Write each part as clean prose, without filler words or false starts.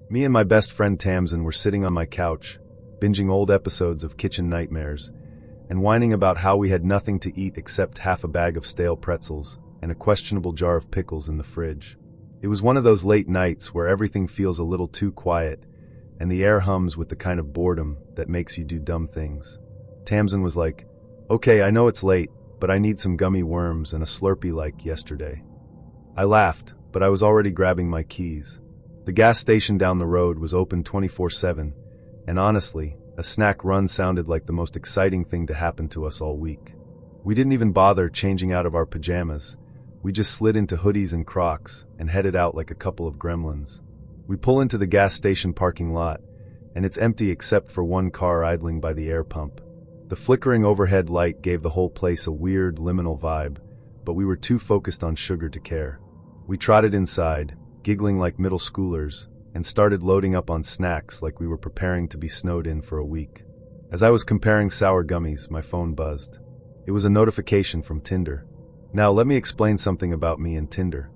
Me and my best friend Tamsin were sitting on my couch, binging old episodes of Kitchen Nightmares, and whining about how we had nothing to eat except half a bag of stale pretzels and a questionable jar of pickles in the fridge. It was one of those late nights where everything feels a little too quiet, and the air hums with the kind of boredom that makes you do dumb things. Tamsin was like, "Okay, I know it's late, but I need some gummy worms and a Slurpee like yesterday." I laughed, but I was already grabbing my keys. The gas station down the road was open 24/7, and honestly, a snack run sounded like the most exciting thing to happen to us all week. We didn't even bother changing out of our pajamas. We just slid into hoodies and Crocs and headed out like a couple of gremlins. We pull into the gas station parking lot, and it's empty except for one car idling by the air pump. The flickering overhead light gave the whole place a weird, liminal vibe, but we were too focused on sugar to care. We trotted inside, giggling like middle schoolers, and started loading up on snacks like we were preparing to be snowed in for a week. As I was comparing sour gummies, my phone buzzed. It was a notification from Tinder. Now let me explain something about me and Tinder.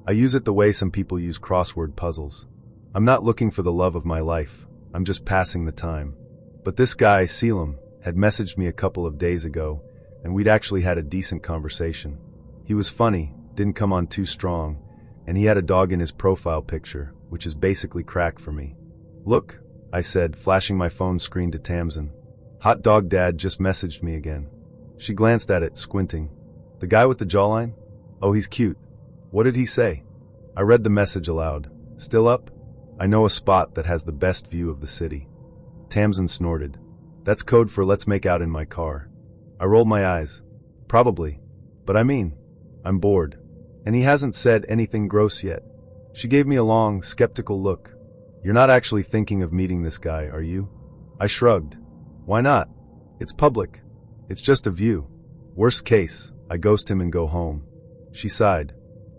I use it the way some people use crossword puzzles. I'm not looking for the love of my life, I'm just passing the time. But this guy, Selim, had messaged me a couple of days ago, and we'd actually had a decent conversation. He was funny, didn't come on too strong, and he had a dog in his profile picture, which is basically crack for me. "Look," I said, flashing my phone screen to Tamsin. "Hot dog dad just messaged me again." She glanced at it, squinting. "The guy with the jawline? Oh, he's cute. What did he say?" I read the message aloud. "Still up? I know a spot that has the best view of the city." Tamsin snorted. "That's code for let's make out in my car." I rolled my eyes. "Probably. But I mean, I'm bored. And he hasn't said anything gross yet." She gave me a long, skeptical look. "You're not actually thinking of meeting this guy, are you?" I shrugged. "Why not? It's public. It's just a view. Worst case, I ghost him and go home." She sighed.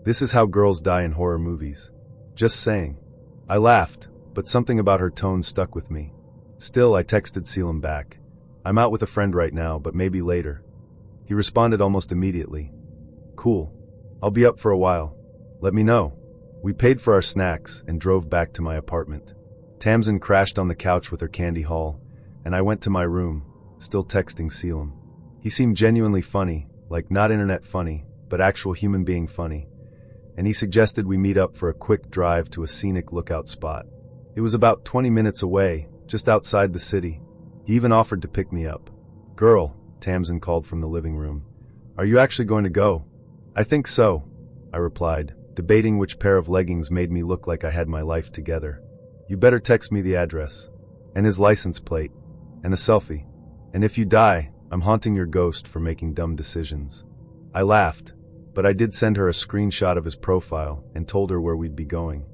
"This is how girls die in horror movies. Just saying." I laughed, but something about her tone stuck with me. Still, I texted Selim back. "I'm out with a friend right now, but maybe later." He responded almost immediately. "Cool. I'll be up for a while. Let me know." We paid for our snacks and drove back to my apartment. Tamsin crashed on the couch with her candy haul, and I went to my room, still texting Selim. He seemed genuinely funny, like not internet funny, but actual human being funny, and he suggested we meet up for a quick drive to a scenic lookout spot. It was about 20 minutes away, just outside the city. He even offered to pick me up. "Girl," Tamsin called from the living room. "Are you actually going to go?" "I think so," I replied, debating which pair of leggings made me look like I had my life together. "You better text me the address, and his license plate, and a selfie. And if you die, I'm haunting your ghost for making dumb decisions." I laughed, but I did send her a screenshot of his profile and told her where we'd be going.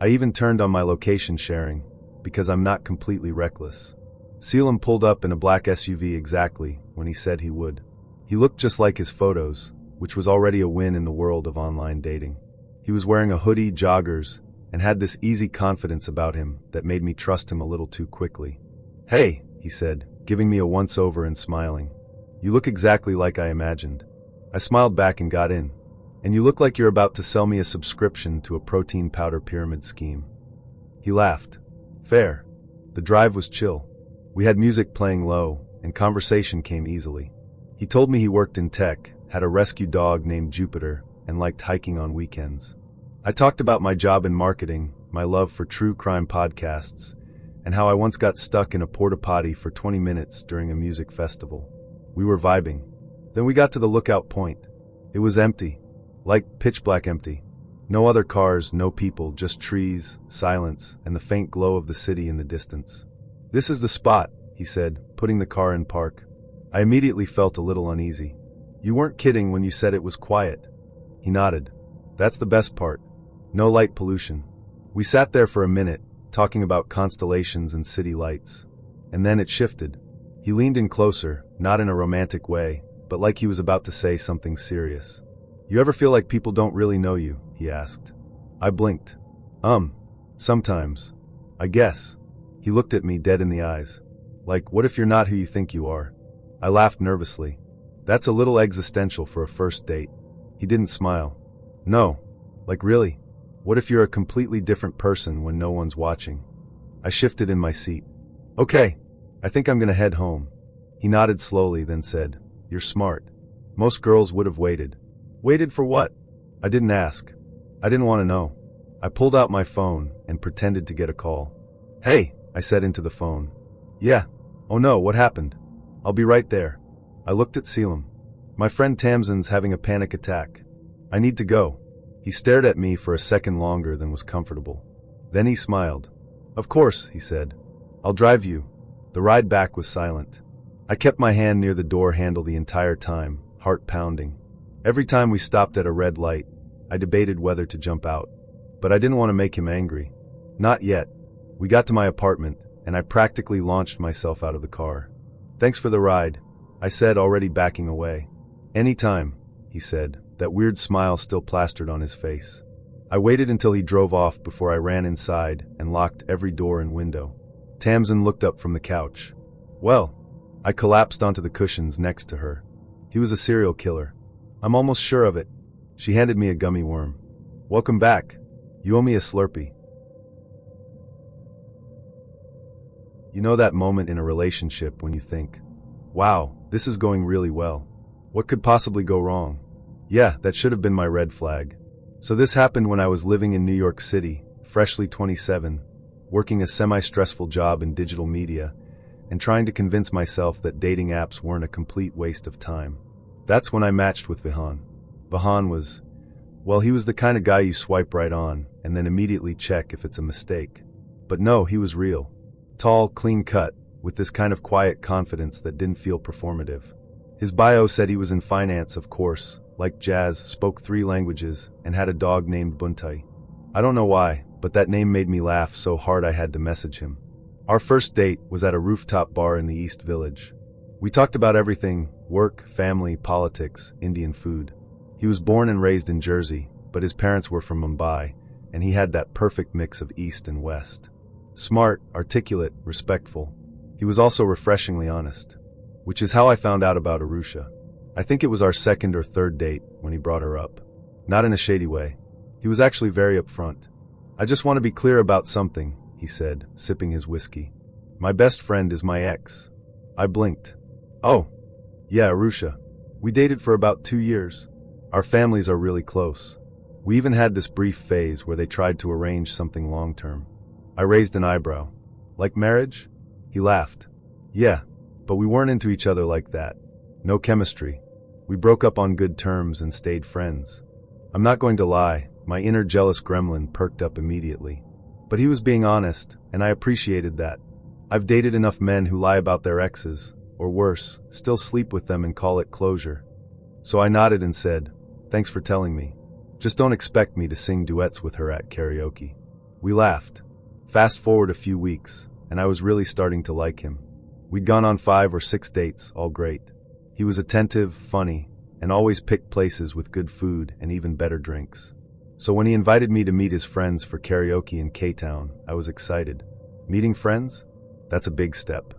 I even turned on my location sharing, because I'm not completely reckless. Selim pulled up in a black SUV exactly when he said he would. He looked just like his photos, which was already a win in the world of online dating. He was wearing a hoodie, joggers, and had this easy confidence about him that made me trust him a little too quickly. "Hey," he said, giving me a once-over and smiling. "You look exactly like I imagined." I smiled back and got in. "And you look like you're about to sell me a subscription to a protein powder pyramid scheme." He laughed. "Fair." The drive was chill. We had music playing low, and conversation came easily. He told me he worked in tech, had a rescue dog named Jupiter, and liked hiking on weekends. I talked about my job in marketing, my love for true crime podcasts, and how I once got stuck in a porta-potty for 20 minutes during a music festival. We were vibing. Then we got to the lookout point. It was empty, like pitch black empty. No other cars, no people, just trees, silence, and the faint glow of the city in the distance. "This is the spot," he said, putting the car in park. I immediately felt a little uneasy. "You weren't kidding when you said it was quiet." He nodded. "That's the best part. No light pollution." We sat there for a minute, talking about constellations and city lights. And then it shifted. He leaned in closer, not in a romantic way, but like he was about to say something serious. "You ever feel like people don't really know you?" he asked. I blinked. Sometimes. I guess." He looked at me dead in the eyes. "Like, what if you're not who you think you are?" I laughed nervously. "That's a little existential for a first date." He didn't smile. "No. Like really? What if you're a completely different person when no one's watching?" I shifted in my seat. Okay, I think I'm gonna head home. He nodded slowly, then said, "You're smart. Most girls would have waited." Waited for what? I didn't ask. I didn't want to know. I pulled out my phone and pretended to get a call. "Hey," I said into the phone. "Yeah. Oh no, what happened?" "I'll be right there." I looked at Selim. "My friend Tamsin's having a panic attack. I need to go." He stared at me for a second longer than was comfortable. Then he smiled. "Of course," he said. "I'll drive you." The ride back was silent. I kept my hand near the door handle the entire time, heart pounding. Every time we stopped at a red light, I debated whether to jump out. But I didn't want to make him angry. Not yet. We got to my apartment, and I practically launched myself out of the car. "Thanks for the ride," I said, already backing away. "Anytime," he said, that weird smile still plastered on his face. I waited until he drove off before I ran inside and locked every door and window. Tamsin looked up from the couch. "Well," I collapsed onto the cushions next to her. "He was a serial killer. I'm almost sure of it." She handed me a gummy worm. "Welcome back. You owe me a Slurpee." You know that moment in a relationship when you think, wow, this is going really well. What could possibly go wrong? Yeah, that should have been my red flag. So this happened when I was living in New York City, freshly 27, working a semi-stressful job in digital media, and trying to convince myself that dating apps weren't a complete waste of time. That's when I matched with Vihan. Vihan was, well, he was the kind of guy you swipe right on and then immediately check if it's a mistake. But no, he was real. Tall, clean-cut, with this kind of quiet confidence that didn't feel performative. His bio said he was in finance, of course, liked jazz, spoke 3 languages, and had a dog named Buntai. I don't know why, but that name made me laugh so hard I had to message him. Our first date was at a rooftop bar in the East Village. We talked about everything: work, family, politics, Indian food. He was born and raised in Jersey, but his parents were from Mumbai, and he had that perfect mix of East and West. Smart, articulate, respectful. He was also refreshingly honest. Which is how I found out about Arusha. I think it was our second or third date when he brought her up. Not in a shady way. He was actually very upfront. "I just want to be clear about something," he said, sipping his whiskey. "My best friend is my ex." I blinked. "Oh, yeah, Arusha. We dated for about 2 years. Our families are really close. We even had this brief phase where they tried to arrange something long-term." I raised an eyebrow. "Like marriage?" He laughed. "Yeah, but we weren't into each other like that. No chemistry. We broke up on good terms and stayed friends." I'm not going to lie, my inner jealous gremlin perked up immediately. But he was being honest, and I appreciated that. I've dated enough men who lie about their exes, or worse, still sleep with them and call it closure. So I nodded and said, "Thanks for telling me. Just don't expect me to sing duets with her at karaoke." We laughed. Fast forward a few weeks, and I was really starting to like him. We'd gone on 5 or 6 dates, all great. He was attentive, funny, and always picked places with good food and even better drinks. So when he invited me to meet his friends for karaoke in K-Town, I was excited. Meeting friends? That's a big step.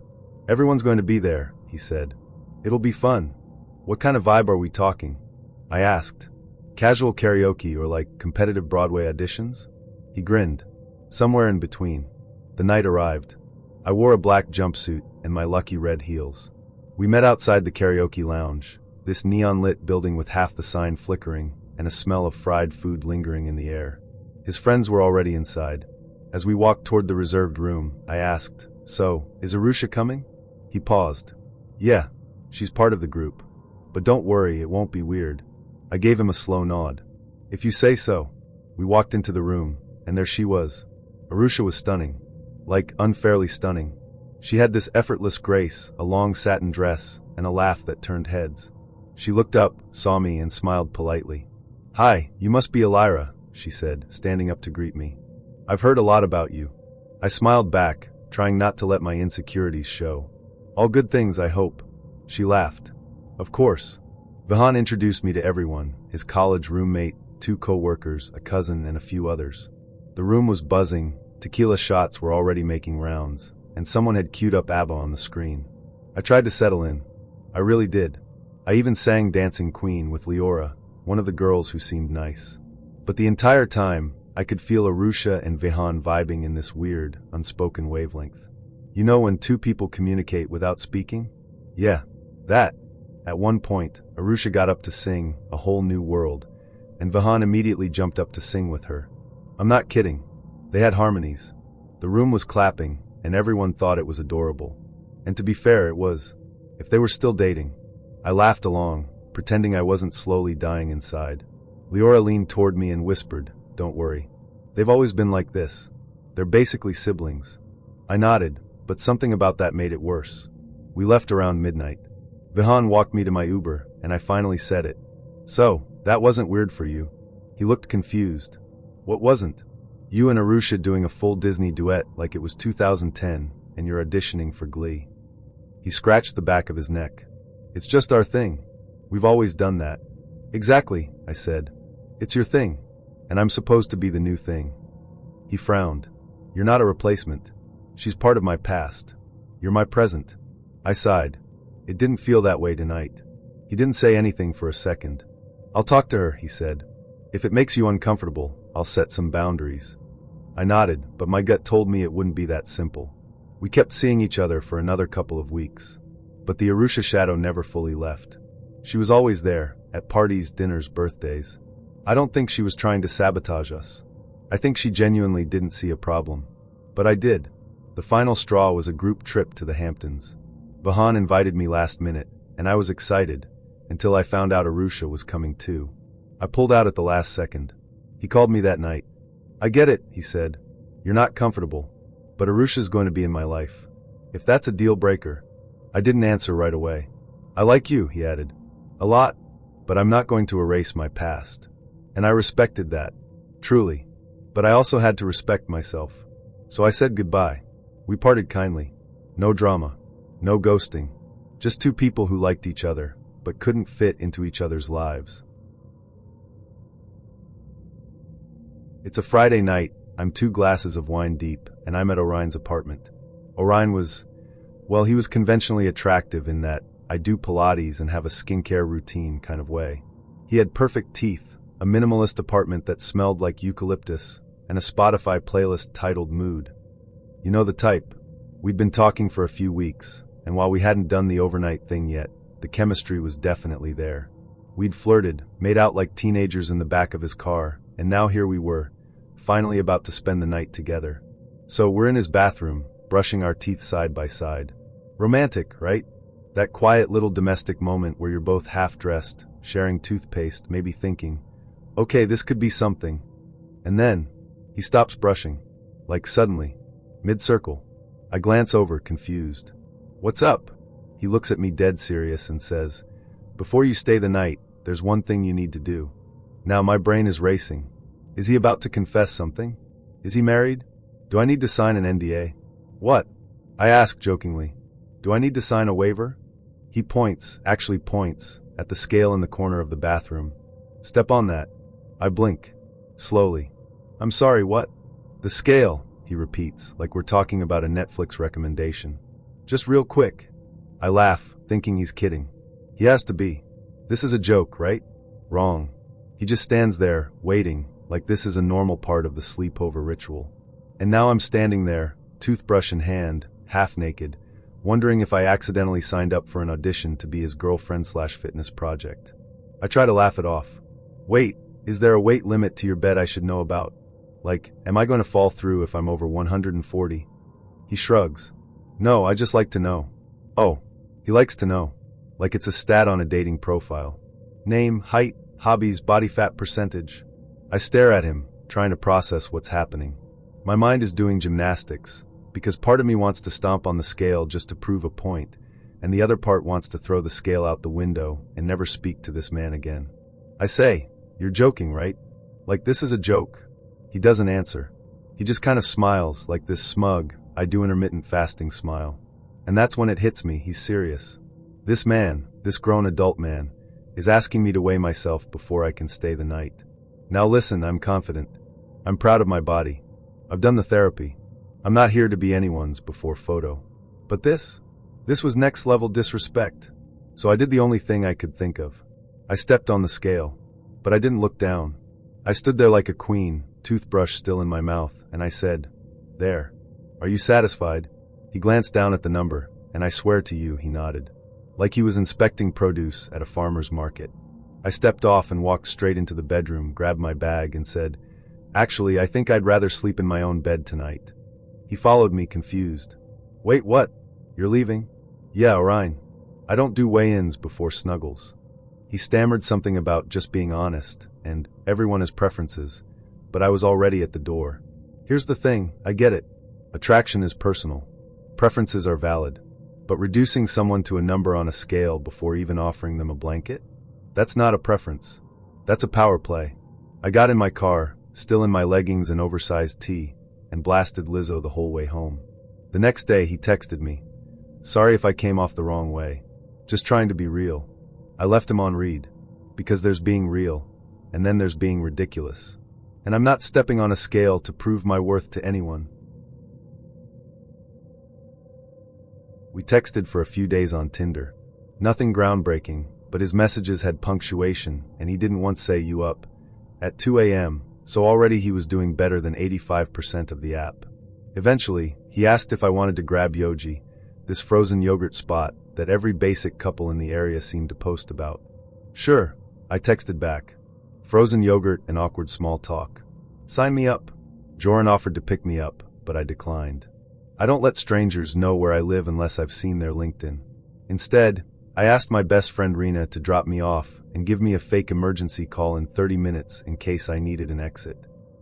"Everyone's going to be there," he said. "It'll be fun." "What kind of vibe are we talking?" I asked. "Casual karaoke or like competitive Broadway auditions?" He grinned. "Somewhere in between." The night arrived. I wore a black jumpsuit and my lucky red heels. We met outside the karaoke lounge, this neon-lit building with half the sign flickering and a smell of fried food lingering in the air. His friends were already inside. As we walked toward the reserved room, I asked, "So, is Arusha coming?" He paused. "Yeah, she's part of the group. But don't worry, it won't be weird." I gave him a slow nod. "If you say so." We walked into the room, and there she was. Arusha was stunning. Like, unfairly stunning. She had this effortless grace, a long satin dress, and a laugh that turned heads. She looked up, saw me, and smiled politely. "Hi, you must be Elira," she said, standing up to greet me. "I've heard a lot about you." I smiled back, trying not to let my insecurities show. "All good things, I hope." She laughed. "Of course." Vihan introduced me to everyone, his college roommate, 2 co-workers, a cousin, and a few others. The room was buzzing, tequila shots were already making rounds, and someone had queued up ABBA on the screen. I tried to settle in. I really did. I even sang Dancing Queen with Leora, one of the girls who seemed nice. But the entire time, I could feel Arusha and Vihan vibing in this weird, unspoken wavelength. You know when two people communicate without speaking? Yeah, that. At one point, Arusha got up to sing A Whole New World, and Vihan immediately jumped up to sing with her. I'm not kidding. They had harmonies. The room was clapping, and everyone thought it was adorable. And to be fair, it was. If they were still dating. I laughed along, pretending I wasn't slowly dying inside. Leora leaned toward me and whispered, "Don't worry. They've always been like this. They're basically siblings." I nodded, but something about that made it worse. We left around midnight. Vihan walked me to my Uber, and I finally said it. "So, that wasn't weird for you?" He looked confused. "What wasn't?" "You and Arusha doing a full Disney duet like it was 2010, and you're auditioning for Glee." He scratched the back of his neck. "It's just our thing. We've always done that." "Exactly," I said. "It's your thing, and I'm supposed to be the new thing." He frowned. "You're not a replacement. She's part of my past. You're my present." I sighed. It didn't feel that way tonight. He didn't say anything for a second. "I'll talk to her," he said. "If it makes you uncomfortable, I'll set some boundaries." I nodded, but my gut told me it wouldn't be that simple. We kept seeing each other for another couple of weeks. But the Arusha shadow never fully left. She was always there, at parties, dinners, birthdays. I don't think she was trying to sabotage us. I think she genuinely didn't see a problem. But I did. The final straw was a group trip to the Hamptons. Vihan invited me last minute, and I was excited, until I found out Arusha was coming too. I pulled out at the last second. He called me that night. "I get it," he said. "You're not comfortable, but Arusha's going to be in my life. If that's a deal breaker." I didn't answer right away. "I like you," he added. "A lot, but I'm not going to erase my past." And I respected that, truly. But I also had to respect myself. So I said goodbye. We parted kindly. No drama. No ghosting. Just two people who liked each other, but couldn't fit into each other's lives. It's a Friday night, I'm 2 glasses of wine deep, and I'm at Orion's apartment. Orion was, well, he was conventionally attractive in that I do Pilates and have a skincare routine kind of way. He had perfect teeth, a minimalist apartment that smelled like eucalyptus, and a Spotify playlist titled Mood. You know the type. We'd been talking for a few weeks, and while we hadn't done the overnight thing yet, the chemistry was definitely there. We'd flirted, made out like teenagers in the back of his car, and now here we were, finally about to spend the night together. So we're in his bathroom, brushing our teeth side by side. Romantic, right? That quiet little domestic moment where you're both half-dressed, sharing toothpaste, maybe thinking, okay, this could be something. And then, he stops brushing. Like suddenly. Mid-circle. I glance over, confused. "What's up?" He looks at me dead serious and says, "Before you stay the night, there's one thing you need to do." Now my brain is racing. Is he about to confess something? Is he married? Do I need to sign an NDA? What? I ask jokingly. Do I need to sign a waiver? He points, actually points, at the scale in the corner of the bathroom. "Step on that." I blink. Slowly. "I'm sorry, what?" "The scale," he repeats, like we're talking about a Netflix recommendation. "Just real quick." I laugh, thinking he's kidding. He has to be. This is a joke, right? Wrong. He just stands there, waiting, like this is a normal part of the sleepover ritual. And now I'm standing there, toothbrush in hand, half naked, wondering if I accidentally signed up for an audition to be his girlfriend/fitness project. I try to laugh it off. "Wait, is there a weight limit to your bed I should know about? Like, am I going to fall through if I'm over 140? He shrugs. "No, I just like to know." Oh, he likes to know. Like it's a stat on a dating profile. Name, height, hobbies, body fat percentage. I stare at him, trying to process what's happening. My mind is doing gymnastics, because part of me wants to stomp on the scale just to prove a point, and the other part wants to throw the scale out the window and never speak to this man again. I say, "You're joking, right? Like this is a joke." He doesn't answer. He just kind of smiles, like this smug, I do intermittent fasting smile. And that's when it hits me, he's serious. This man, this grown adult man, is asking me to weigh myself before I can stay the night. Now listen, I'm confident. I'm proud of my body. I've done the therapy. I'm not here to be anyone's before photo. But this was next level disrespect. So I did the only thing I could think of. I stepped on the scale, but I didn't look down. I stood there like a queen, toothbrush still in my mouth, and I said, "There. Are you satisfied?" He glanced down at the number, and I swear to you, he nodded, like he was inspecting produce at a farmer's market. I stepped off and walked straight into the bedroom, grabbed my bag, and said, "Actually, I think I'd rather sleep in my own bed tonight." He followed me, confused. "Wait, what? You're leaving?" "Yeah, Orion. I don't do weigh-ins before snuggles." He stammered something about just being honest, and everyone has preferences, but I was already at the door. Here's the thing, I get it. Attraction is personal. Preferences are valid. But reducing someone to a number on a scale before even offering them a blanket? That's not a preference. That's a power play. I got in my car, still in my leggings and oversized tee, and blasted Lizzo the whole way home. The next day he texted me, "Sorry if I came off the wrong way. Just trying to be real." I left him on read, because there's being real, and then there's being ridiculous. And I'm not stepping on a scale to prove my worth to anyone. We texted for a few days on Tinder. Nothing groundbreaking, but his messages had punctuation, and he didn't once say "you up" at 2 a.m., so already he was doing better than 85% of the app. Eventually, he asked if I wanted to grab Yogi, this frozen yogurt spot that every basic couple in the area seemed to post about. "Sure," I texted back. Frozen yogurt and awkward small talk. "Sign me up." Joran offered to pick me up, but I declined. I don't let strangers know where I live unless I've seen their LinkedIn. Instead, I asked my best friend Rena to drop me off and give me a fake emergency call in 30 minutes in case I needed an exit.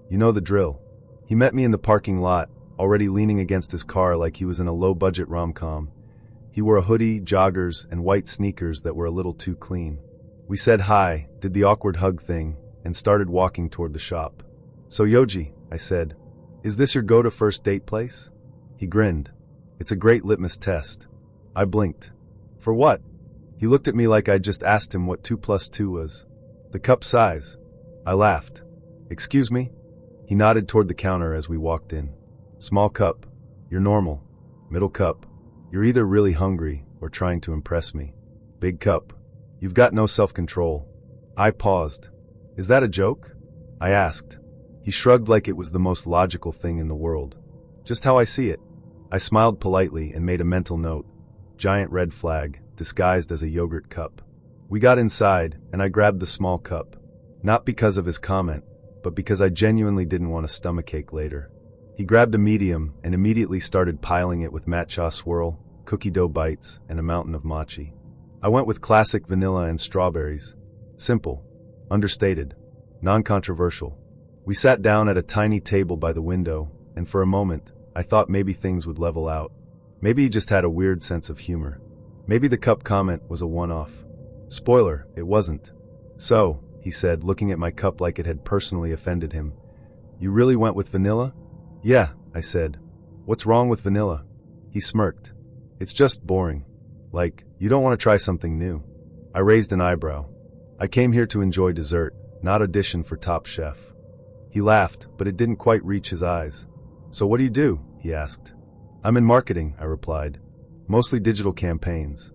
You know the drill. He met me in the parking lot, already leaning against his car like he was in a low-budget rom-com. He wore a hoodie, joggers, and white sneakers that were a little too clean. We said hi, did the awkward hug thing, and started walking toward the shop. "So Yogi," I said, "is this your go-to first date place?" He grinned. "It's a great litmus test." I blinked. "For what?" He looked at me like I'd just asked him what 2 plus 2 was. "The cup size." I laughed. "Excuse me?" He nodded toward the counter as we walked in. "Small cup. You're normal. Middle cup. You're either really hungry or trying to impress me. Big cup. You've got no self-control." I paused. "Is that a joke?" I asked. He shrugged like it was the most logical thing in the world. "Just how I see it." I smiled politely and made a mental note. Giant red flag, disguised as a yogurt cup. We got inside, and I grabbed the small cup. Not because of his comment, but because I genuinely didn't want a stomachache later. He grabbed a medium and immediately started piling it with matcha swirl, cookie dough bites, and a mountain of mochi. I went with classic vanilla and strawberries. Simple, understated, non-controversial. We sat down at a tiny table by the window, and for a moment, I thought maybe things would level out. Maybe he just had a weird sense of humor. Maybe the cup comment was a one-off. Spoiler, it wasn't. "So," he said, looking at my cup like it had personally offended him, "you really went with vanilla?" "Yeah," I said. "What's wrong with vanilla?" He smirked. "It's just boring. Like, you don't want to try something new." I raised an eyebrow. "I came here to enjoy dessert, not audition for Top Chef." He laughed, but it didn't quite reach his eyes. "So what do you do?" he asked. "I'm in marketing," I replied. "Mostly digital campaigns."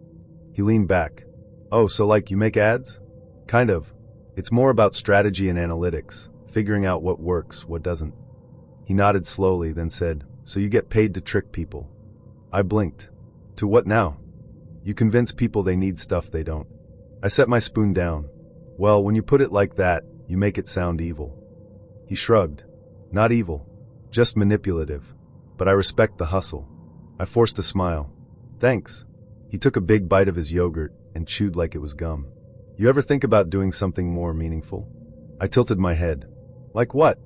He leaned back. "Oh, so like you make ads?" "Kind of. It's more about strategy and analytics, figuring out what works, what doesn't." He nodded slowly, then said, "So you get paid to trick people?" I blinked. "To what now?" "You convince people they need stuff they don't." I set my spoon down. "Well, when you put it like that, you make it sound evil." He shrugged. "Not evil. Just manipulative. But I respect the hustle." I forced a smile. "Thanks." He took a big bite of his yogurt and chewed like it was gum. "You ever think about doing something more meaningful?" I tilted my head. "Like what?"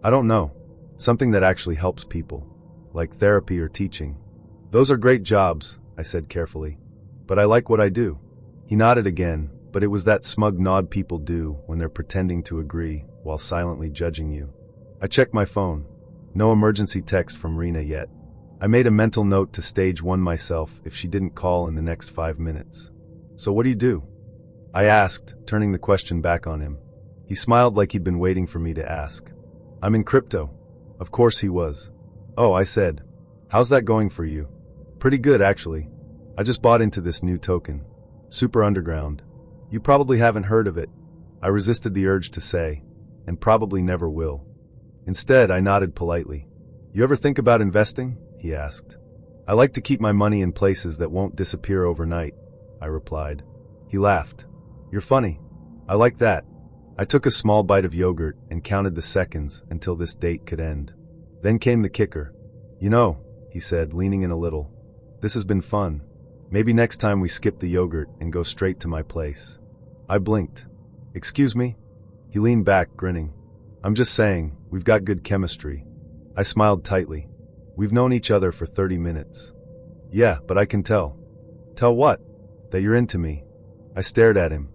"I don't know. Something that actually helps people. Like therapy or teaching." "Those are great jobs," I said carefully. "But I like what I do." He nodded again, but it was that smug nod people do when they're pretending to agree while silently judging you. I checked my phone. No emergency text from Rena yet. I made a mental note to stage one myself if she didn't call in the next 5 minutes. "So what do you do?" I asked, turning the question back on him. He smiled like he'd been waiting for me to ask. "I'm in crypto." Of course he was. "Oh," I said. "How's that going for you?" "Pretty good, actually. I just bought into this new token. Super underground. You probably haven't heard of it." I resisted the urge to say, "and probably never will." Instead, I nodded politely. You ever think about investing? He asked. I like to keep my money in places that won't disappear overnight, I replied. He laughed. You're funny. I like that. I took a small bite of yogurt and counted the seconds until this date could end. Then came the kicker. You know, he said, leaning in a little, this has been fun. Maybe next time we skip the yogurt and go straight to my place. I blinked. Excuse me? He leaned back, grinning. I'm just saying, we've got good chemistry. I smiled tightly. We've known each other for 30 minutes. Yeah, but I can tell. Tell what? That you're into me. I stared at him.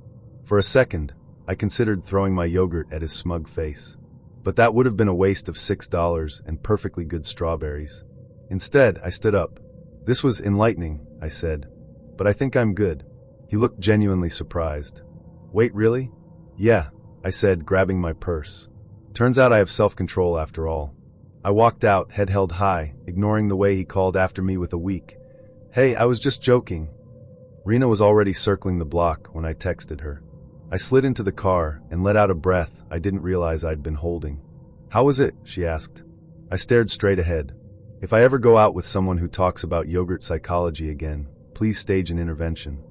For a second, I considered throwing my yogurt at his smug face. But that would have been a waste of $6 and perfectly good strawberries. Instead, I stood up. This was enlightening, I said. But I think I'm good. He looked genuinely surprised. Wait, really? Yeah, I said, grabbing my purse. Turns out I have self-control after all. I walked out, head held high, ignoring the way he called after me with a weak, "Hey, I was just joking." Rena was already circling the block when I texted her. I slid into the car and let out a breath I didn't realize I'd been holding. How was it? She asked. I stared straight ahead. If I ever go out with someone who talks about yogurt psychology again, please stage an intervention.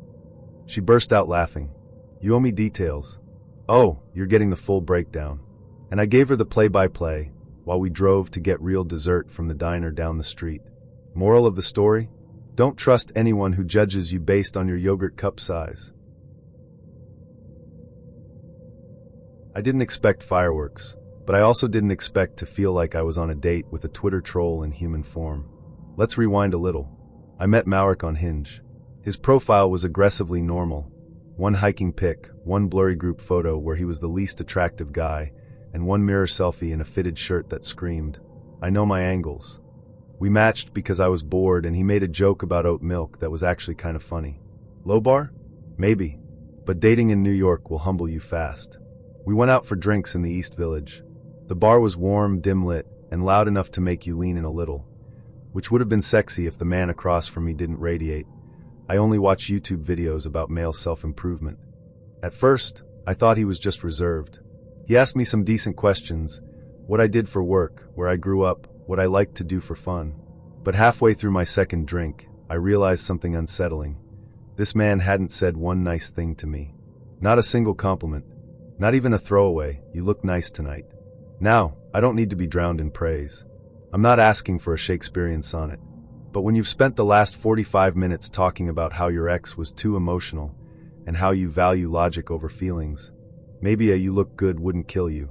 She burst out laughing. You owe me details. Oh, you're getting the full breakdown. And I gave her the play-by-play while we drove to get real dessert from the diner down the street. Moral of the story? Don't trust anyone who judges you based on your yogurt cup size. I didn't expect fireworks, but I also didn't expect to feel like I was on a date with a Twitter troll in human form. Let's rewind a little. I met Maurik on Hinge. His profile was aggressively normal. One hiking pic, one blurry group photo where he was the least attractive guy, and one mirror selfie in a fitted shirt that screamed, I know my angles. We matched because I was bored and he made a joke about oat milk that was actually kind of funny. Low bar? Maybe. But dating in New York will humble you fast. We went out for drinks in the East Village. The bar was warm, dim-lit, and loud enough to make you lean in a little, which would have been sexy if the man across from me didn't radiate. I only watch YouTube videos about male self-improvement. At first, I thought he was just reserved. He asked me some decent questions, what I did for work, where I grew up, what I liked to do for fun. But halfway through my second drink, I realized something unsettling. This man hadn't said one nice thing to me. Not a single compliment. Not even a throwaway, you look nice tonight. Now, I don't need to be drowned in praise. I'm not asking for a Shakespearean sonnet. But when you've spent the last 45 minutes talking about how your ex was too emotional and how you value logic over feelings, maybe a you look good wouldn't kill you.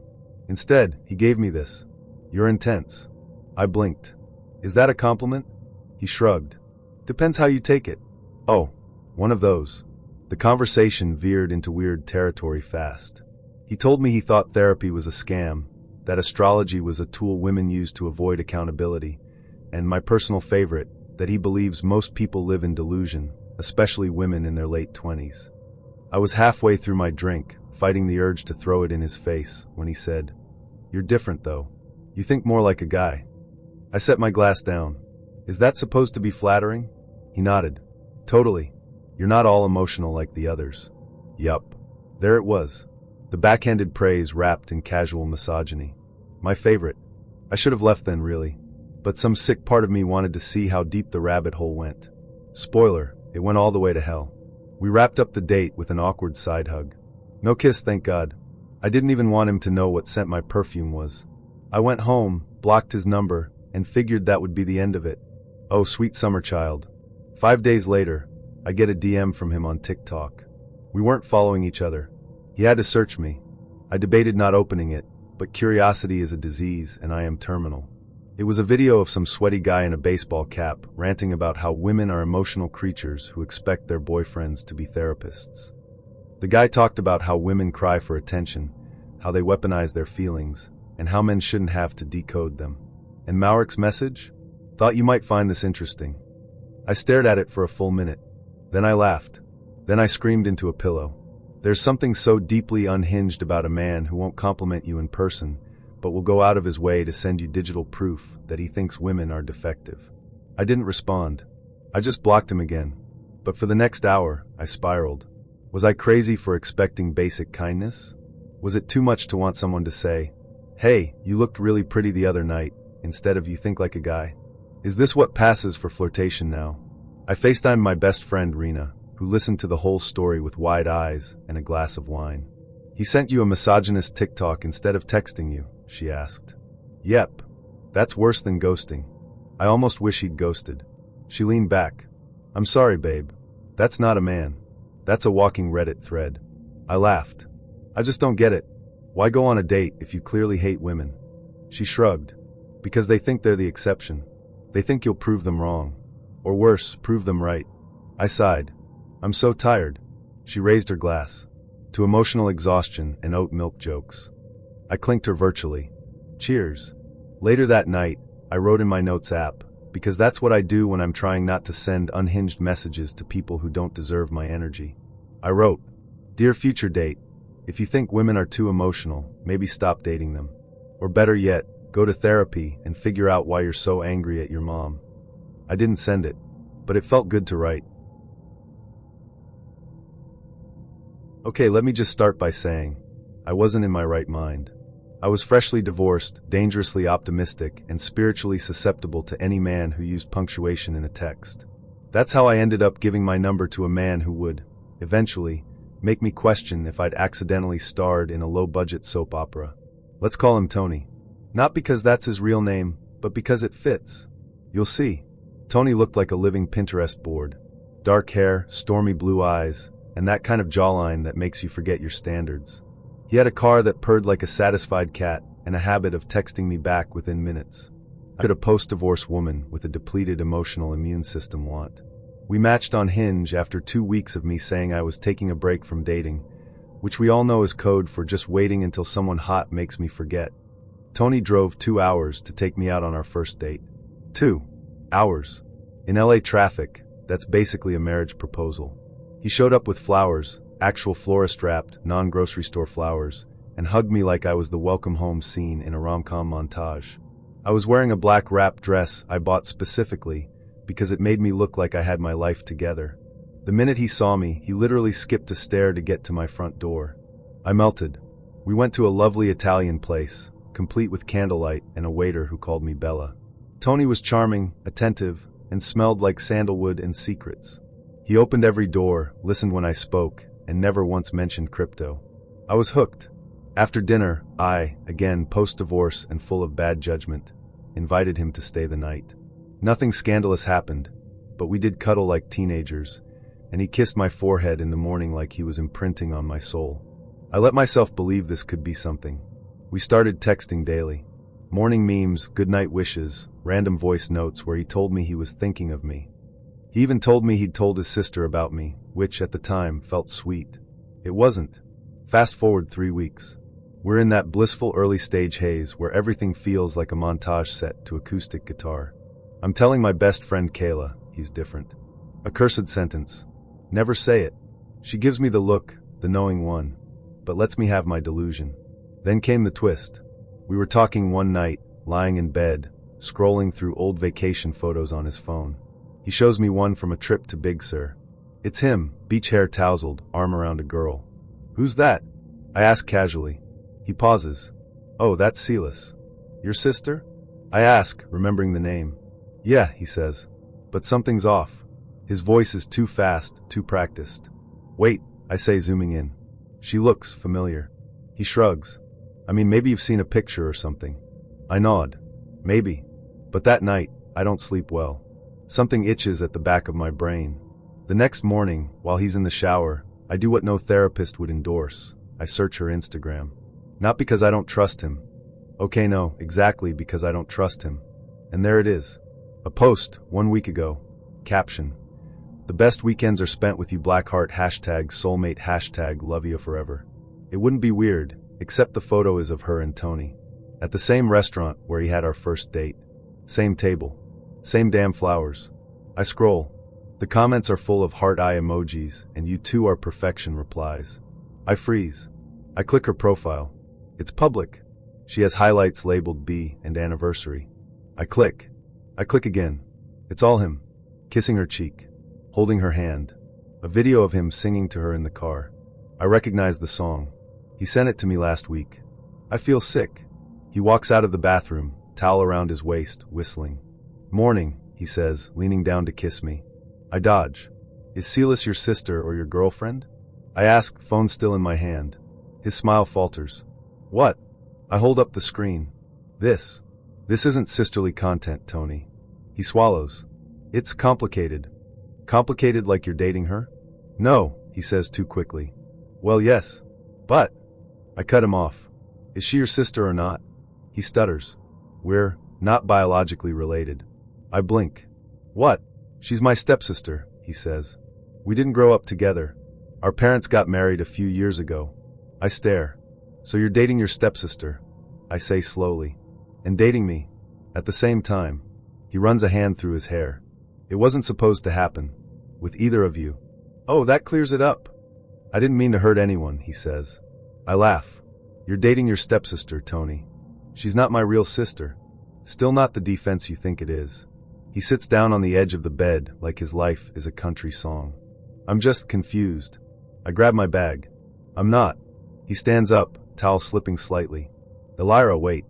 Instead, he gave me this. You're intense. I blinked. Is that a compliment? He shrugged. Depends how you take it. Oh, one of those. The conversation veered into weird territory fast. He told me he thought therapy was a scam, that astrology was a tool women use to avoid accountability, and my personal favorite, that he believes most people live in delusion, especially women in their late 20s. I was halfway through my drink, fighting the urge to throw it in his face, when he said, You're different though. You think more like a guy. I set my glass down. Is that supposed to be flattering? He nodded. Totally. You're not all emotional like the others. Yup. There it was. The backhanded praise wrapped in casual misogyny. My favorite. I should have left then, really. But some sick part of me wanted to see how deep the rabbit hole went. Spoiler, it went all the way to hell. We wrapped up the date with an awkward side hug. No kiss, thank God. I didn't even want him to know what scent my perfume was. I went home, blocked his number, and figured that would be the end of it. Oh, sweet summer child. 5 days later, I get a DM from him on TikTok. We weren't following each other. He had to search me. I debated not opening it, but curiosity is a disease and I am terminal. It was a video of some sweaty guy in a baseball cap ranting about how women are emotional creatures who expect their boyfriends to be therapists. The guy talked about how women cry for attention, how they weaponize their feelings, and how men shouldn't have to decode them. And Maurik's message? Thought you might find this interesting. I stared at it for a full minute. Then I laughed. Then I screamed into a pillow. There's something so deeply unhinged about a man who won't compliment you in person, but will go out of his way to send you digital proof that he thinks women are defective. I didn't respond. I just blocked him again. But for the next hour, I spiraled. Was I crazy for expecting basic kindness? Was it too much to want someone to say, Hey, you looked really pretty the other night, instead of you think like a guy. Is this what passes for flirtation now? I FaceTimed my best friend Rena, who listened to the whole story with wide eyes and a glass of wine. He sent you a misogynist TikTok instead of texting you, she asked. Yep. That's worse than ghosting. I almost wish he'd ghosted. She leaned back. I'm sorry, babe. That's not a man. That's a walking Reddit thread. I laughed. I just don't get it. Why go on a date if you clearly hate women? She shrugged. Because they think they're the exception. They think you'll prove them wrong. Or worse, prove them right. I sighed. I'm so tired. She raised her glass. To emotional exhaustion and oat milk jokes. I clinked her virtually. Cheers. Later that night, I wrote in my notes app, because that's what I do when I'm trying not to send unhinged messages to people who don't deserve my energy. I wrote, Dear future date, if you think women are too emotional, maybe stop dating them. Or better yet, go to therapy and figure out why you're so angry at your mom. I didn't send it, but it felt good to write. Okay, let me just start by saying, I wasn't in my right mind. I was freshly divorced, dangerously optimistic, and spiritually susceptible to any man who used punctuation in a text. That's how I ended up giving my number to a man who would, eventually, make me question if I'd accidentally starred in a low-budget soap opera. Let's call him Tony. Not because that's his real name, but because it fits. You'll see. Tony looked like a living Pinterest board. Dark hair, stormy blue eyes, and that kind of jawline that makes you forget your standards. He had a car that purred like a satisfied cat and a habit of texting me back within minutes. I could a post-divorce woman with a depleted emotional immune system want. We matched on Hinge after 2 weeks of me saying I was taking a break from dating, which we all know is code for just waiting until someone hot makes me forget. Tony drove 2 hours to take me out on our first date. 2 hours. In LA traffic, that's basically a marriage proposal. He showed up with flowers, actual florist-wrapped, non-grocery store flowers, and hugged me like I was the welcome home scene in a rom-com montage. I was wearing a black wrap dress I bought specifically because it made me look like I had my life together. The minute he saw me, he literally skipped a stair to get to my front door. I melted. We went to a lovely Italian place, complete with candlelight and a waiter who called me Bella. Tony was charming, attentive, and smelled like sandalwood and secrets. He opened every door, listened when I spoke, and never once mentioned crypto. I was hooked. After dinner, I, again post-divorce and full of bad judgment, invited him to stay the night. Nothing scandalous happened, but we did cuddle like teenagers, and he kissed my forehead in the morning like he was imprinting on my soul. I let myself believe this could be something. We started texting daily. Morning memes, goodnight wishes, random voice notes where he told me he was thinking of me. He even told me he'd told his sister about me, which at the time felt sweet. It wasn't. Fast forward 3 weeks. We're in that blissful early stage haze where everything feels like a montage set to acoustic guitar. I'm telling my best friend Kayla, he's different. A cursed sentence. Never say it. She gives me the look, the knowing one, but lets me have my delusion. Then came the twist. We were talking one night, lying in bed, scrolling through old vacation photos on his phone. He shows me one from a trip to Big Sur. It's him, beach hair tousled, arm around a girl. Who's that? I ask casually. He pauses. Oh, that's Silas. Your sister? I ask, remembering the name. Yeah, he says. But something's off. His voice is too fast, too practiced. Wait, I say, zooming in. She looks familiar. He shrugs. I mean, maybe you've seen a picture or something. I nod. Maybe. But that night, I don't sleep well. Something itches at the back of my brain. The next morning, while he's in the shower, I do what no therapist would endorse. I search her Instagram. Not because I don't trust him. Okay, no, exactly because I don't trust him. And there it is. A post, 1 week ago. Caption. The best weekends are spent with you, Blackheart, #soulmate, #love you forever. It wouldn't be weird, except the photo is of her and Tony. At the same restaurant where he had our first date. Same table. Same damn flowers. I scroll. The comments are full of heart eye emojis, and you two are perfection replies. I freeze. I click her profile. It's public. She has highlights labeled B and anniversary. I click. I click again. It's all him. Kissing her cheek. Holding her hand. A video of him singing to her in the car. I recognize the song. He sent it to me last week. I feel sick. He walks out of the bathroom, towel around his waist, whistling. Morning, he says, leaning down to kiss me. I dodge. Is Silas your sister or your girlfriend? I ask, phone still in my hand. His smile falters. What? I hold up the screen. This isn't sisterly content, Tony. He swallows. It's complicated. Complicated like you're dating her? No, he says too quickly. Well, yes. But. I cut him off. Is she your sister or not? He stutters. We're not biologically related. I blink. What? She's my stepsister, he says. We didn't grow up together. Our parents got married a few years ago. I stare. So you're dating your stepsister, I say slowly. And dating me. At the same time. He runs a hand through his hair. It wasn't supposed to happen. With either of you. Oh, that clears it up. I didn't mean to hurt anyone, he says. I laugh. You're dating your stepsister, Tony. She's not my real sister. Still not the defense you think it is. He sits down on the edge of the bed like his life is a country song. I'm just confused. I grab my bag. I'm not. He stands up, towel slipping slightly. Elira, wait.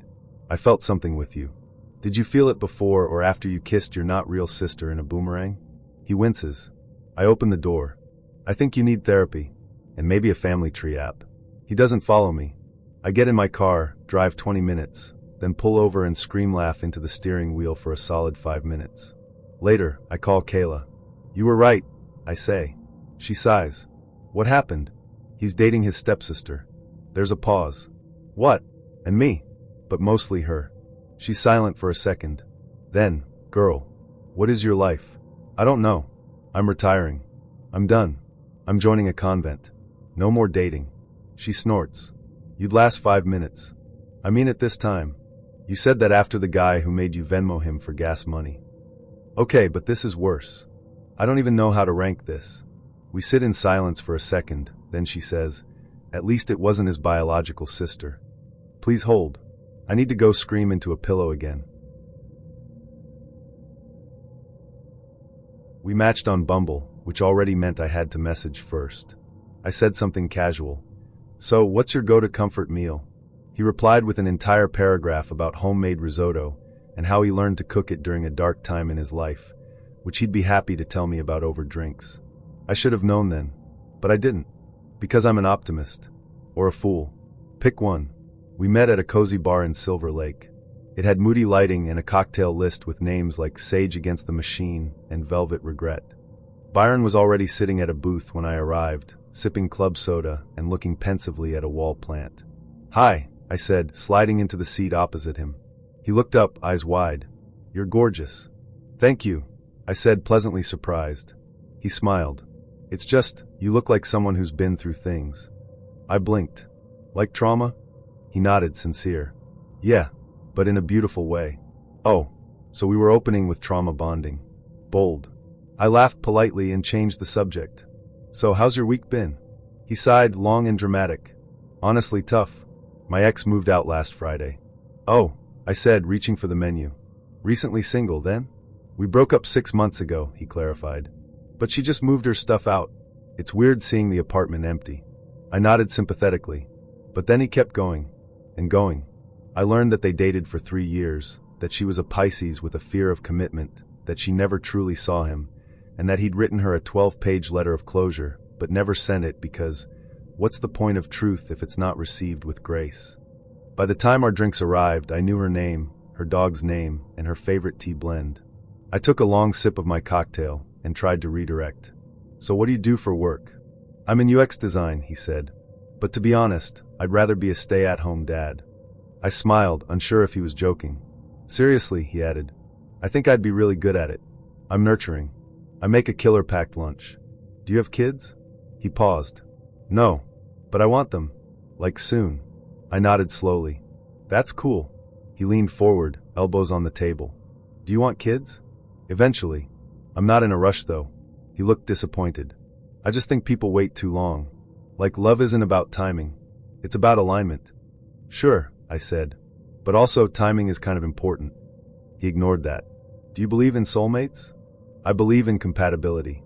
I felt something with you. Did you feel it before or after you kissed your not real sister in a boomerang? He winces. I open the door. I think you need therapy. And maybe a family tree app. He doesn't follow me. I get in my car, drive 20 minutes, then pull over and scream laugh into the steering wheel for a solid 5 minutes. Later, I call Kayla. You were right, I say. She sighs. What happened? He's dating his stepsister. There's a pause. What? And me. But mostly her. She's silent for a second. Then, girl, what is your life? I don't know. I'm retiring. I'm done. I'm joining a convent. No more dating. She snorts. You'd last 5 minutes. I mean it this time. You said that after the guy who made you Venmo him for gas money. Okay, but this is worse. I don't even know how to rank this. We sit in silence for a second, then she says, at least it wasn't his biological sister. Please hold. I need to go scream into a pillow again. We matched on Bumble, which already meant I had to message first. I said something casual. So, what's your go-to comfort meal? He replied with an entire paragraph about homemade risotto and how he learned to cook it during a dark time in his life, which he'd be happy to tell me about over drinks. I should have known then, but I didn't, because I'm an optimist. Or a fool. Pick one. We met at a cozy bar in Silver Lake. It had moody lighting and a cocktail list with names like Sage Against the Machine and Velvet Regret. Byron was already sitting at a booth when I arrived, sipping club soda and looking pensively at a wall plant. Hi, I said, sliding into the seat opposite him. He looked up, eyes wide. You're gorgeous. Thank you, I said, pleasantly surprised. He smiled. It's just, you look like someone who's been through things. I blinked. Like trauma? He nodded, sincere. Yeah, but in a beautiful way. Oh, so we were opening with trauma bonding. Bold. I laughed politely and changed the subject. So how's your week been? He sighed, long and dramatic. Honestly tough. My ex moved out last Friday. Oh, I said, reaching for the menu. Recently single, then? We broke up 6 months ago, he clarified. But she just moved her stuff out. It's weird seeing the apartment empty. I nodded sympathetically. But then he kept going. And going. I learned that they dated for 3 years, that she was a Pisces with a fear of commitment, that she never truly saw him, and that he'd written her a 12-page letter of closure, but never sent it because, what's the point of truth if it's not received with grace? By the time our drinks arrived, I knew her name, her dog's name, and her favorite tea blend. I took a long sip of my cocktail and tried to redirect. So what do you do for work? I'm in UX design, he said. But to be honest, I'd rather be a stay-at-home dad. I smiled, unsure if he was joking. Seriously, he added. I think I'd be really good at it. I'm nurturing. I make a killer-packed lunch. Do you have kids? He paused. No, but I want them. Like soon. I nodded slowly. That's cool. He leaned forward, elbows on the table. Do you want kids? Eventually. I'm not in a rush though. He looked disappointed. I just think people wait too long. Like love isn't about timing. It's about alignment. Sure, I said. But also timing is kind of important. He ignored that. Do you believe in soulmates? I believe in compatibility.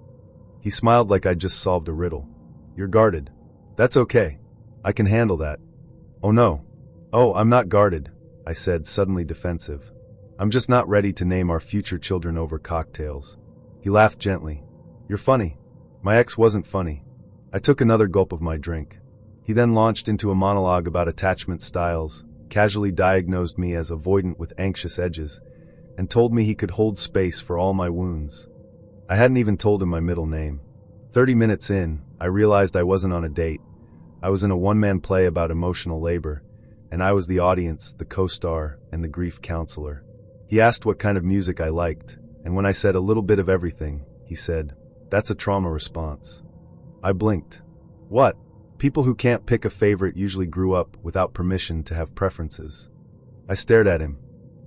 He smiled like I'd just solved a riddle. You're guarded. That's okay. I can handle that. Oh no. Oh, I'm not guarded. I said, suddenly defensive. I'm just not ready to name our future children over cocktails. He laughed gently. You're funny. My ex wasn't funny. I took another gulp of my drink. He then launched into a monologue about attachment styles, casually diagnosed me as avoidant with anxious edges, and told me he could hold space for all my wounds. I hadn't even told him my middle name. 30 minutes in, I realized I wasn't on a date. I was in a one-man play about emotional labor, and I was the audience, the co-star, and the grief counselor. He asked what kind of music I liked, and when I said a little bit of everything, he said, "That's a trauma response." I blinked. What? People who can't pick a favorite usually grew up without permission to have preferences. I stared at him.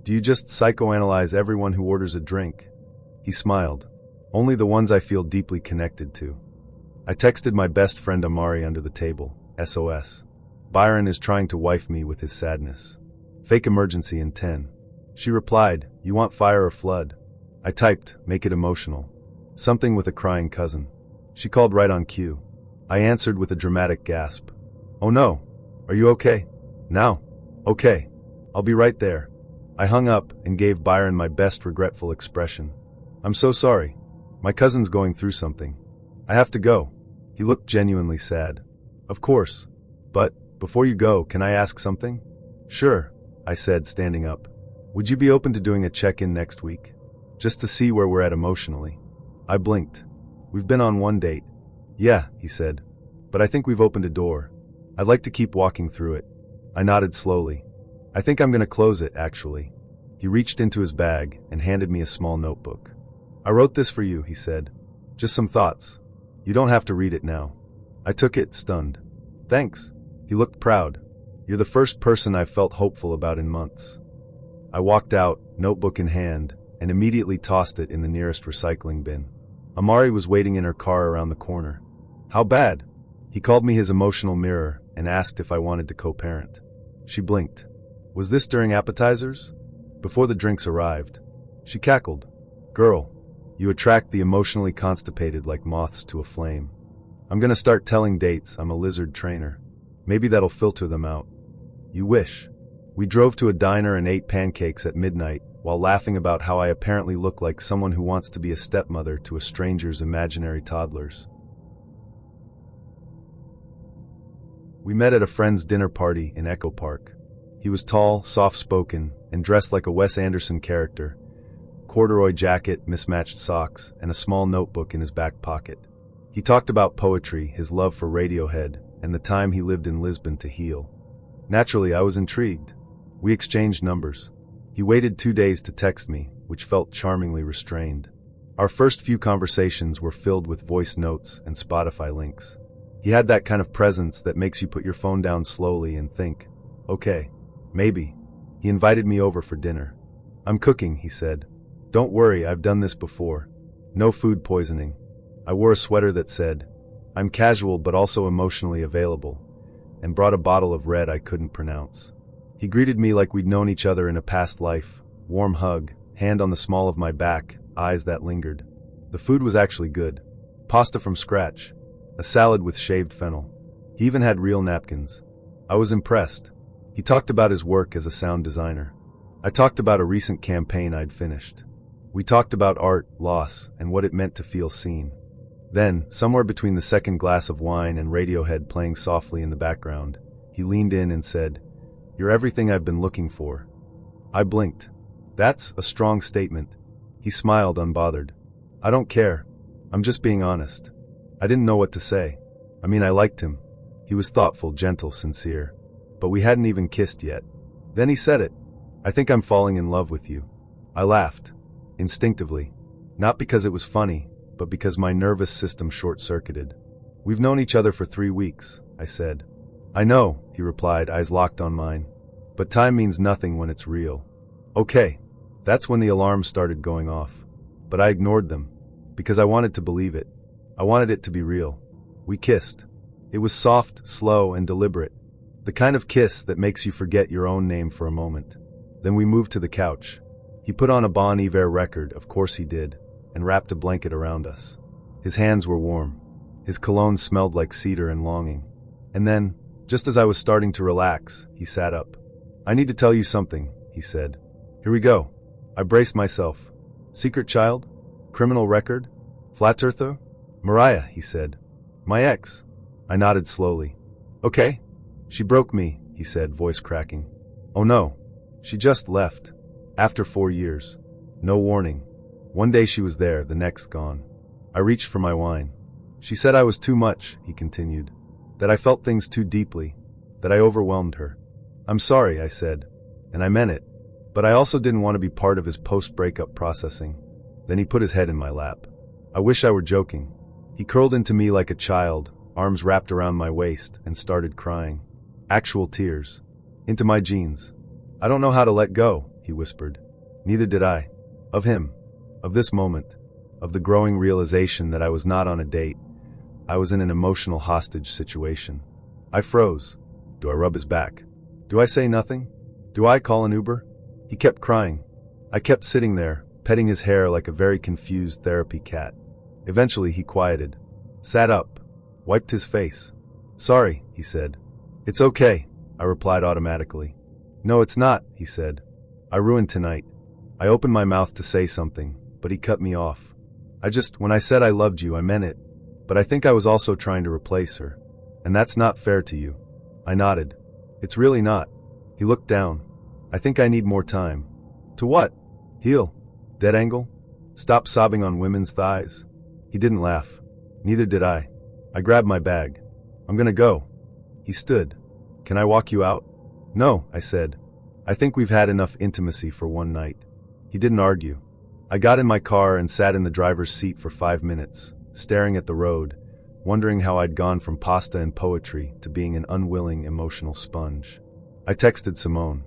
Do you just psychoanalyze everyone who orders a drink? He smiled. Only the ones I feel deeply connected to. I texted my best friend Amari under the table, SOS. Byron is trying to wife me with his sadness. Fake emergency in 10. She replied, you want fire or flood? I typed, make it emotional. Something with a crying cousin. She called right on cue. I answered with a dramatic gasp. Oh no. Are you okay? Now? Okay. I'll be right there. I hung up and gave Byron my best regretful expression. I'm so sorry. My cousin's going through something. I have to go. He looked genuinely sad. Of course. But, before you go, can I ask something? Sure, I said, standing up. Would you be open to doing a check-in next week? Just to see where we're at emotionally. I blinked. We've been on one date. Yeah, he said. But I think we've opened a door. I'd like to keep walking through it. I nodded slowly. I think I'm gonna close it, actually. He reached into his bag and handed me a small notebook. I wrote this for you, he said. Just some thoughts. You don't have to read it now. I took it, stunned. Thanks. He looked proud. You're the first person I've felt hopeful about in months. I walked out, notebook in hand, and immediately tossed it in the nearest recycling bin. Amari was waiting in her car around the corner. How bad? He called me his emotional mirror and asked if I wanted to co-parent. She blinked. Was this during appetizers? Before the drinks arrived. She cackled. Girl, you attract the emotionally constipated like moths to a flame. I'm gonna start telling dates I'm a lizard trainer. Maybe that'll filter them out. You wish. We drove to a diner and ate pancakes at midnight while laughing about how I apparently look like someone who wants to be a stepmother to a stranger's imaginary toddlers. We met at a friend's dinner party in Echo Park. He was tall, soft-spoken, and dressed like a Wes Anderson character. Corduroy jacket, mismatched socks, and a small notebook in his back pocket. He talked about poetry, his love for Radiohead, and the time he lived in Lisbon to heal. Naturally, I was intrigued. We exchanged numbers. He waited 2 days to text me, which felt charmingly restrained. Our first few conversations were filled with voice notes and Spotify links. He had that kind of presence that makes you put your phone down slowly and think, okay, maybe. He invited me over for dinner. I'm cooking, he said. Don't worry, I've done this before. No food poisoning. I wore a sweater that said, I'm casual but also emotionally available, and brought a bottle of red I couldn't pronounce. He greeted me like we'd known each other in a past life, warm hug, hand on the small of my back, eyes that lingered. The food was actually good. Pasta from scratch. A salad with shaved fennel. He even had real napkins. I was impressed. He talked about his work as a sound designer. I talked about a recent campaign I'd finished. We talked about art, loss, and what it meant to feel seen. Then, somewhere between the second glass of wine and Radiohead playing softly in the background, he leaned in and said, You're everything I've been looking for. I blinked. That's a strong statement. He smiled, unbothered. I don't care. I'm just being honest. I didn't know what to say. I mean, I liked him. He was thoughtful, gentle, sincere. But we hadn't even kissed yet. Then he said it. I think I'm falling in love with you. I laughed. Instinctively. Not because it was funny, but because my nervous system short-circuited. We've known each other for 3 weeks, I said. I know, he replied, eyes locked on mine. But time means nothing when it's real. Okay. That's when the alarms started going off. But I ignored them. Because I wanted to believe it. I wanted it to be real. We kissed. It was soft, slow, and deliberate. The kind of kiss that makes you forget your own name for a moment. Then we moved to the couch. He put on a Bon Iver record, of course he did, and wrapped a blanket around us. His hands were warm. His cologne smelled like cedar and longing. And then, just as I was starting to relax, he sat up. I need to tell you something, he said. Here we go. I braced myself. Secret child? Criminal record? Flat earther? Mariah, he said. My ex. I nodded slowly. Okay. She broke me, he said, voice cracking. Oh no. She just left. After 4 years. No warning. One day she was there, the next gone. I reached for my wine. She said I was too much, he continued. That I felt things too deeply. That I overwhelmed her. I'm sorry, I said. And I meant it. But I also didn't want to be part of his post-breakup processing. Then he put his head in my lap. I wish I were joking. He curled into me like a child, arms wrapped around my waist, and started crying. Actual tears. Into my jeans. I don't know how to let go, he whispered. Neither did I. Of him. Of this moment. Of the growing realization that I was not on a date. I was in an emotional hostage situation. I froze. Do I rub his back? Do I say nothing? Do I call an Uber? He kept crying. I kept sitting there, petting his hair like a very confused therapy cat. Eventually he quieted. Sat up. Wiped his face. Sorry, he said. It's okay, I replied automatically. No, it's not, he said. I ruined tonight. I opened my mouth to say something, but he cut me off. When I said I loved you, I meant it. But I think I was also trying to replace her. And that's not fair to you. I nodded. It's really not. He looked down. I think I need more time. To what? Heal. Dead angle? Stop sobbing on women's thighs? He didn't laugh. Neither did I. I grabbed my bag. I'm gonna go. He stood. Can I walk you out? No, I said. I think we've had enough intimacy for one night. He didn't argue. I got in my car and sat in the driver's seat for 5 minutes, staring at the road, wondering how I'd gone from pasta and poetry to being an unwilling emotional sponge. I texted Simone.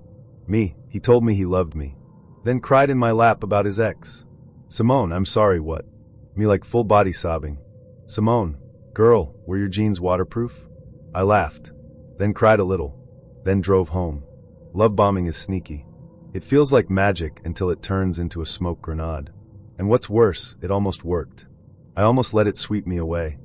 He told me he loved me. Then cried in my lap about his ex. Simone, I'm sorry, what? Me like full body sobbing. Simone, girl, were your jeans waterproof? I laughed. Then cried a little. Then drove home. Love bombing is sneaky. It feels like magic until it turns into a smoke grenade. And what's worse, it almost worked. I almost let it sweep me away.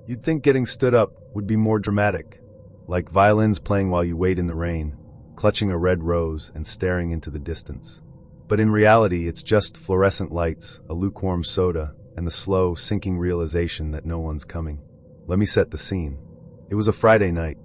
You'd think getting stood up would be more dramatic. Like violins playing while you wait in the rain, clutching a red rose and staring into the distance. But in reality, it's just fluorescent lights, a lukewarm soda, and the slow, sinking realization that no one's coming. Let me set the scene. It was a Friday night.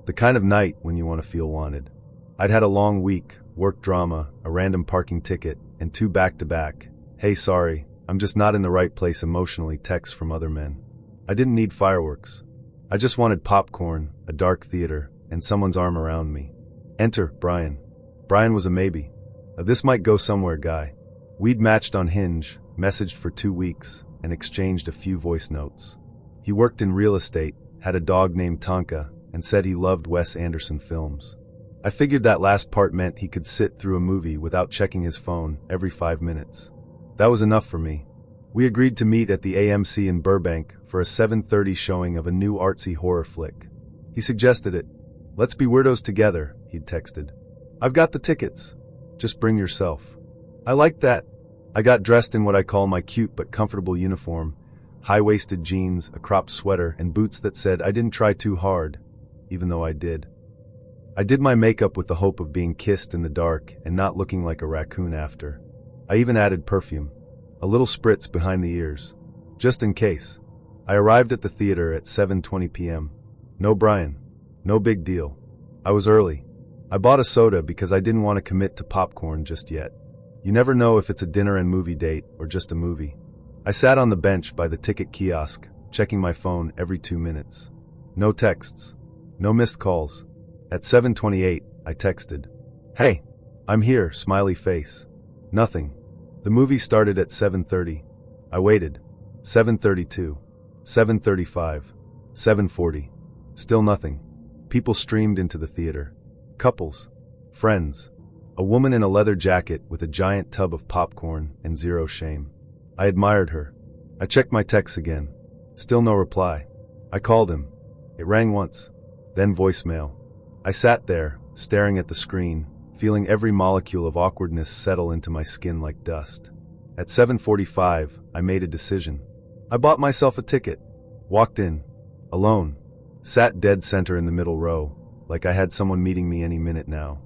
The kind of night when you want to feel wanted. I'd had a long week, work drama, a random parking ticket, and 2 back-to-back. Hey, sorry, I'm just not in the right place emotionally texts from other men. I didn't need fireworks. I just wanted popcorn, a dark theater, and someone's arm around me. Enter Brian. Brian was a maybe. This might go somewhere guy. We'd matched on Hinge, messaged for 2 weeks, and exchanged a few voice notes. He worked in real estate, had a dog named Tonka, and said he loved Wes Anderson films. I figured that last part meant he could sit through a movie without checking his phone every 5 minutes. That was enough for me. We agreed to meet at the AMC in Burbank for a 7:30 showing of a new artsy horror flick. He suggested it. Let's be weirdos together, he'd texted. I've got the tickets. Just bring yourself. I liked that. I got dressed in what I call my cute but comfortable uniform, high-waisted jeans, a cropped sweater, and boots that said I didn't try too hard, even though I did. I did my makeup with the hope of being kissed in the dark and not looking like a raccoon after. I even added perfume. A little spritz behind the ears. Just in case. I arrived at the theater at 7:20 p.m. No Brian. No big deal. I was early. I bought a soda because I didn't want to commit to popcorn just yet. You never know if it's a dinner and movie date or just a movie. I sat on the bench by the ticket kiosk, checking my phone every 2 minutes. No texts. No missed calls. At 7:28, I texted. Hey, I'm here, smiley face. Nothing. The movie started at 7:30. I waited. 7:32. 7:35. 7:40. Still nothing. People streamed into the theater. Couples. Friends. A woman in a leather jacket with a giant tub of popcorn and zero shame. I admired her. I checked my texts again. Still no reply. I called him. It rang once. Then voicemail. I sat there, staring at the screen, feeling every molecule of awkwardness settle into my skin like dust. At 7:45, I made a decision. I bought myself a ticket. Walked in. Alone. Sat dead center in the middle row, like I had someone meeting me any minute now.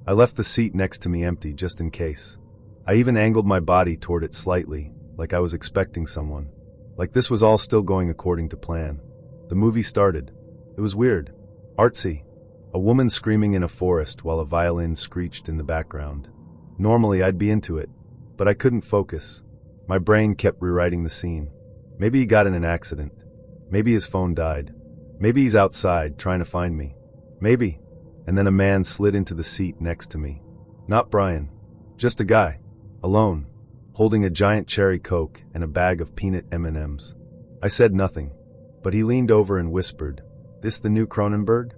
I left the seat next to me empty just in case. I even angled my body toward it slightly, like I was expecting someone. Like this was all still going according to plan. The movie started. It was weird. Artsy. A woman screaming in a forest while a violin screeched in the background. Normally I'd be into it, but I couldn't focus. My brain kept rewriting the scene. Maybe he got in an accident. Maybe his phone died. Maybe he's outside trying to find me. Maybe. And then a man slid into the seat next to me. Not Brian. Just a guy. Alone. Holding a giant cherry Coke and a bag of peanut M&Ms. I said nothing, but he leaned over and whispered, "This the new Cronenberg?"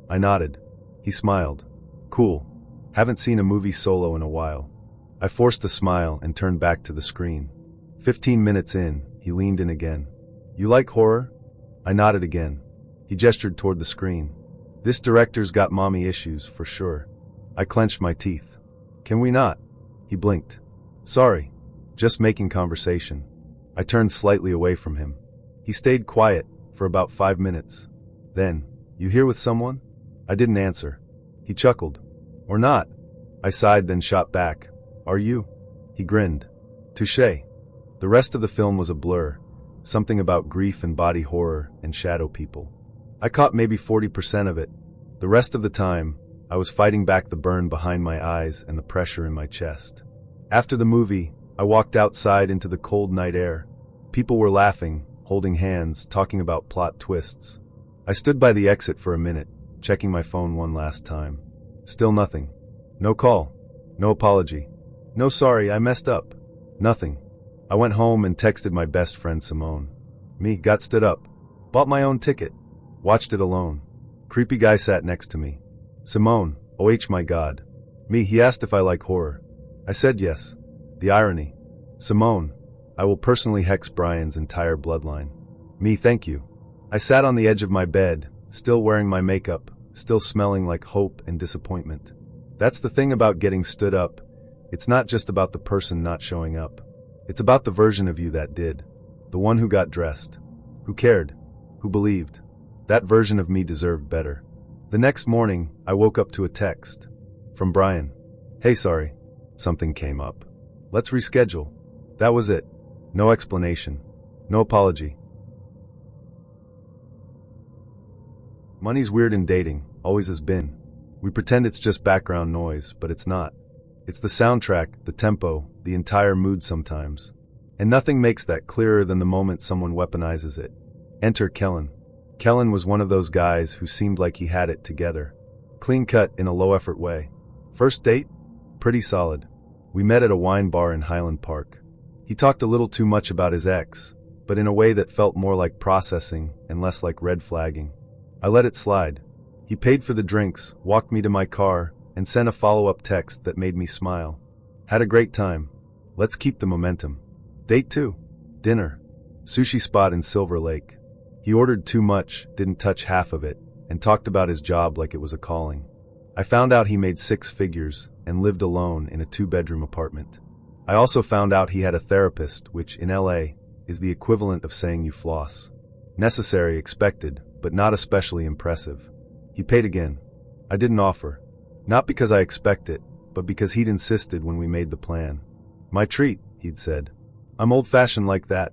I nodded. He smiled. "Cool. Haven't seen a movie solo in a while." I forced a smile and turned back to the screen. 15 minutes in, he leaned in again. "You like horror?" I nodded again. He gestured toward the screen. "This director's got mommy issues, for sure." I clenched my teeth. "Can we not?" He blinked. "Sorry. Just making conversation." I turned slightly away from him. He stayed quiet for about 5 minutes. Then, "You here with someone?" I didn't answer. He chuckled. "Or not." I sighed, then shot back. "Are you?" He grinned. "Touché." The rest of the film was a blur. Something about grief and body horror and shadow people. I caught maybe 40% of it. The rest of the time, I was fighting back the burn behind my eyes and the pressure in my chest. After the movie, I walked outside into the cold night air. People were laughing, holding hands, talking about plot twists. I stood by the exit for a minute, checking my phone one last time. Still nothing. No call. No apology. No sorry, I messed up. Nothing. I went home and texted my best friend Simone. Got stood up. Bought my own ticket. Watched it alone. Creepy guy sat next to me. Simone, oh my god. He asked if I like horror. I said yes. The irony. Simone, I will personally hex Brian's entire bloodline. Thank you. I sat on the edge of my bed, still wearing my makeup, still smelling like hope and disappointment. That's the thing about getting stood up. It's not just about the person not showing up. It's about the version of you that did. The one who got dressed. Who cared. Who believed. That version of me deserved better. The next morning, I woke up to a text. From Brian. "Hey, sorry. Something came up. Let's reschedule." That was it. No explanation. No apology. Money's weird in dating, always has been. We pretend it's just background noise, but it's not. It's the soundtrack, the tempo, the entire mood sometimes. And nothing makes that clearer than the moment someone weaponizes it. Enter Kellen. Kellen was one of those guys who seemed like he had it together. Clean cut in a low-effort way. First date? Pretty solid. We met at a wine bar in Highland Park. He talked a little too much about his ex, but in a way that felt more like processing and less like red flagging. I let it slide. He paid for the drinks, walked me to my car, and sent a follow-up text that made me smile. Had a great time. Let's keep the momentum. Date 2. Dinner. Sushi spot in Silver Lake. He ordered too much, didn't touch half of it, and talked about his job like it was a calling. I found out he made 6 figures and lived alone in a 2-bedroom apartment. I also found out he had a therapist, which, in LA, is the equivalent of saying you floss. Necessary, expected, but not especially impressive. He paid again. I didn't offer. Not because I expect it, but because he'd insisted when we made the plan. My treat, he'd said. I'm old-fashioned like that.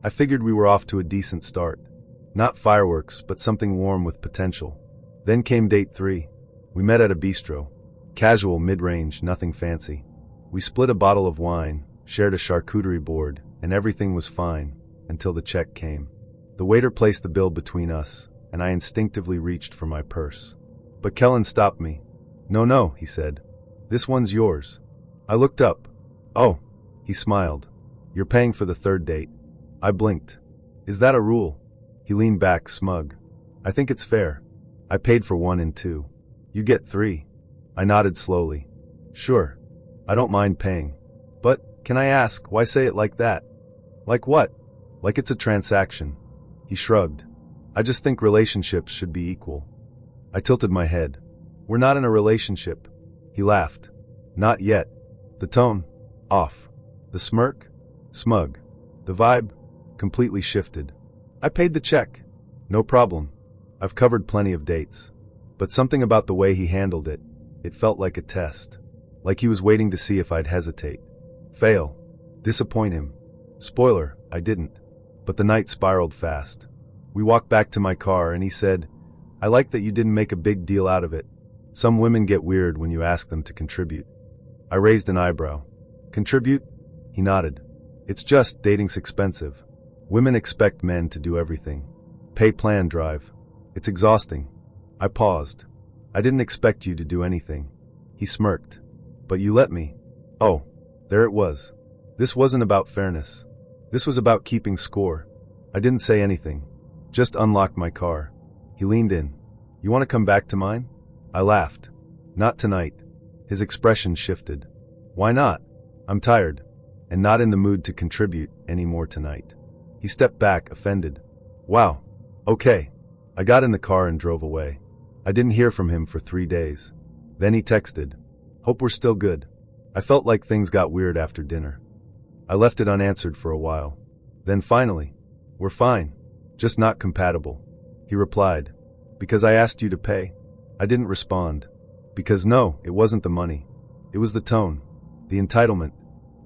I figured we were off to a decent start. Not fireworks, but something warm with potential. Then came date 3. We met at a bistro. Casual, mid-range, nothing fancy. We split a bottle of wine, shared a charcuterie board, and everything was fine, until the check came. The waiter placed the bill between us, and I instinctively reached for my purse. But Kellen stopped me. No, he said. This one's yours. I looked up. Oh, he smiled. You're paying for the 3rd date. I blinked. Is that a rule? He leaned back, smug. I think it's fair. I paid for 1 and 2. You get 3. I nodded slowly. Sure. I don't mind paying. But, can I ask, why say it like that? Like what? Like it's a transaction. He shrugged. I just think relationships should be equal. I tilted my head. We're not in a relationship. He laughed. Not yet. The tone? Off. The smirk? Smug. The vibe? Completely shifted. I paid the check. No problem. I've covered plenty of dates. But something about the way he handled it, it felt like a test. Like he was waiting to see if I'd hesitate. Fail. Disappoint him. Spoiler, I didn't. But the night spiraled fast. We walked back to my car and he said, "I like that you didn't make a big deal out of it. Some women get weird when you ask them to contribute." I raised an eyebrow. "Contribute?" He nodded. "It's just, dating's expensive. Women expect men to do everything. Pay, plan, drive. It's exhausting." I paused. "I didn't expect you to do anything." He smirked. "But you let me." Oh, there it was. This wasn't about fairness. This was about keeping score. I didn't say anything. Just unlocked my car. He leaned in. "You want to come back to mine?" I laughed. "Not tonight." His expression shifted. "Why not?" "I'm tired. And not in the mood to contribute anymore tonight." He stepped back, offended. "Wow. Okay." I got in the car and drove away. I didn't hear from him for 3 days. Then he texted, "Hope we're still good." I felt like things got weird after dinner. I left it unanswered for a while. Then finally, "We're fine. Just not compatible." He replied, "Because I asked you to pay?" I didn't respond. Because no, it wasn't the money. It was the tone, the entitlement,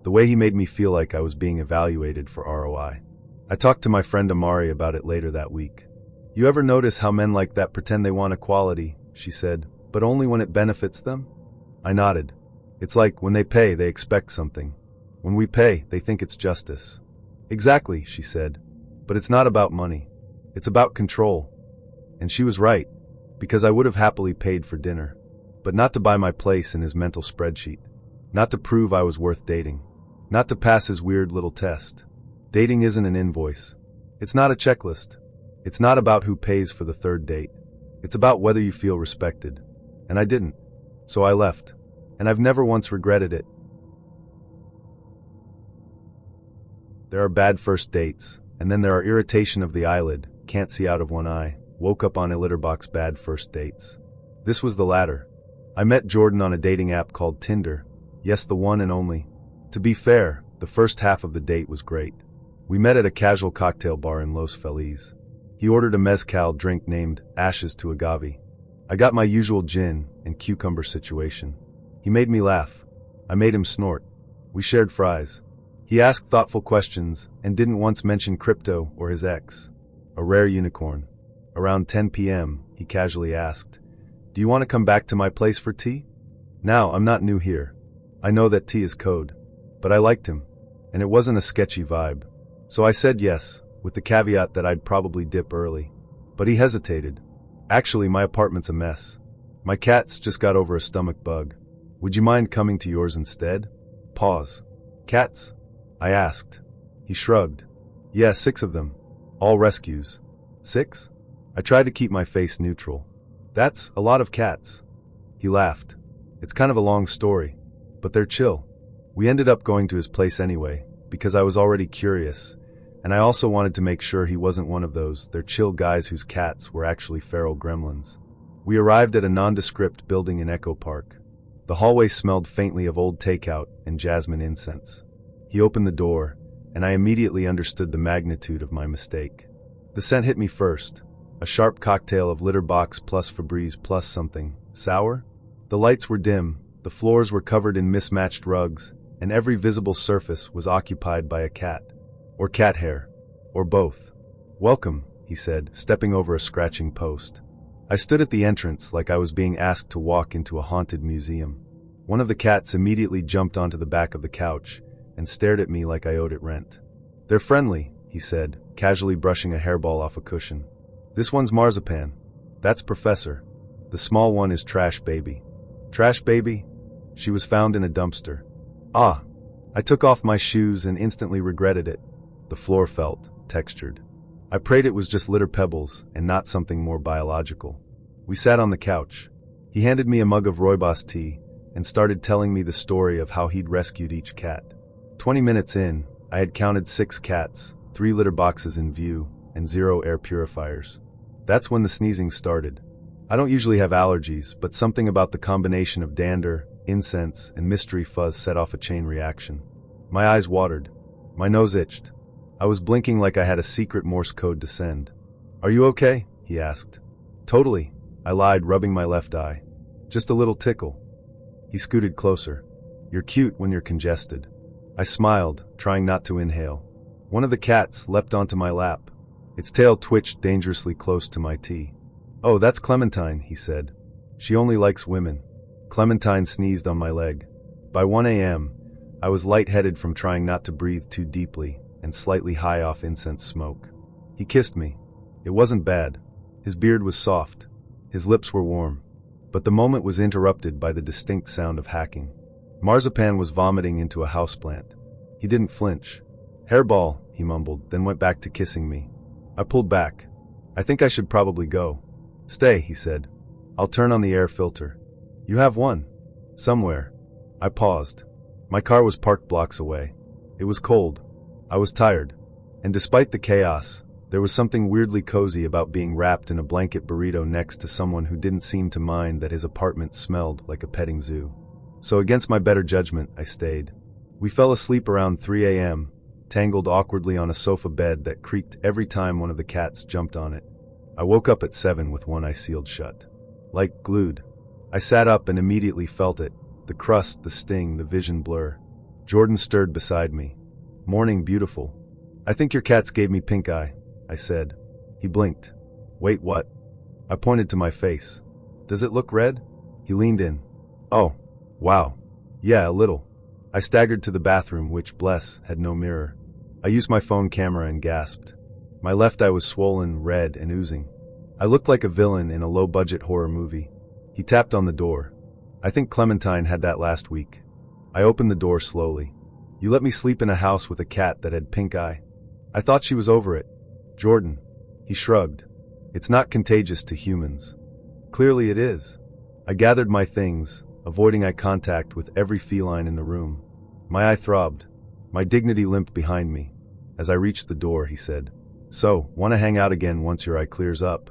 the way he made me feel like I was being evaluated for ROI. I talked to my friend Amari about it later that week. "You ever notice how men like that pretend they want equality," she said, "but only when it benefits them?" I nodded. "It's like, when they pay, they expect something. When we pay, they think it's justice." "Exactly," she said. "But it's not about money. It's about control." And she was right, because I would have happily paid for dinner. But not to buy my place in his mental spreadsheet. Not to prove I was worth dating. Not to pass his weird little test. Dating isn't an invoice. It's not a checklist. It's not about who pays for the third date. It's about whether you feel respected. And I didn't. So I left. And I've never once regretted it. There are bad first dates, and then there are irritation of the eyelid, can't see out of one eye, woke up on a litter box bad first dates. This was the latter. I met Jordan on a dating app called Tinder. Yes, the one and only. To be fair, the first half of the date was great. We met at a casual cocktail bar in Los Feliz. He ordered a mezcal drink named Ashes to Agave. I got my usual gin and cucumber situation. He made me laugh. I made him snort. We shared fries. He asked thoughtful questions and didn't once mention crypto or his ex. A rare unicorn. Around 10 p.m., he casually asked, "Do you want to come back to my place for tea?" Now, I'm not new here. I know that tea is code. But I liked him. And it wasn't a sketchy vibe. So I said yes, with the caveat that I'd probably dip early. But he hesitated. "Actually, my apartment's a mess. My cat's just got over a stomach bug. Would you mind coming to yours instead?" Pause. "Cats?" I asked. He shrugged. "Yeah, 6 of them. All rescues." 6? I tried to keep my face neutral. "That's a lot of cats." He laughed. "It's kind of a long story. But they're chill." We ended up going to his place anyway, because I was already curious, and I also wanted to make sure he wasn't one of those they're chill guys whose cats were actually feral gremlins. We arrived at a nondescript building in Echo Park. The hallway smelled faintly of old takeout and jasmine incense. He opened the door, and I immediately understood the magnitude of my mistake. The scent hit me first. A sharp cocktail of litter box plus Febreze plus something. Sour? The lights were dim, the floors were covered in mismatched rugs, and every visible surface was occupied by a cat. Or cat hair. Or both. "Welcome," he said, stepping over a scratching post. I stood at the entrance like I was being asked to walk into a haunted museum. One of the cats immediately jumped onto the back of the couch and stared at me like I owed it rent. "They're friendly," he said, casually brushing a hairball off a cushion. "This one's Marzipan. That's Professor. The small one is Trash Baby." "Trash Baby?" She was found in a dumpster. Ah. I took off my shoes and instantly regretted it. The floor felt textured. I prayed it was just litter pebbles and not something more biological. We sat on the couch. He handed me a mug of rooibos tea and started telling me the story of how he'd rescued each cat. 20 minutes in, I had counted 6 cats, 3 litter boxes in view, and 0 air purifiers. That's when the sneezing started. I don't usually have allergies, but something about the combination of dander, incense, and mystery fuzz set off a chain reaction. My eyes watered. My nose itched. I was blinking like I had a secret Morse code to send. "Are you okay?" he asked. Totally, I lied, rubbing my left eye. Just a little tickle. He scooted closer. You're cute when you're congested. I smiled, trying not to inhale. One of the cats leapt onto my lap. Its tail twitched dangerously close to my tea. Oh, that's Clementine, he said. She only likes women. Clementine sneezed on my leg. By 1 a.m., I was lightheaded from trying not to breathe too deeply and slightly high off incense smoke. He kissed me. It wasn't bad. His beard was soft. His lips were warm. But the moment was interrupted by the distinct sound of hacking. Marzipan was vomiting into a houseplant. He didn't flinch. Hairball, he mumbled, then went back to kissing me. I pulled back. I think I should probably go. Stay, he said. I'll turn on the air filter. You have one. Somewhere. I paused. My car was parked blocks away. It was cold. I was tired. And despite the chaos, there was something weirdly cozy about being wrapped in a blanket burrito next to someone who didn't seem to mind that his apartment smelled like a petting zoo. So against my better judgment, I stayed. We fell asleep around 3 a.m., tangled awkwardly on a sofa bed that creaked every time one of the cats jumped on it. I woke up at 7 with one eye sealed shut. Like glued. I sat up and immediately felt it. The crust, the sting, the vision blur. Jordan stirred beside me. Morning, beautiful. I think your cats gave me pink eye, I said. He blinked. Wait, what? I pointed to my face. Does it look red? He leaned in. Oh, wow. Yeah, a little. I staggered to the bathroom, which, bless, had no mirror. I used my phone camera and gasped. My left eye was swollen, red, and oozing. I looked like a villain in a low-budget horror movie. He tapped on the door. I think Clementine had that last week. I opened the door slowly. You let me sleep in a house with a cat that had pink eye? I thought she was over it. Jordan. He shrugged. It's not contagious to humans. Clearly it is. I gathered my things, avoiding eye contact with every feline in the room. My eye throbbed. My dignity limped behind me. As I reached the door, he said, So, want to hang out again once your eye clears up?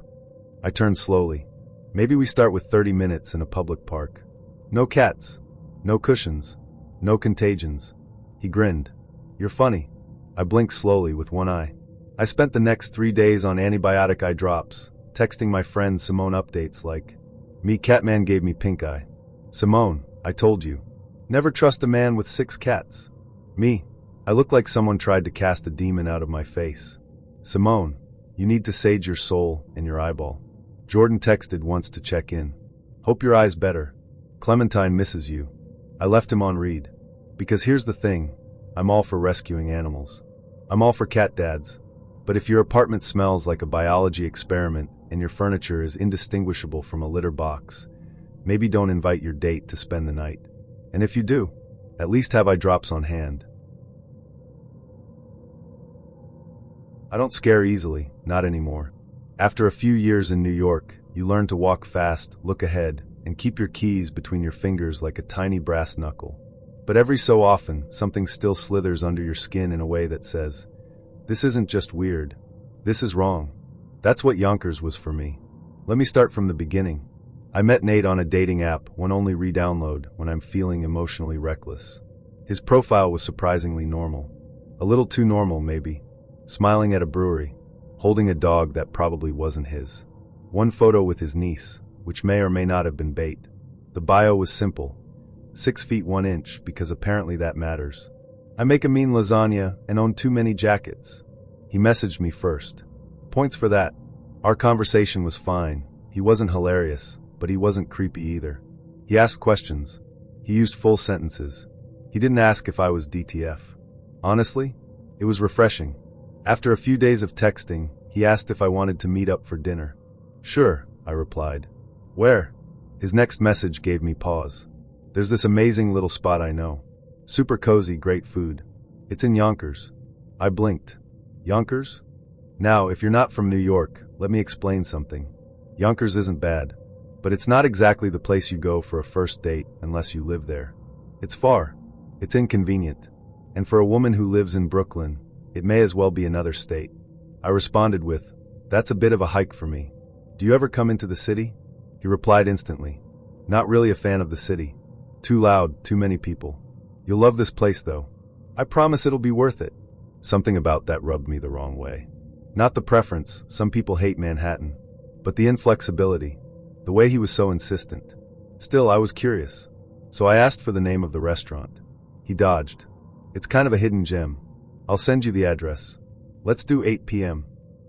I turned slowly. Maybe we start with 30 minutes in a public park. No cats. No cushions. No contagions. He grinned. You're funny. I blinked slowly with one eye. I spent the next 3 days on antibiotic eye drops, texting my friend Simone updates like, Me Catman gave me pink eye. Simone, I told you. Never trust a man with 6 cats. Me. I look like someone tried to cast a demon out of my face. Simone, you need to sage your soul and your eyeball. Jordan texted once to check in. Hope your eye's better. Clementine misses you. I left him on read. Because here's the thing, I'm all for rescuing animals. I'm all for cat dads. But if your apartment smells like a biology experiment and your furniture is indistinguishable from a litter box, maybe don't invite your date to spend the night. And if you do, at least have eye drops on hand. I don't scare easily, not anymore. After a few years in New York, you learn to walk fast, look ahead, and keep your keys between your fingers like a tiny brass knuckle. But every so often, something still slithers under your skin in a way that says, this isn't just weird. This is wrong. That's what Yonkers was for me. Let me start from the beginning. I met Nate on a dating app, one only re-download when I'm feeling emotionally reckless. His profile was surprisingly normal. A little too normal, maybe. Smiling at a brewery, holding a dog that probably wasn't his. One photo with his niece, which may or may not have been bait. The bio was simple. 6 feet 1 inch, because apparently that matters. I make a mean lasagna and own too many jackets. He messaged me first. Points for that. Our conversation was fine. He wasn't hilarious, but he wasn't creepy either. He asked questions. He used full sentences. He didn't ask if I was DTF. Honestly, it was refreshing. After a few days of texting, he asked if I wanted to meet up for dinner. Sure, I replied. Where? His next message gave me pause. There's this amazing little spot I know. Super cozy, great food. It's in Yonkers. I blinked. Yonkers? Now, if you're not from New York, let me explain something. Yonkers isn't bad, but it's not exactly the place you go for a first date unless you live there. It's far. It's inconvenient. And for a woman who lives in Brooklyn, it may as well be another state. I responded with, that's a bit of a hike for me. Do you ever come into the city? He replied instantly. Not really a fan of the city. Too loud, too many people. You'll love this place though. I promise it'll be worth it. Something about that rubbed me the wrong way. Not the preference, some people hate Manhattan. But the inflexibility, the way he was so insistent. Still, I was curious. So I asked for the name of the restaurant. He dodged. It's kind of a hidden gem. I'll send you the address. Let's do 8 p.m.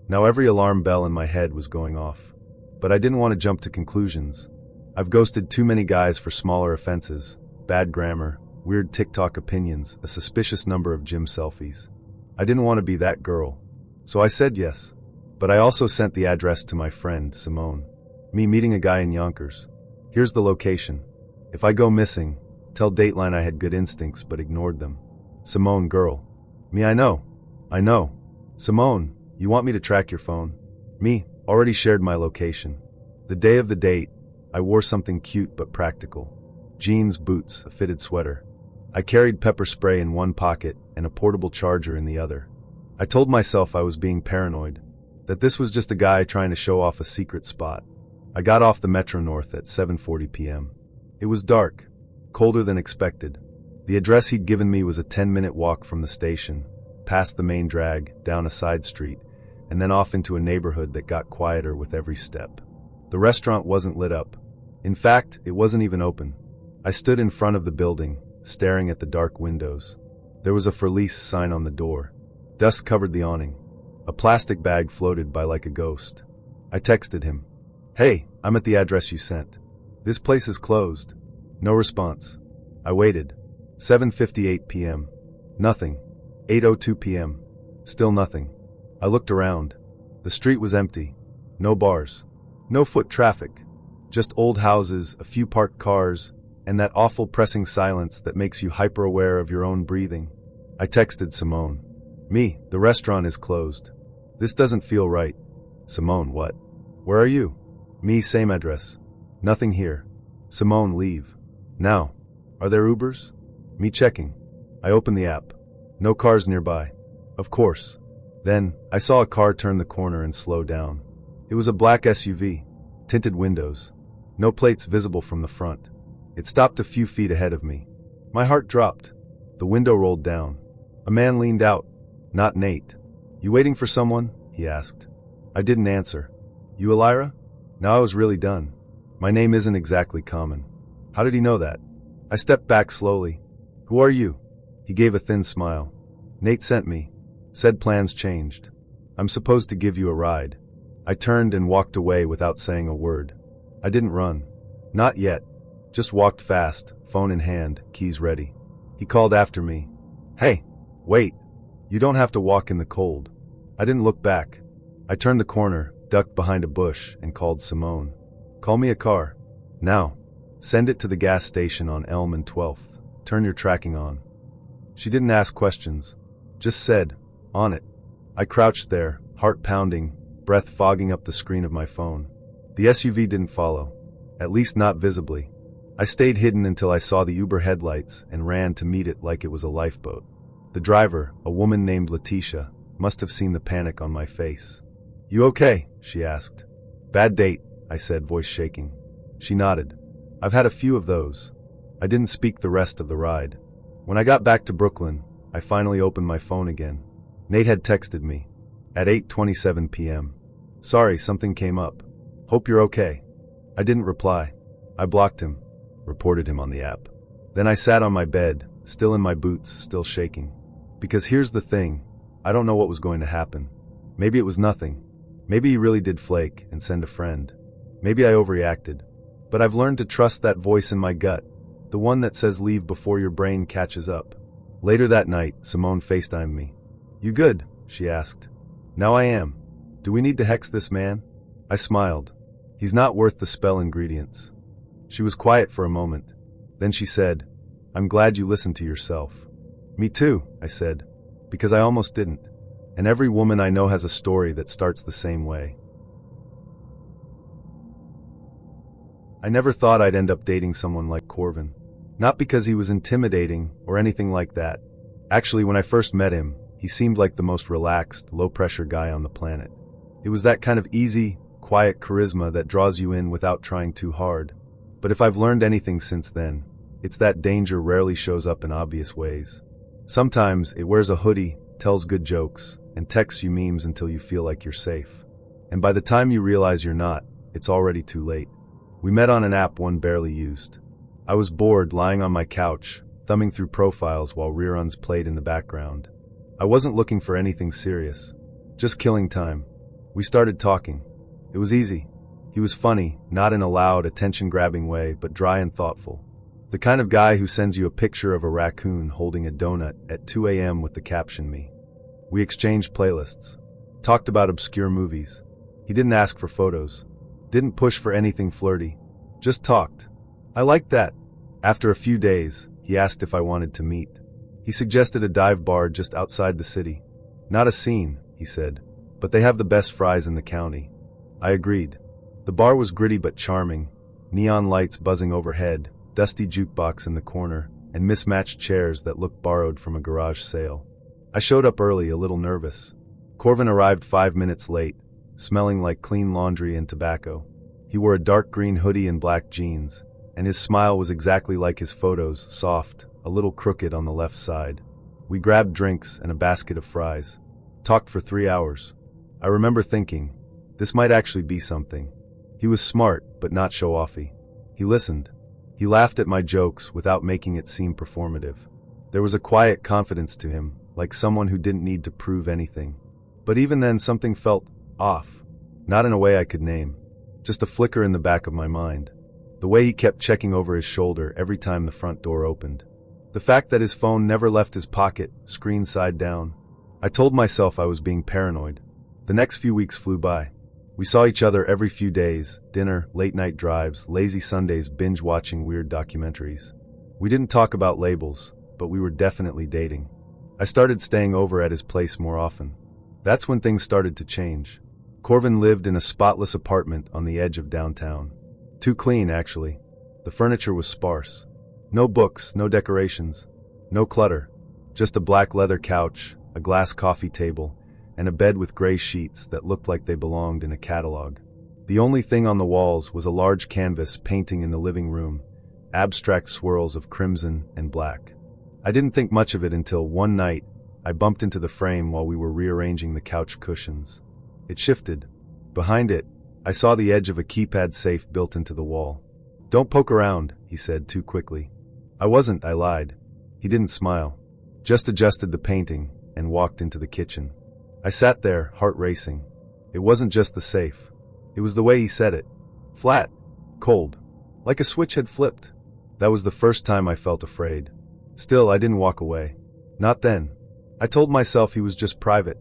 Now every alarm bell in my head was going off. But I didn't want to jump to conclusions. I've ghosted too many guys for smaller offenses, bad grammar, weird TikTok opinions, a suspicious number of gym selfies. I didn't want to be that girl. So I said yes. But I also sent the address to my friend, Simone. Me meeting a guy in Yonkers. Here's the location. If I go missing, tell Dateline I had good instincts but ignored them. Simone, girl. Me, I know. Simone, you want me to track your phone? Me, already shared my location. The day of the date, I wore something cute but practical. Jeans, boots, a fitted sweater. I carried pepper spray in one pocket and a portable charger in the other. I told myself I was being paranoid, that this was just a guy trying to show off a secret spot. I got off the Metro North at 7:40 p.m. It was dark, colder than expected. The address he'd given me was a 10-minute walk from the station, past the main drag, down a side street, and then off into a neighborhood that got quieter with every step. The restaurant wasn't lit up. In fact, it wasn't even open. I stood in front of the building, staring at the dark windows. There was a for lease sign on the door. Dust covered the awning. A plastic bag floated by like a ghost. I texted him. Hey, I'm at the address you sent. This place is closed. No response. I waited. 7:58 p.m. Nothing. 8:02 p.m. Still nothing. I looked around. The street was empty. No bars. No foot traffic. Just old houses, a few parked cars, and that awful pressing silence that makes you hyper-aware of your own breathing. I texted Simone. Me, the restaurant is closed. This doesn't feel right. Simone, what? Where are you? Me, same address. Nothing here. Simone, leave. Now. Are there Ubers? Me checking. I opened the app. No cars nearby. Of course. Then, I saw a car turn the corner and slow down. It was a black SUV. Tinted windows. No plates visible from the front. It stopped a few feet ahead of me. My heart dropped. The window rolled down. A man leaned out. Not Nate. You waiting for someone? He asked. I didn't answer. You Elira? Now I was really done. My name isn't exactly common. How did he know that? I stepped back slowly. Who are you? He gave a thin smile. Nate sent me. Said plans changed. I'm supposed to give you a ride. I turned and walked away without saying a word. I didn't run. Not yet. Just walked fast, phone in hand, keys ready. He called after me. Hey, wait. You don't have to walk in the cold. I didn't look back. I turned the corner, ducked behind a bush, and called Simone. Call me a car. Now. Send it to the gas station on Elm and 12th. Turn your tracking on. She didn't ask questions. Just said, on it. I crouched there, heart pounding, breath fogging up the screen of my phone. The SUV didn't follow. At least not visibly. I stayed hidden until I saw the Uber headlights and ran to meet it like it was a lifeboat. The driver, a woman named Letitia, must have seen the panic on my face. You okay? She asked. Bad date, I said, voice shaking. She nodded. I've had a few of those. I didn't speak the rest of the ride. When I got back to Brooklyn, I finally opened my phone again. Nate had texted me. At 8:27 p.m. Sorry, something came up. Hope you're okay. I didn't reply. I blocked him. Reported him on the app. Then I sat on my bed, still in my boots, still shaking. Because here's the thing, I don't know what was going to happen. Maybe it was nothing. Maybe he really did flake and send a friend. Maybe I overreacted. But I've learned to trust that voice in my gut, the one that says leave before your brain catches up. Later that night, Simone FaceTimed me. You good? She asked. Now I am. Do we need to hex this man? I smiled. He's not worth the spell ingredients. She was quiet for a moment. Then she said, I'm glad you listened to yourself. Me too, I said, because I almost didn't. And every woman I know has a story that starts the same way. I never thought I'd end up dating someone like Corvin. Not because he was intimidating or anything like that. Actually, when I first met him, he seemed like the most relaxed, low-pressure guy on the planet. It was that kind of easy, quiet charisma that draws you in without trying too hard. But if I've learned anything since then, it's that danger rarely shows up in obvious ways. Sometimes it wears a hoodie, tells good jokes, and texts you memes until you feel like you're safe. And by the time you realize you're not, it's already too late. We met on an app one barely used. I was bored lying on my couch, thumbing through profiles while reruns played in the background. I wasn't looking for anything serious, just killing time. We started talking. It was easy. He was funny, not in a loud, attention-grabbing way, but dry and thoughtful. The kind of guy who sends you a picture of a raccoon holding a donut at 2 a.m. with the caption "Me." We exchanged playlists, talked about obscure movies. He didn't ask for photos, didn't push for anything flirty, just talked. I liked that. After a few days, he asked if I wanted to meet. He suggested a dive bar just outside the city. Not a scene, he said, but they have the best fries in the county. I agreed. The bar was gritty but charming, neon lights buzzing overhead, dusty jukebox in the corner, and mismatched chairs that looked borrowed from a garage sale. I showed up early, a little nervous. Corvin arrived 5 minutes late, smelling like clean laundry and tobacco. He wore a dark green hoodie and black jeans, and his smile was exactly like his photos, soft, a little crooked on the left side. We grabbed drinks and a basket of fries. Talked for 3 hours. I remember thinking, this might actually be something. He was smart, but not show-offy. He listened. He laughed at my jokes without making it seem performative. There was a quiet confidence to him, like someone who didn't need to prove anything. But even then, something felt off. Not in a way I could name. Just a flicker in the back of my mind. The way he kept checking over his shoulder every time the front door opened. The fact that his phone never left his pocket, screen side down. I told myself I was being paranoid. The next few weeks flew by. We saw each other every few days, dinner, late-night drives, lazy Sundays binge-watching weird documentaries. We didn't talk about labels, but we were definitely dating. I started staying over at his place more often. That's when things started to change. Corvin lived in a spotless apartment on the edge of downtown. Too clean, actually. The furniture was sparse. No books, no decorations, no clutter. Just a black leather couch, a glass coffee table, and a bed with gray sheets that looked like they belonged in a catalog. The only thing on the walls was a large canvas painting in the living room, abstract swirls of crimson and black. I didn't think much of it until one night I bumped into the frame while we were rearranging the couch cushions. It shifted. Behind it, I saw the edge of a keypad safe built into the wall. "Don't poke around," he said too quickly. I wasn't, I lied. He didn't smile, just adjusted the painting and walked into the kitchen. I sat there, heart racing. It wasn't just the safe. It was the way he said it. Flat. Cold. Like a switch had flipped. That was the first time I felt afraid. Still, I didn't walk away. Not then. I told myself he was just private.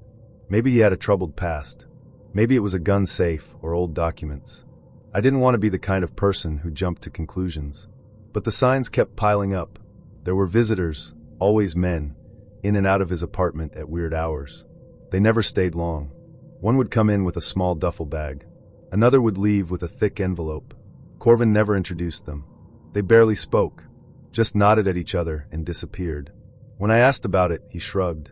Maybe he had a troubled past. Maybe it was a gun safe or old documents. I didn't want to be the kind of person who jumped to conclusions. But the signs kept piling up. There were visitors, always men, in and out of his apartment at weird hours. They never stayed long. One would come in with a small duffel bag. Another would leave with a thick envelope. Corvin never introduced them. They barely spoke, just nodded at each other and disappeared. When I asked about it, he shrugged.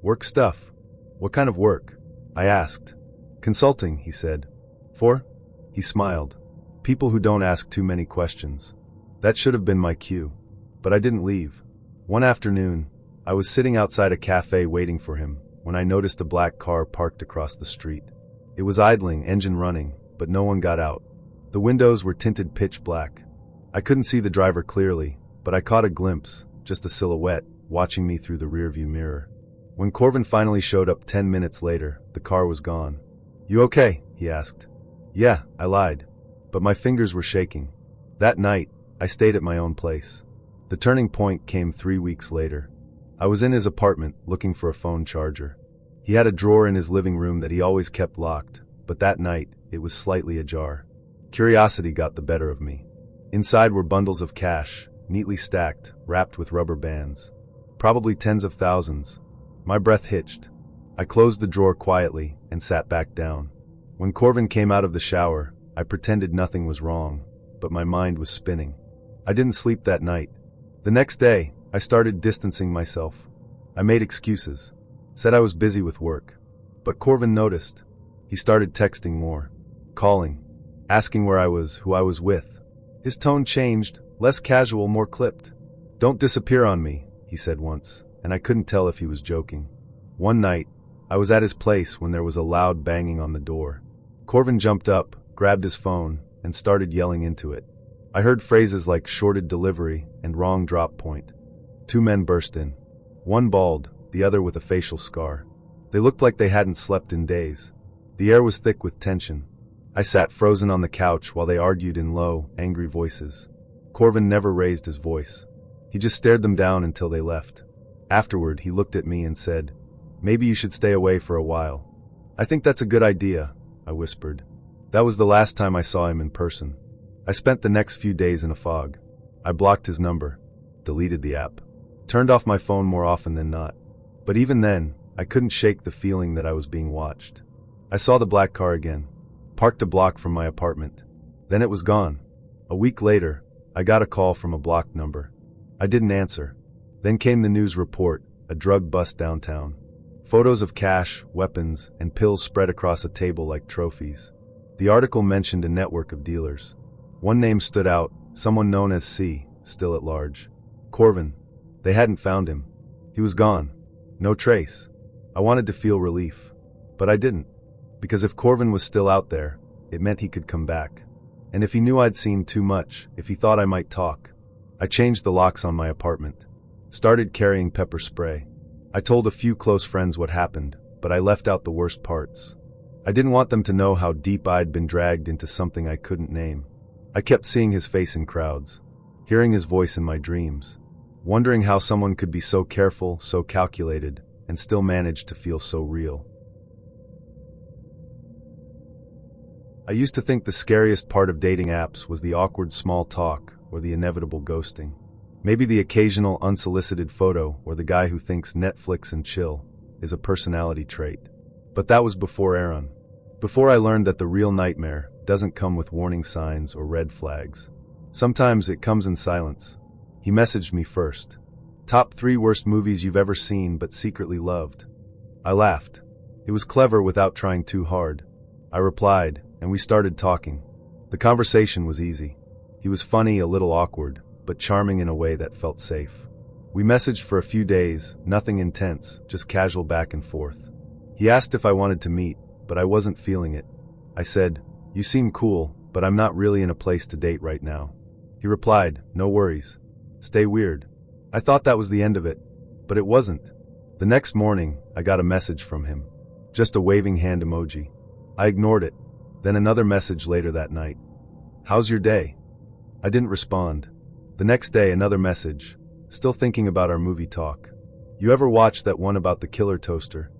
"Work stuff." "What kind of work?" I asked. "Consulting," he said. "For?" He smiled. "People who don't ask too many questions." That should have been my cue. But I didn't leave. One afternoon, I was sitting outside a cafe waiting for him when I noticed a black car parked across the street. It was idling, engine running, but no one got out. The windows were tinted pitch black. I couldn't see the driver clearly, but I caught a glimpse, just a silhouette, watching me through the rearview mirror. When Corvin finally showed up 10 minutes later, the car was gone. "You okay?" he asked. "Yeah," I lied. But my fingers were shaking. That night, I stayed at my own place. The turning point came 3 weeks later. I was in his apartment, looking for a phone charger. He had a drawer in his living room that he always kept locked, but that night, it was slightly ajar. Curiosity got the better of me. Inside were bundles of cash, neatly stacked, wrapped with rubber bands. Probably tens of thousands. My breath hitched. I closed the drawer quietly and sat back down. When Corvin came out of the shower, I pretended nothing was wrong, but my mind was spinning. I didn't sleep that night. The next day, I started distancing myself. I made excuses, said I was busy with work. But Corvin noticed. He started texting more, calling, asking where I was, who I was with. His tone changed, less casual, more clipped. "Don't disappear on me," he said once, and I couldn't tell if he was joking. One night, I was at his place when there was a loud banging on the door. Corvin jumped up, grabbed his phone, and started yelling into it. I heard phrases like shorted delivery and wrong drop point. 2 men burst in. One bald, the other with a facial scar. They looked like they hadn't slept in days. The air was thick with tension. I sat frozen on the couch while they argued in low, angry voices. Corvin never raised his voice. He just stared them down until they left. Afterward, he looked at me and said, "Maybe you should stay away for a while." "I think that's a good idea," I whispered. That was the last time I saw him in person. I spent the next few days in a fog. I blocked his number, deleted the app, turned off my phone more often than not. But even then, I couldn't shake the feeling that I was being watched. I saw the black car again, parked a block from my apartment. Then it was gone. A week later, I got a call from a blocked number. I didn't answer. Then came the news report, a drug bust downtown. Photos of cash, weapons, and pills spread across a table like trophies. The article mentioned a network of dealers. One name stood out, someone known as C, still at large. Corvin. They hadn't found him. He was gone. No trace. I wanted to feel relief. But I didn't. Because if Corvin was still out there, it meant he could come back. And if he knew I'd seen too much, if he thought I might talk. I changed the locks on my apartment. Started carrying pepper spray. I told a few close friends what happened, but I left out the worst parts. I didn't want them to know how deep I'd been dragged into something I couldn't name. I kept seeing his face in crowds, hearing his voice in my dreams, wondering how someone could be so careful, so calculated, and still manage to feel so real. I used to think the scariest part of dating apps was the awkward small talk or the inevitable ghosting. Maybe the occasional unsolicited photo or the guy who thinks Netflix and chill is a personality trait. But that was before Aaron. Before I learned that the real nightmare doesn't come with warning signs or red flags. Sometimes it comes in silence. He messaged me first. "Top 3 worst movies you've ever seen but secretly loved." I laughed. It was clever without trying too hard. I replied, and we started talking. The conversation was easy. He was funny, a little awkward, but charming in a way that felt safe. We messaged for a few days, nothing intense, just casual back and forth. He asked if I wanted to meet, but I wasn't feeling it. I said, "You seem cool, but I'm not really in a place to date right now." He replied, "No worries. Stay weird." I thought that was the end of it, but it wasn't. The next morning, I got a message from him. Just a waving hand emoji. I ignored it. Then another message later that night. "How's your day?" I didn't respond. The next day, another message. Still thinking about our movie talk. "You ever watch that one about the killer toaster?"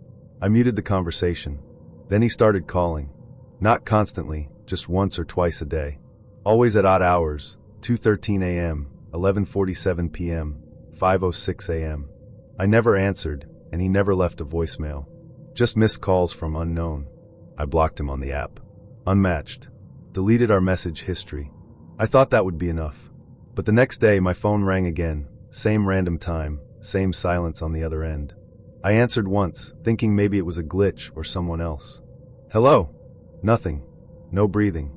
I muted the conversation. Then he started calling. Not constantly, just once or twice a day. Always at odd hours, 2:13 a.m., 11:47 p.m., 5:06 a.m. I never answered, and he never left a voicemail. Just missed calls from unknown. I blocked him on the app. Unmatched. Deleted our message history. I thought that would be enough. But the next day, my phone rang again. Same random time, same silence on the other end. I answered once, thinking maybe it was a glitch or someone else. "Hello?" Nothing. No breathing.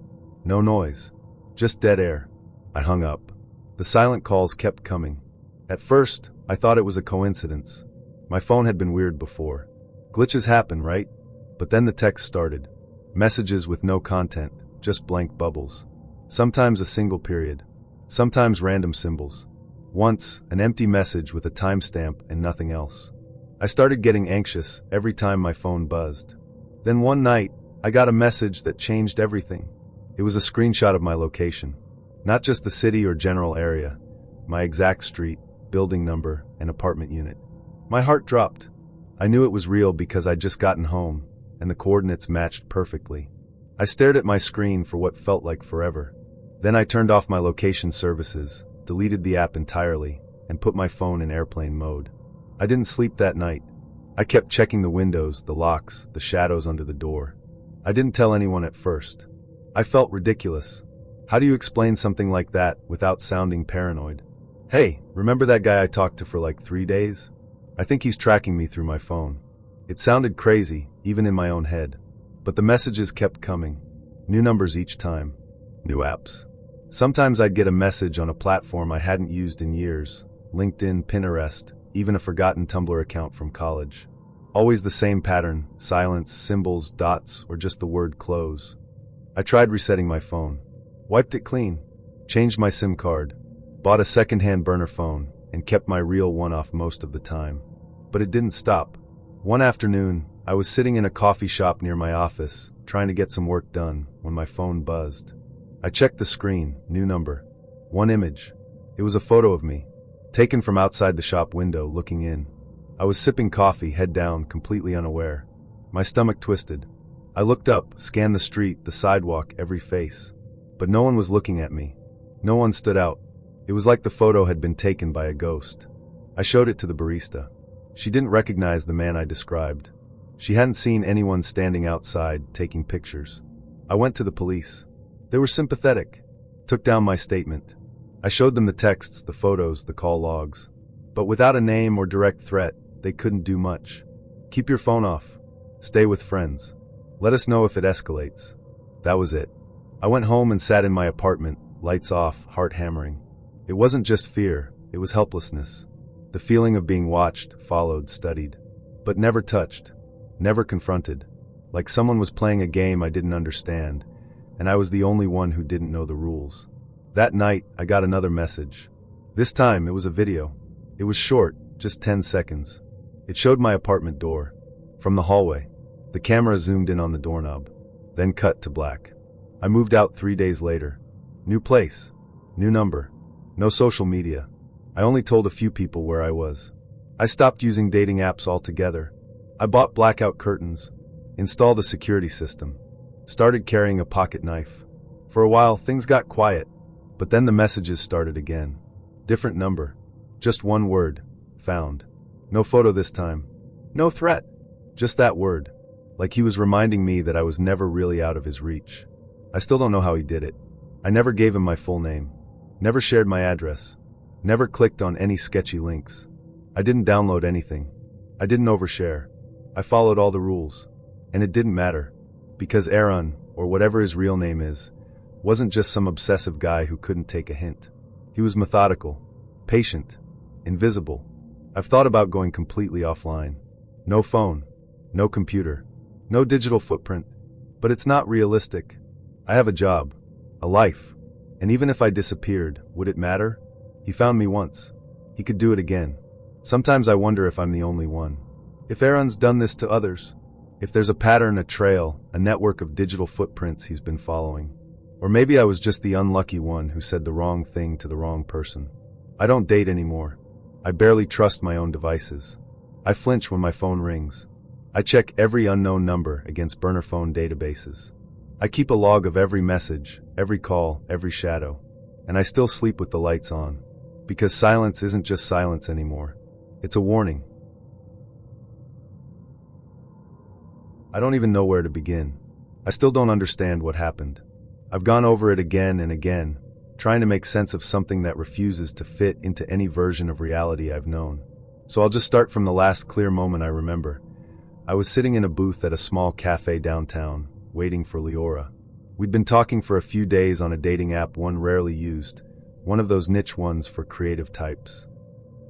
No noise. Just dead air. I hung up. The silent calls kept coming. At first, I thought it was a coincidence. My phone had been weird before. Glitches happen, right? But then the text started. Messages with no content, just blank bubbles. Sometimes a single period. Sometimes random symbols. Once, an empty message with a timestamp and nothing else. I started getting anxious every time my phone buzzed. Then one night, I got a message that changed everything. It was a screenshot of my location. Not just the city or general area, my exact street, building number, and apartment unit. My heart dropped. I knew it was real because I'd just gotten home, and the coordinates matched perfectly. I stared at my screen for what felt like forever. Then I turned off my location services, deleted the app entirely, and put my phone in airplane mode. I didn't sleep that night. I kept checking the windows, the locks, the shadows under the door. I didn't tell anyone at first. I felt ridiculous. How do you explain something like that without sounding paranoid? "Hey, remember that guy I talked to for like 3 days? I think he's tracking me through my phone." It sounded crazy, even in my own head. But the messages kept coming. New numbers each time. New apps. Sometimes I'd get a message on a platform I hadn't used in years. LinkedIn, Pinterest, even a forgotten Tumblr account from college. Always the same pattern, silence, symbols, dots, or just the word close. I tried resetting my phone. Wiped it clean. Changed my SIM card. Bought a second-hand burner phone and kept my real one off most of the time. But it didn't stop. One afternoon, I was sitting in a coffee shop near my office, trying to get some work done, when my phone buzzed. I checked the screen, new number. One image. It was a photo of me, taken from outside the shop window, looking in. I was sipping coffee, head down, completely unaware. My stomach twisted. I looked up, scanned the street, the sidewalk, every face. But no one was looking at me. No one stood out. It was like the photo had been taken by a ghost. I showed it to the barista. She didn't recognize the man I described. She hadn't seen anyone standing outside, taking pictures. I went to the police. They were sympathetic. Took down my statement. I showed them the texts, the photos, the call logs. But without a name or direct threat, they couldn't do much. Keep your phone off. Stay with friends. Let us know if it escalates. That was it. I went home and sat in my apartment, lights off, heart hammering. It wasn't just fear, it was helplessness. The feeling of being watched, followed, studied. But never touched. Never confronted. Like someone was playing a game I didn't understand, and I was the only one who didn't know the rules. That night, I got another message. This time, it was a video. It was short, just 10 seconds. It showed my apartment door. From the hallway. The camera zoomed in on the doorknob. Then cut to black. I moved out 3 days later. New place. New number. No social media. I only told a few people where I was. I stopped using dating apps altogether. I bought blackout curtains. Installed a security system. Started carrying a pocket knife. For a while, things got quiet. But then the messages started again. Different number. Just one word. Found. No photo this time. No threat. Just that word. Like he was reminding me that I was never really out of his reach. I still don't know how he did it. I never gave him my full name. Never shared my address. Never clicked on any sketchy links. I didn't download anything. I didn't overshare. I followed all the rules. And it didn't matter. Because Aaron, or whatever his real name is, wasn't just some obsessive guy who couldn't take a hint. He was methodical, patient, invisible. I've thought about going completely offline. No phone, no computer, no digital footprint. But it's not realistic. I have a job, a life. And even if I disappeared, would it matter? He found me once. He could do it again. Sometimes I wonder if I'm the only one. If Aaron's done this to others. If there's a pattern, a trail, a network of digital footprints he's been following. Or maybe I was just the unlucky one who said the wrong thing to the wrong person. I don't date anymore. I barely trust my own devices. I flinch when my phone rings. I check every unknown number against burner phone databases. I keep a log of every message, every call, every shadow. And I still sleep with the lights on. Because silence isn't just silence anymore. It's a warning. I don't even know where to begin. I still don't understand what happened. I've gone over it again and again, trying to make sense of something that refuses to fit into any version of reality I've known. So I'll just start from the last clear moment I remember. I was sitting in a booth at a small cafe downtown, waiting for Leora. We'd been talking for a few days on a dating app one rarely used, one of those niche ones for creative types.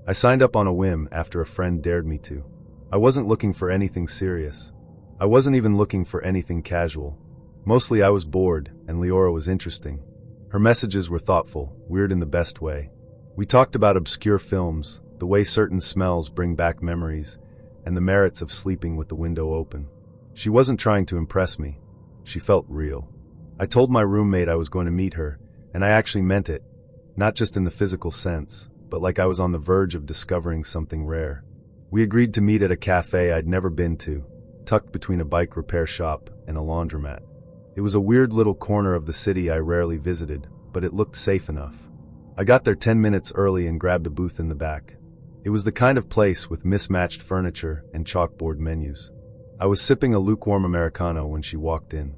I signed up on a whim after a friend dared me to. I wasn't looking for anything serious. I wasn't even looking for anything casual. Mostly I was bored, and Leora was interesting. Her messages were thoughtful, weird in the best way. We talked about obscure films, the way certain smells bring back memories, and the merits of sleeping with the window open. She wasn't trying to impress me. She felt real. I told my roommate I was going to meet her, and I actually meant it, not just in the physical sense, but like I was on the verge of discovering something rare. We agreed to meet at a cafe I'd never been to, tucked between a bike repair shop and a laundromat. It was a weird little corner of the city I rarely visited, but it looked safe enough. I got there 10 minutes early and grabbed a booth in the back. It was the kind of place with mismatched furniture and chalkboard menus. I was sipping a lukewarm Americano when she walked in.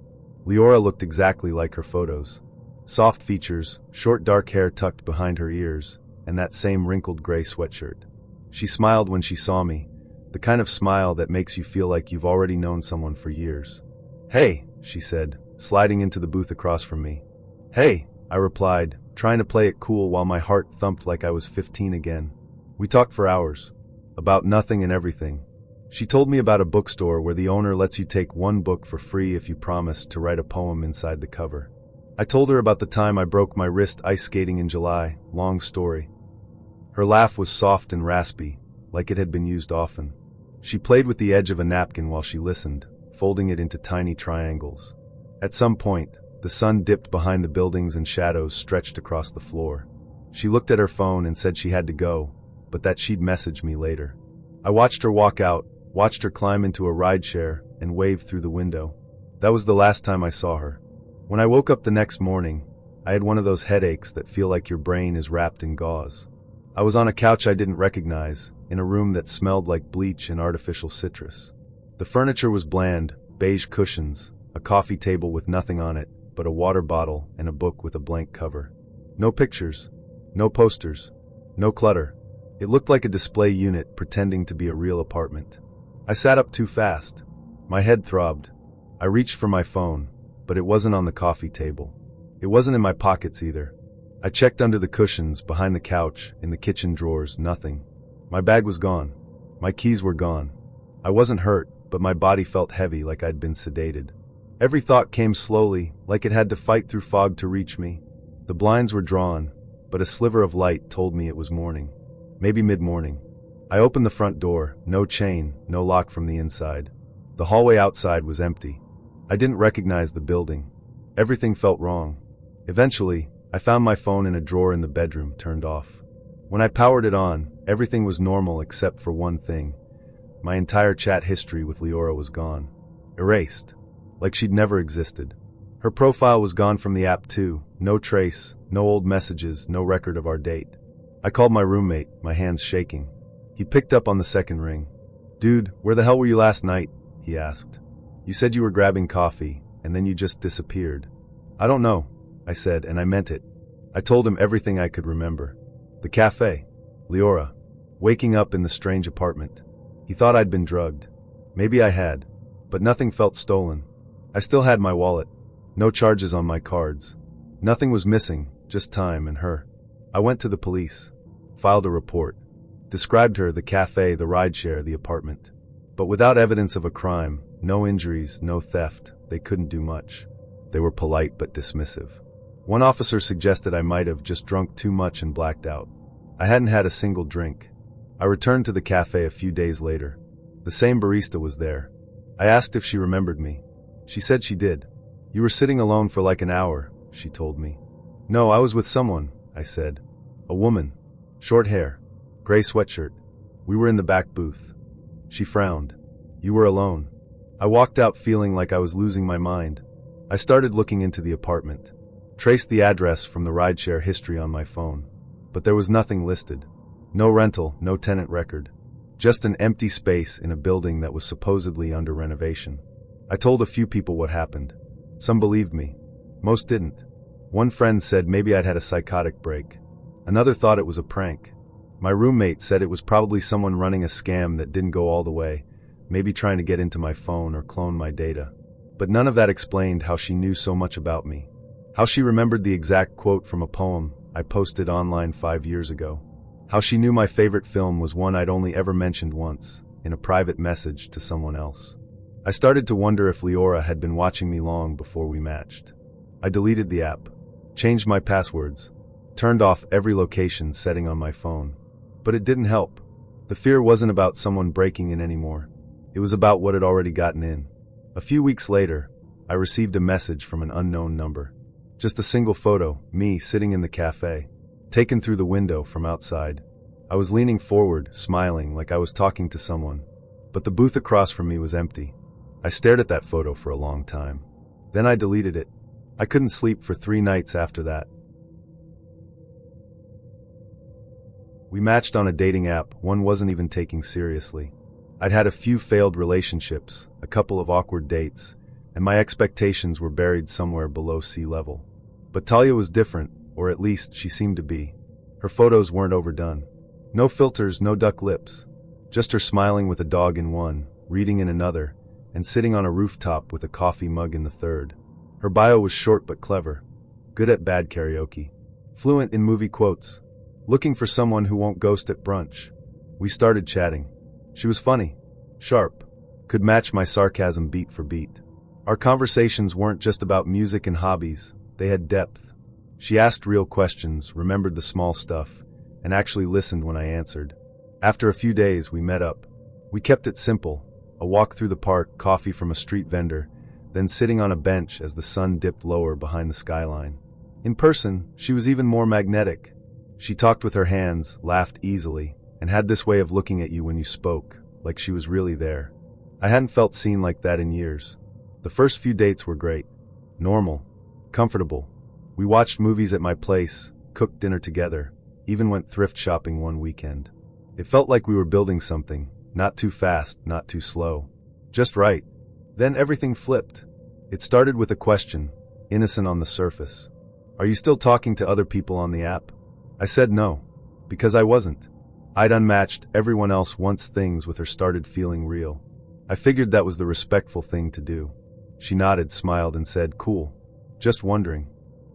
Leora looked exactly like her photos. Soft features, short dark hair tucked behind her ears, and that same wrinkled gray sweatshirt. She smiled when she saw me, the kind of smile that makes you feel like you've already known someone for years. "Hey," she said, sliding into the booth across from me. "Hey," I replied, trying to play it cool while my heart thumped like I was 15 again. We talked for hours. About nothing and everything. She told me about a bookstore where the owner lets you take one book for free if you promise to write a poem inside the cover. I told her about the time I broke my wrist ice skating in July. Long story. Her laugh was soft and raspy, like it had been used often. She played with the edge of a napkin while she listened, folding it into tiny triangles. At some point, the sun dipped behind the buildings and shadows stretched across the floor. She looked at her phone and said she had to go, but that she'd message me later. I watched her walk out, watched her climb into a rideshare, and wave through the window. That was the last time I saw her. When I woke up the next morning, I had one of those headaches that feel like your brain is wrapped in gauze. I was on a couch I didn't recognize, in a room that smelled like bleach and artificial citrus. The furniture was bland, beige cushions, a coffee table with nothing on it but a water bottle and a book with a blank cover. No pictures, no posters, no clutter. It looked like a display unit pretending to be a real apartment. I sat up too fast. My head throbbed. I reached for my phone, but it wasn't on the coffee table. It wasn't in my pockets either. I checked under the cushions, behind the couch, in the kitchen drawers, nothing. My bag was gone. My keys were gone. I wasn't hurt, but my body felt heavy like I'd been sedated. Every thought came slowly, like it had to fight through fog to reach me. The blinds were drawn, but a sliver of light told me it was morning. Maybe mid-morning. I opened the front door, no chain, no lock from the inside. The hallway outside was empty. I didn't recognize the building. Everything felt wrong. Eventually, I found my phone in a drawer in the bedroom, turned off. When I powered it on, everything was normal except for one thing. My entire chat history with Leora was gone. Erased. Like she'd never existed. Her profile was gone from the app too. No trace, no old messages, no record of our date. I called my roommate, my hands shaking. He picked up on the second ring. "Dude, where the hell were you last night?" he asked. "You said you were grabbing coffee, and then you just disappeared." "I don't know," I said, and I meant it. I told him everything I could remember. The cafe. Leora. Waking up in the strange apartment. He thought I'd been drugged. Maybe I had. But nothing felt stolen. I still had my wallet. No charges on my cards. Nothing was missing, just time and her. I went to the police. Filed a report. Described her, the cafe, the rideshare, the apartment. But without evidence of a crime, no injuries, no theft, they couldn't do much. They were polite but dismissive. One officer suggested I might have just drunk too much and blacked out. I hadn't had a single drink. I returned to the cafe a few days later. The same barista was there. I asked if she remembered me. She said she did. "You were sitting alone for like an hour," she told me. "No, I was with someone," I said. "A woman. Short hair. Gray sweatshirt. We were in the back booth." She frowned. "You were alone." I walked out feeling like I was losing my mind. I started looking into the apartment. Traced the address from the rideshare history on my phone. But there was nothing listed. No rental, no tenant record. Just an empty space in a building that was supposedly under renovation. I told a few people what happened. Some believed me. Most didn't. One friend said maybe I'd had a psychotic break. Another thought it was a prank. My roommate said it was probably someone running a scam that didn't go all the way, maybe trying to get into my phone or clone my data. But none of that explained how she knew so much about me. How she remembered the exact quote from a poem I posted online 5 years ago. How she knew my favorite film was one I'd only ever mentioned once, in a private message to someone else. I started to wonder if Leora had been watching me long before we matched. I deleted the app, changed my passwords, turned off every location setting on my phone. But it didn't help. The fear wasn't about someone breaking in anymore. It was about what had already gotten in. A few weeks later, I received a message from an unknown number. Just a single photo, me sitting in the cafe, taken through the window from outside. I was leaning forward, smiling like I was talking to someone, but the booth across from me was empty. I stared at that photo for a long time. Then I deleted it. I couldn't sleep for 3 nights after that. We matched on a dating app one wasn't even taking seriously. I'd had a few failed relationships, a couple of awkward dates, and my expectations were buried somewhere below sea level. But Talia was different, or at least she seemed to be. Her photos weren't overdone. No filters, no duck lips. Just her smiling with a dog in one, reading in another, and sitting on a rooftop with a coffee mug in the third. Her bio was short but clever. Good at bad karaoke. Fluent in movie quotes. Looking for someone who won't ghost at brunch. We started chatting. She was funny. sharp, could match my sarcasm beat for beat. Our conversations weren't just about music and hobbies, they had depth. She asked real questions, remembered the small stuff, and actually listened when I answered. After a few days, we met up. We kept it simple, a walk through the park, coffee from a street vendor, then sitting on a bench as the sun dipped lower behind the skyline. In person, she was even more magnetic. She talked with her hands, laughed easily, and had this way of looking at you when you spoke, like she was really there. I hadn't felt seen like that in years. The first few dates were great. Normal. Comfortable. We watched movies at my place, cooked dinner together, even went thrift shopping one weekend. It felt like we were building something, not too fast, not too slow. Just right. Then everything flipped. It started with a question, innocent on the surface. Are you still talking to other people on the app? I said no. Because I wasn't. I'd unmatched everyone else once things with her started feeling real. I figured that was the respectful thing to do. She nodded, smiled, and said, cool. Just wondering.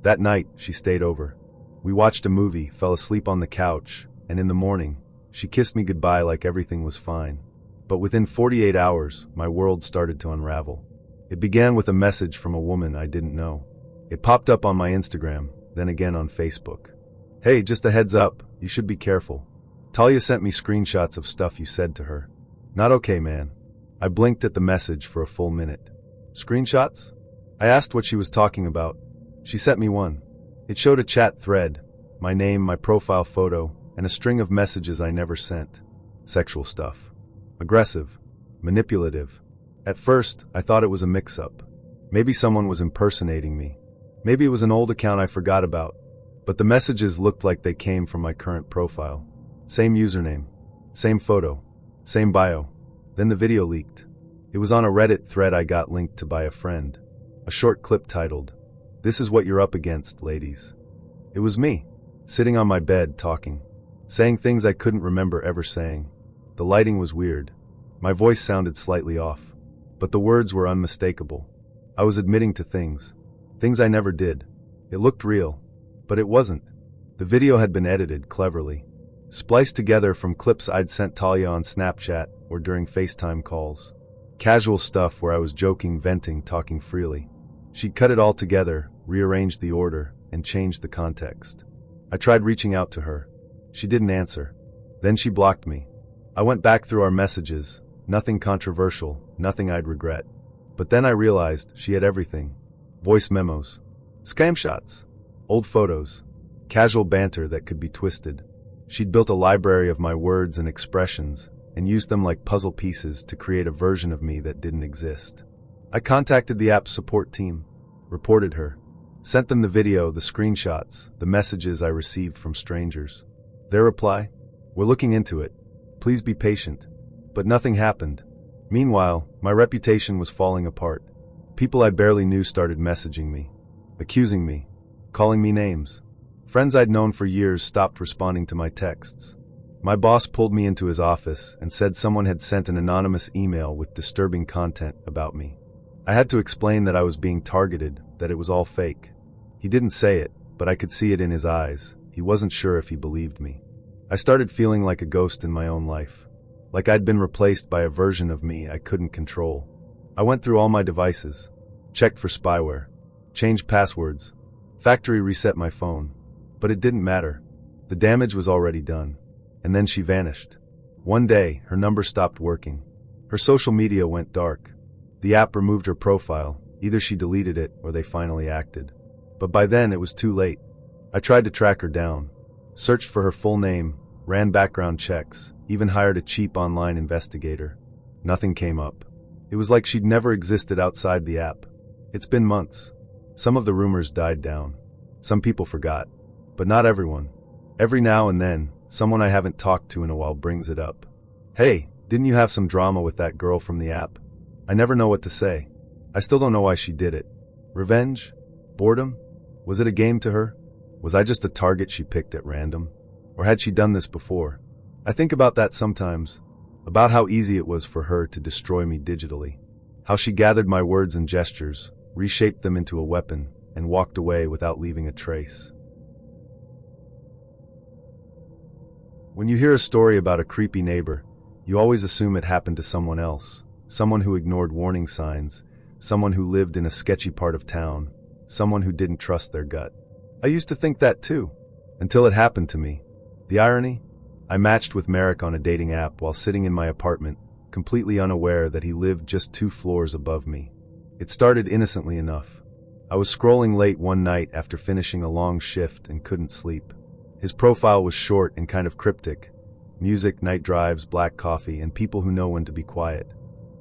That night, she stayed over. We watched a movie, fell asleep on the couch, and in the morning, she kissed me goodbye like everything was fine. But within 48 hours, my world started to unravel. It began with a message from a woman I didn't know. It popped up on my Instagram, then again on Facebook. Hey, just a heads up, you should be careful. Talia sent me screenshots of stuff you said to her. Not okay, man. I blinked at the message for a full minute. Screenshots? I asked what she was talking about. She sent me one. It showed a chat thread, my name, my profile photo, and a string of messages I never sent. Sexual stuff. Aggressive. Manipulative. At first, I thought it was a mix-up. Maybe someone was impersonating me. Maybe it was an old account I forgot about. But the messages looked like they came from my current profile. Same username. Same photo. Same bio. Then the video leaked. It was on a Reddit thread I got linked to by a friend. A short clip titled, "This is what you're up against, ladies." It was me, sitting on my bed talking, saying things I couldn't remember ever saying. The lighting was weird. My voice sounded slightly off, but the words were unmistakable. I was admitting to things I never did. It looked real, but it wasn't. The video had been edited cleverly, spliced together from clips I'd sent Talia on Snapchat or during FaceTime calls. Casual stuff where I was joking, venting, talking freely. She'd cut it all together, rearranged the order, and changed the context. I tried reaching out to her. She didn't answer. Then she blocked me. I went back through our messages, nothing controversial, nothing I'd regret. But then I realized she had everything. Voice memos, scamshots, old photos, casual banter that could be twisted. She'd built a library of my words and expressions and used them like puzzle pieces to create a version of me that didn't exist. I contacted the app's support team, reported her, sent them the video, the screenshots, the messages I received from strangers. Their reply? We're looking into it. Please be patient. But nothing happened. Meanwhile, my reputation was falling apart. People I barely knew started messaging me, accusing me, calling me names. Friends I'd known for years stopped responding to my texts. My boss pulled me into his office and said someone had sent an anonymous email with disturbing content about me. I had to explain that I was being targeted, that it was all fake. He didn't say it, but I could see it in his eyes. He wasn't sure if he believed me. I started feeling like a ghost in my own life, like I'd been replaced by a version of me I couldn't control. I went through all my devices, checked for spyware, changed passwords, factory reset my phone. But it didn't matter. The damage was already done. And then she vanished. One day, her number stopped working. Her social media went dark. The app removed her profile. Either she deleted it or they finally acted. But by then, it was too late. I tried to track her down, searched for her full name, ran background checks, even hired a cheap online investigator. Nothing came up. It was like she'd never existed outside the app. It's been months. Some of the rumors died down. Some people forgot. But not everyone. Every now and then, someone I haven't talked to in a while brings it up. Hey, didn't you have some drama with that girl from the app? I never know what to say. I still don't know why she did it. Revenge? Boredom? Was it a game to her? Was I just a target she picked at random? Or had she done this before? I think about that sometimes. About how easy it was for her to destroy me digitally. How she gathered my words and gestures, reshaped them into a weapon, and walked away without leaving a trace. When you hear a story about a creepy neighbor, You always assume it happened to someone else, someone who ignored warning signs, someone who lived in a sketchy part of town, someone who didn't trust their gut. I used to think that too, until it happened to me. The irony? I matched with Merrick on a dating app while sitting in my apartment, completely unaware that he lived just 2 floors above me. It started innocently enough. I was scrolling late one night after finishing a long shift and couldn't sleep. His profile was short and kind of cryptic. Music, night drives, black coffee, and people who know when to be quiet.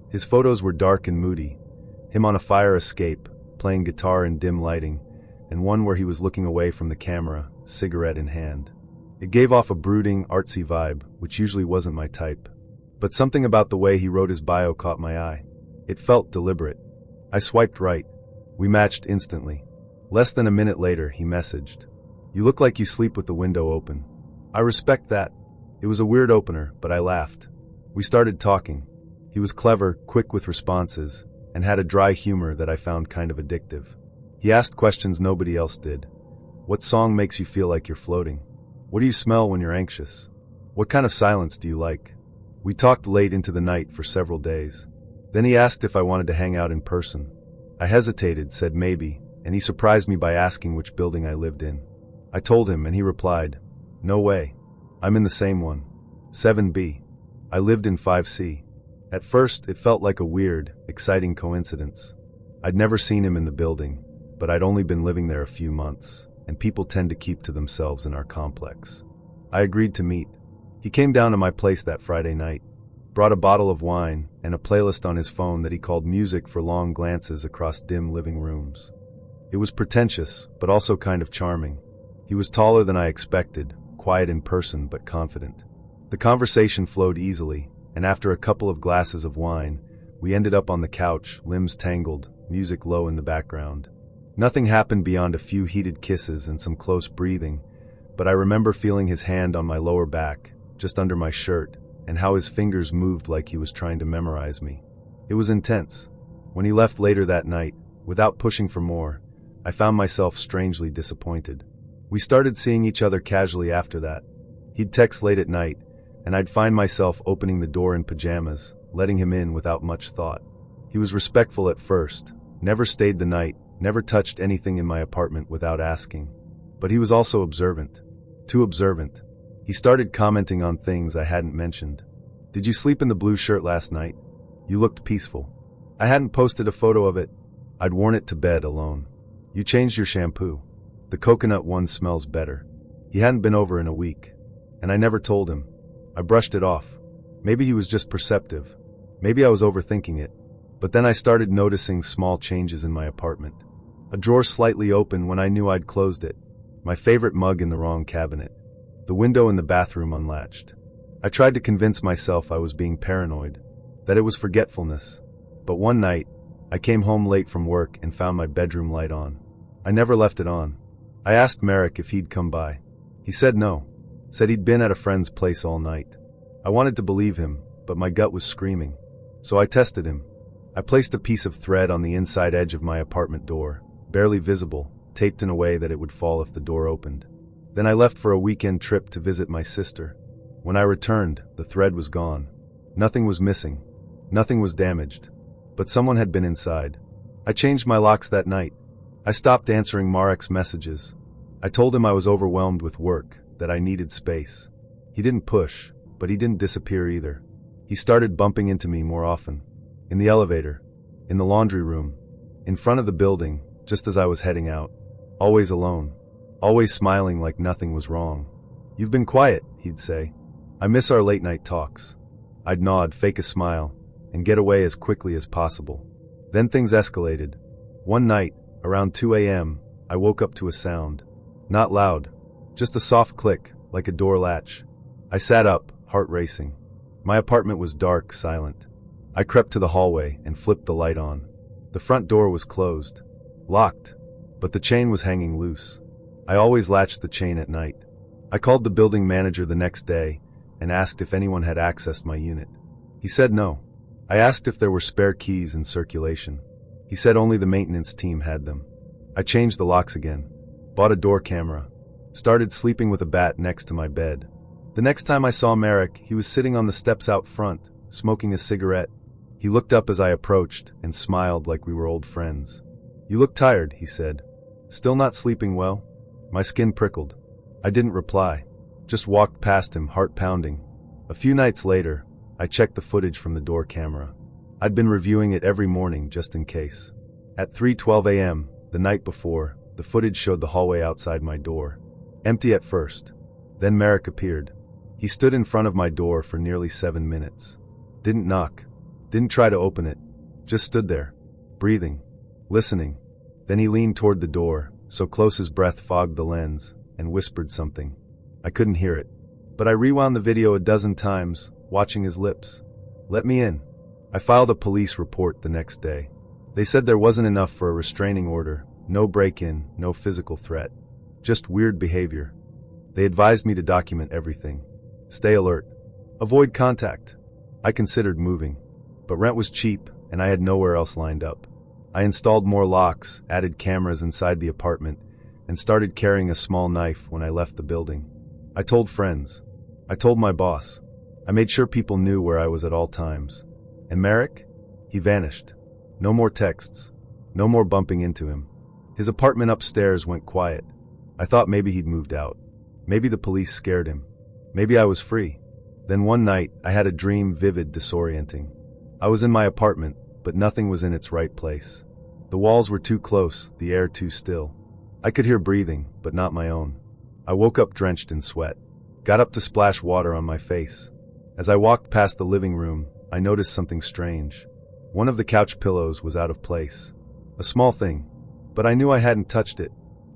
His photos were dark and moody. Him on a fire escape, playing guitar in dim lighting, and one where he was looking away from the camera, cigarette in hand. It gave off a brooding, artsy vibe, which usually wasn't my type. But something about the way he wrote his bio caught my eye. It felt deliberate. I swiped right. We matched instantly. Less than a minute later, he messaged, "You look like you sleep with the window open." I respect that. It was a weird opener, but I laughed. We started talking. He was clever, quick with responses, and had a dry humor that I found kind of addictive. He asked questions nobody else did. What song makes you feel like you're floating? What do you smell when you're anxious? What kind of silence do you like? We talked late into the night for several days. Then he asked if I wanted to hang out in person. I hesitated, said maybe, and he surprised me by asking which building I lived in. I told him, and he replied, "No way. I'm in the same one. 7B. I lived in 5C. At first, it felt like a weird, exciting coincidence. I'd never seen him in the building, but I'd only been living there a few months, and people tend to keep to themselves in our complex. I agreed to meet. He came down to my place that Friday night, brought a bottle of wine and a playlist on his phone that he called music for long glances across dim living rooms. It was pretentious, but also kind of charming. He was taller than I expected, quiet in person but confident. The conversation flowed easily, and after a couple of glasses of wine, we ended up on the couch, limbs tangled, music low in the background. Nothing happened beyond a few heated kisses and some close breathing, but I remember feeling his hand on my lower back, just under my shirt, and how his fingers moved like he was trying to memorize me. It was intense. When he left later that night, without pushing for more, I found myself strangely disappointed. We started seeing each other casually after that. He'd text late at night, and I'd find myself opening the door in pajamas, letting him in without much thought. He was respectful at first, never stayed the night, never touched anything in my apartment without asking. But he was also observant. Too observant. He started commenting on things I hadn't mentioned. "Did you sleep in the blue shirt last night? You looked peaceful." I hadn't posted a photo of it. I'd worn it to bed alone. "You changed your shampoo. The coconut one smells better." He hadn't been over in a week, and I never told him. I brushed it off. Maybe he was just perceptive. Maybe I was overthinking it. But then I started noticing small changes in my apartment. A drawer slightly open when I knew I'd closed it. My favorite mug in the wrong cabinet. The window in the bathroom unlatched. I tried to convince myself I was being paranoid, that it was forgetfulness. But one night, I came home late from work and found my bedroom light on. I never left it on. I asked Merrick if he'd come by. He said no. Said he'd been at a friend's place all night. I wanted to believe him, but my gut was screaming. So I tested him. I placed a piece of thread on the inside edge of my apartment door, barely visible, taped in a way that it would fall if the door opened. Then I left for a weekend trip to visit my sister. When I returned, the thread was gone. Nothing was missing. Nothing was damaged. But someone had been inside. I changed my locks that night. I stopped answering Marek's messages. I told him I was overwhelmed with work, that I needed space. He didn't push, but he didn't disappear either. He started bumping into me more often. In the elevator, in the laundry room, in front of the building, just as I was heading out. Always alone. Always smiling like nothing was wrong. "You've been quiet," he'd say. "I miss our late night talks." I'd nod, fake a smile, and get away as quickly as possible. Then things escalated. One night, around 2 a.m., I woke up to a sound. Not loud, just a soft click, like a door latch. I sat up, heart racing. My apartment was dark, silent. I crept to the hallway and flipped the light on. The front door was closed. Locked, but the chain was hanging loose. I always latched the chain at night. I called the building manager the next day and asked if anyone had accessed my unit. He said no. I asked if there were spare keys in circulation. He said only the maintenance team had them. I changed the locks again, bought a door camera, started sleeping with a bat next to my bed. The next time I saw Merrick, he was sitting on the steps out front, smoking a cigarette. He looked up as I approached and smiled like we were old friends. "You look tired," he said. "Still not sleeping well?" My skin prickled. I didn't reply, just walked past him, heart pounding. A few nights later, I checked the footage from the door camera. I'd been reviewing it every morning just in case. At 3:12 a.m., the night before, the footage showed the hallway outside my door. Empty at first. Then Merrick appeared. He stood in front of my door for nearly 7 minutes. Didn't knock. Didn't try to open it. Just stood there, breathing, listening. Then he leaned toward the door, so close his breath fogged the lens, and whispered something. I couldn't hear it, but I rewound the video a dozen times, watching his lips. "Let me in." I filed a police report the next day. They said there wasn't enough for a restraining order, no break-in, no physical threat. Just weird behavior. They advised me to document everything. Stay alert. Avoid contact. I considered moving, but rent was cheap and I had nowhere else lined up. I installed more locks, added cameras inside the apartment, and started carrying a small knife when I left the building. I told friends. I told my boss. I made sure people knew where I was at all times. And Merrick? He vanished. No more texts. No more bumping into him. His apartment upstairs went quiet. I thought maybe he'd moved out. Maybe the police scared him. Maybe I was free. Then one night, I had a dream, vivid, disorienting. I was in my apartment, but nothing was in its right place. The walls were too close, the air too still. I could hear breathing, but not my own. I woke up drenched in sweat. Got up to splash water on my face. As I walked past the living room, I noticed something strange. One of the couch pillows was out of place. A small thing, but I knew I hadn't touched it.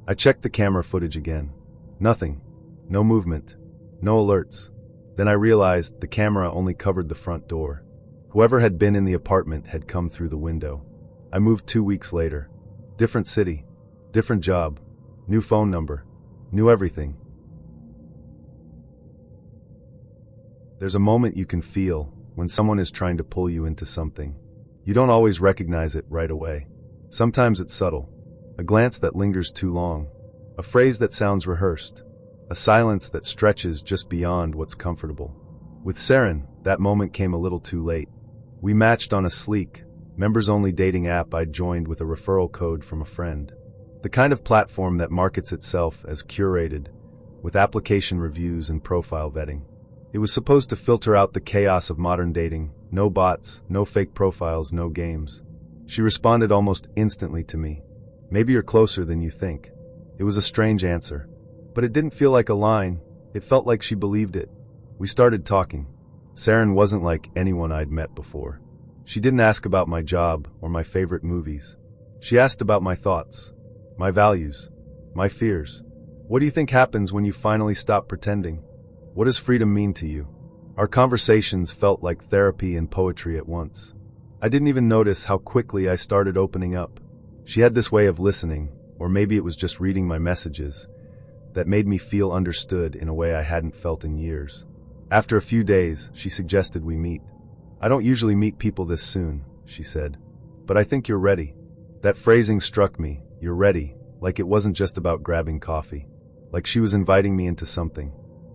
I checked the camera footage again. Nothing. No movement. No alerts. Then I realized the camera only covered the front door. Whoever had been in the apartment had come through the window. I moved 2 weeks later. Different city. Different job. New phone number. Knew everything. There's a moment you can feel when someone is trying to pull you into something. You don't always recognize it right away. Sometimes it's subtle. A glance that lingers too long. A phrase that sounds rehearsed. A silence that stretches just beyond what's comfortable. With Saren, that moment came a little too late. We matched on a sleek, members-only dating app I'd joined with a referral code from a friend. The kind of platform that markets itself as curated, with application reviews and profile vetting. It was supposed to filter out the chaos of modern dating. No bots, no fake profiles, no games. She responded almost instantly to me. "Maybe you're closer than you think." It was a strange answer. But it didn't feel like a line. It felt like she believed it. We started talking. Saren wasn't like anyone I'd met before. She didn't ask about my job or my favorite movies. She asked about my thoughts, my values, my fears. What do you think happens when you finally stop pretending? What does freedom mean to you? Our conversations felt like therapy and poetry at once. I didn't even notice how quickly I started opening up. She had this way of listening, or maybe it was just reading my messages, that made me feel understood in a way I hadn't felt in years. After a few days, she suggested we meet. "I don't usually meet people this soon," she said. "But I think you're ready." That phrasing struck me, "You're ready," like it wasn't just about grabbing coffee. Like she was inviting me into something.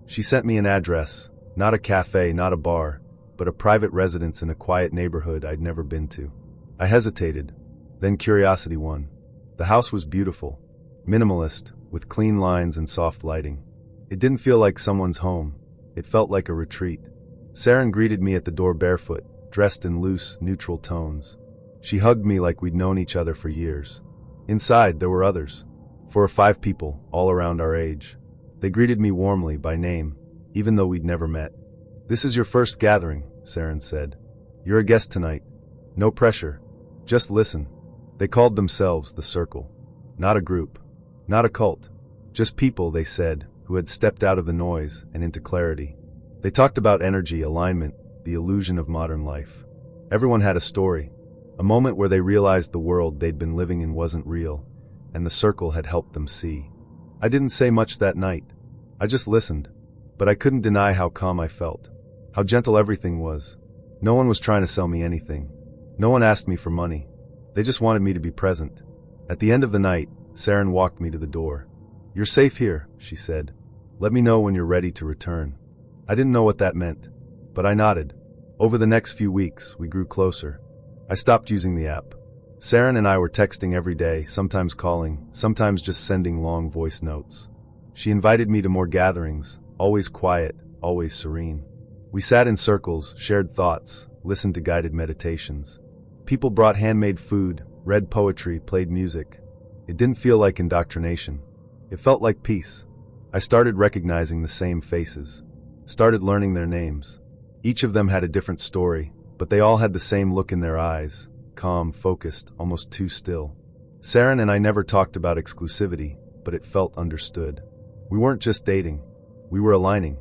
She sent me an address, not a cafe, not a bar, but a private residence in a quiet neighborhood I'd never been to. I hesitated. Then curiosity won. The house was beautiful, minimalist, with clean lines and soft lighting. It didn't feel like someone's home. It felt like a retreat. Saren greeted me at the door barefoot, dressed in loose, neutral tones. She hugged me like we'd known each other for years. Inside, there were others. 4 or 5 people, all around our age. They greeted me warmly, by name, even though we'd never met. "This is your first gathering," Saren said. "You're a guest tonight. No pressure. Just listen." They called themselves the Circle. Not a group. Not a cult. Just people, they said, who had stepped out of the noise and into clarity. They talked about energy, alignment, the illusion of modern life. Everyone had a story. A moment where they realized the world they'd been living in wasn't real, and the Circle had helped them see. I didn't say much that night. I just listened. But I couldn't deny how calm I felt. How gentle everything was. No one was trying to sell me anything. No one asked me for money. They just wanted me to be present. At the end of the night, Saren walked me to the door. "You're safe here," she said. "Let me know when you're ready to return." I didn't know what that meant, but I nodded. Over the next few weeks, we grew closer. I stopped using the app. Saren and I were texting every day, sometimes calling, sometimes just sending long voice notes. She invited me to more gatherings, always quiet, always serene. We sat in circles, shared thoughts, listened to guided meditations. People brought handmade food, read poetry, played music. It didn't feel like indoctrination. It felt like peace. I started recognizing the same faces. Started learning their names. Each of them had a different story, but they all had the same look in their eyes, calm, focused, almost too still. Saren and I never talked about exclusivity, but it felt understood. We weren't just dating. We were aligning.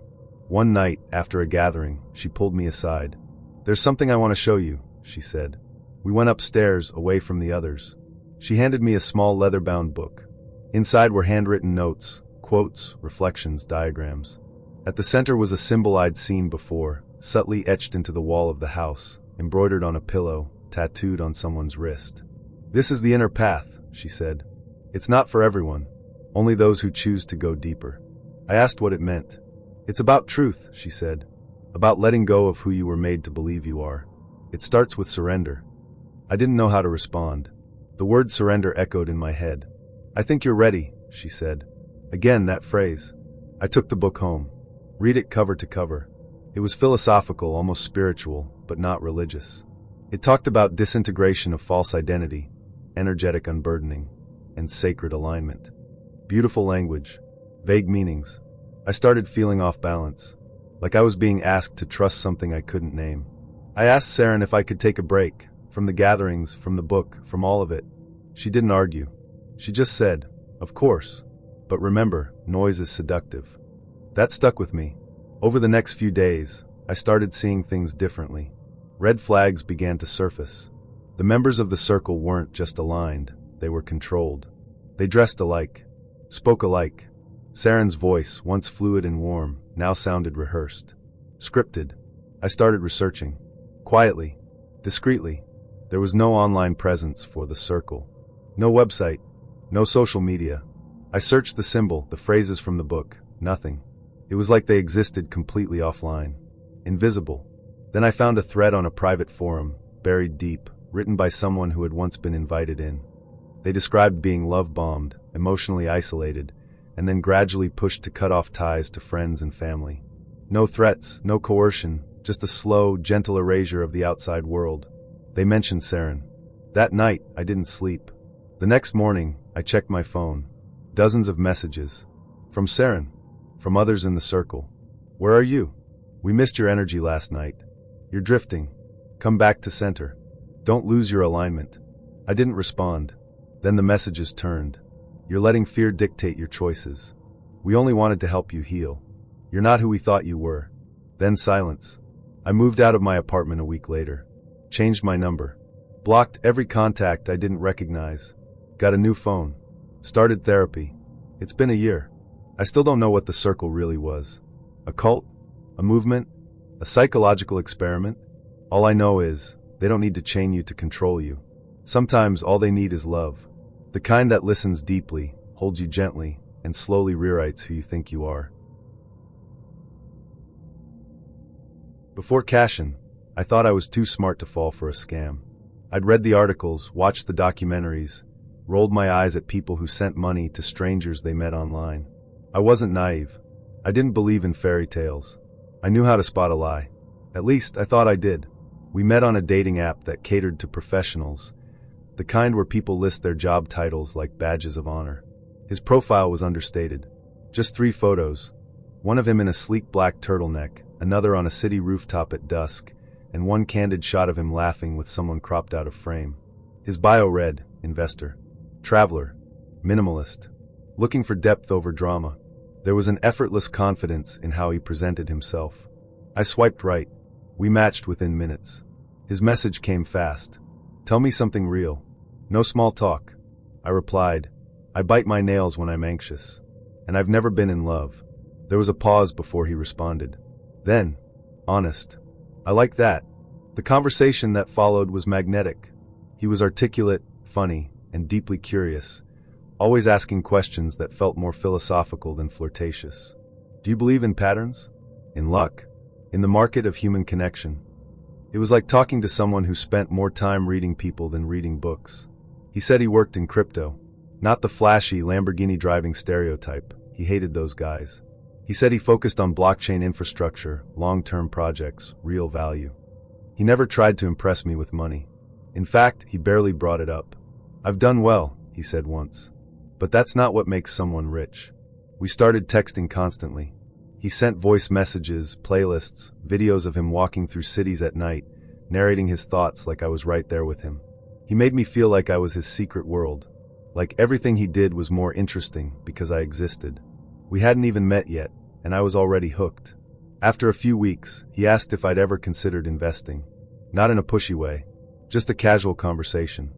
One night, after a gathering, she pulled me aside. "There's something I want to show you," she said. We went upstairs, away from the others. She handed me a small leather-bound book. Inside were handwritten notes, quotes, reflections, diagrams. At the center was a symbol I'd seen before, subtly etched into the wall of the house, embroidered on a pillow, tattooed on someone's wrist. "This is the inner path," she said. "It's not for everyone, only those who choose to go deeper." I asked what it meant. "It's about truth," she said. "About letting go of who you were made to believe you are. It starts with surrender." I didn't know how to respond. The word surrender echoed in my head. "I think you're ready," she said. Again, that phrase. I took the book home. Read it cover to cover. It was philosophical, almost spiritual, but not religious. It talked about disintegration of false identity, energetic unburdening, and sacred alignment. Beautiful language, vague meanings. I started feeling off balance, like I was being asked to trust something I couldn't name. I asked Saren if I could take a break, from the gatherings, from the book, from all of it. She didn't argue. She just said, "Of course. But remember, noise is seductive." That stuck with me. Over the next few days, I started seeing things differently. Red flags began to surface. The members of the circle weren't just aligned, they were controlled. They dressed alike, spoke alike. Saren's voice, once fluid and warm, now sounded rehearsed. Scripted. I started researching. Quietly, discreetly. There was no online presence for the circle. No website. No social media. I searched the symbol, the phrases from the book. Nothing. It was like they existed completely offline. Invisible. Then I found a thread on a private forum, buried deep, written by someone who had once been invited in. They described being love-bombed, emotionally isolated, and then gradually pushed to cut off ties to friends and family. No threats, no coercion, just a slow, gentle erasure of the outside world. They mentioned Saren. That night, I didn't sleep. The next morning, I checked my phone. Dozens of messages. From Saren. From others in the circle. "Where are you? We missed your energy last night. You're drifting. Come back to center. Don't lose your alignment." I didn't respond. Then the messages turned. "You're letting fear dictate your choices. We only wanted to help you heal. You're not who we thought you were." Then silence. I moved out of my apartment a week later. Changed my number. Blocked every contact I didn't recognize. Got a new phone. Started therapy. It's been a year. I still don't know what the circle really was. A cult? A movement? A psychological experiment? All I know is, they don't need to chain you to control you. Sometimes all they need is love. The kind that listens deeply, holds you gently, and slowly rewrites who you think you are. Before cashing, I thought I was too smart to fall for a scam. I'd read the articles, watched the documentaries, rolled my eyes at people who sent money to strangers they met online. I wasn't naive. I didn't believe in fairy tales. I knew how to spot a lie. At least, I thought I did. We met on a dating app that catered to professionals, the kind where people list their job titles like badges of honor. His profile was understated. Just 3 photos. One of him in a sleek black turtleneck, another on a city rooftop at dusk, and one candid shot of him laughing with someone cropped out of frame. His bio read, investor, traveler, minimalist, looking for depth over drama. There was an effortless confidence in how he presented himself. I swiped right. We matched within minutes. His message came fast. "Tell me something real. No small talk." I replied, "I bite my nails when I'm anxious. And I've never been in love." There was a pause before he responded. Then, "Honest. I like that." The conversation that followed was magnetic. He was articulate, funny, and deeply curious, always asking questions that felt more philosophical than flirtatious. "Do you believe in patterns?" In luck. In the market of human connection. It was like talking to someone who spent more time reading people than reading books. He said he worked in crypto. Not the flashy Lamborghini driving stereotype. He hated those guys. He said he focused on blockchain infrastructure, long-term projects, real value. He never tried to impress me with money. In fact, he barely brought it up. "I've done well," he said once. "But that's not what makes someone rich." We started texting constantly. He sent voice messages, playlists, videos of him walking through cities at night, narrating his thoughts like I was right there with him. He made me feel like I was his secret world. Like everything he did was more interesting because I existed. We hadn't even met yet, and I was already hooked. After a few weeks, he asked if I'd ever considered investing. Not in a pushy way. Just a casual conversation.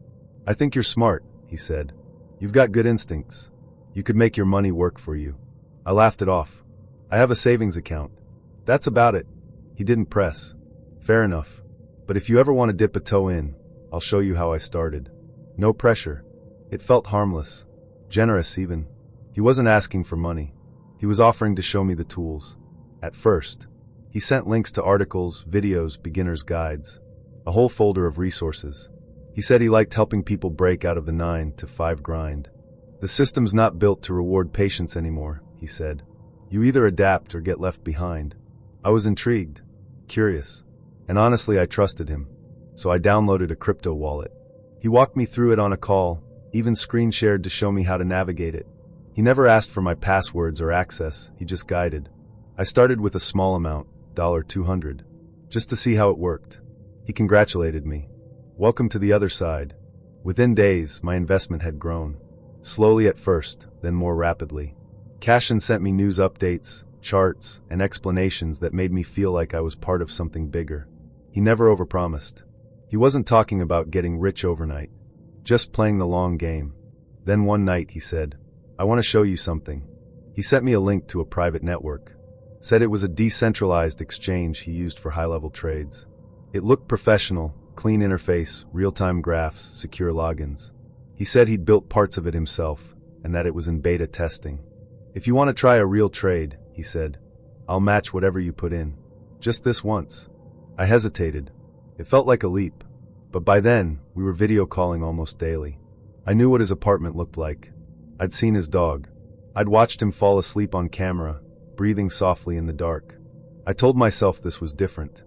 "I think you're smart," he said. "You've got good instincts. You could make your money work for you." I laughed it off. "I have a savings account. That's about it." He didn't press. "Fair enough. But if you ever want to dip a toe in, I'll show you how I started." No pressure. It felt harmless. Generous even. He wasn't asking for money. He was offering to show me the tools. At first. He sent links to articles, videos, beginner's guides. A whole folder of resources. He said he liked helping people break out of the 9 to 5 grind. "The system's not built to reward patience anymore," he said. "You either adapt or get left behind." I was intrigued. Curious. And honestly, I trusted him. So I downloaded a crypto wallet. He walked me through it on a call, even screen shared to show me how to navigate it. He never asked for my passwords or access, he just guided. I started with a small amount, $200, just to see how it worked. He congratulated me. "Welcome to the other side." Within days, my investment had grown. Slowly at first, then more rapidly. Cashin sent me news updates, charts, and explanations that made me feel like I was part of something bigger. He never overpromised. He wasn't talking about getting rich overnight, just playing the long game. Then one night he said, "I want to show you something." He sent me a link to a private network. Said it was a decentralized exchange he used for high-level trades. It looked professional, clean interface, real-time graphs, secure logins. He said he'd built parts of it himself, and that it was in beta testing. "If you want to try a real trade," he said, "I'll match whatever you put in. Just this once." I hesitated. It felt like a leap. But by then, we were video calling almost daily. I knew what his apartment looked like. I'd seen his dog. I'd watched him fall asleep on camera, breathing softly in the dark. I told myself this was different.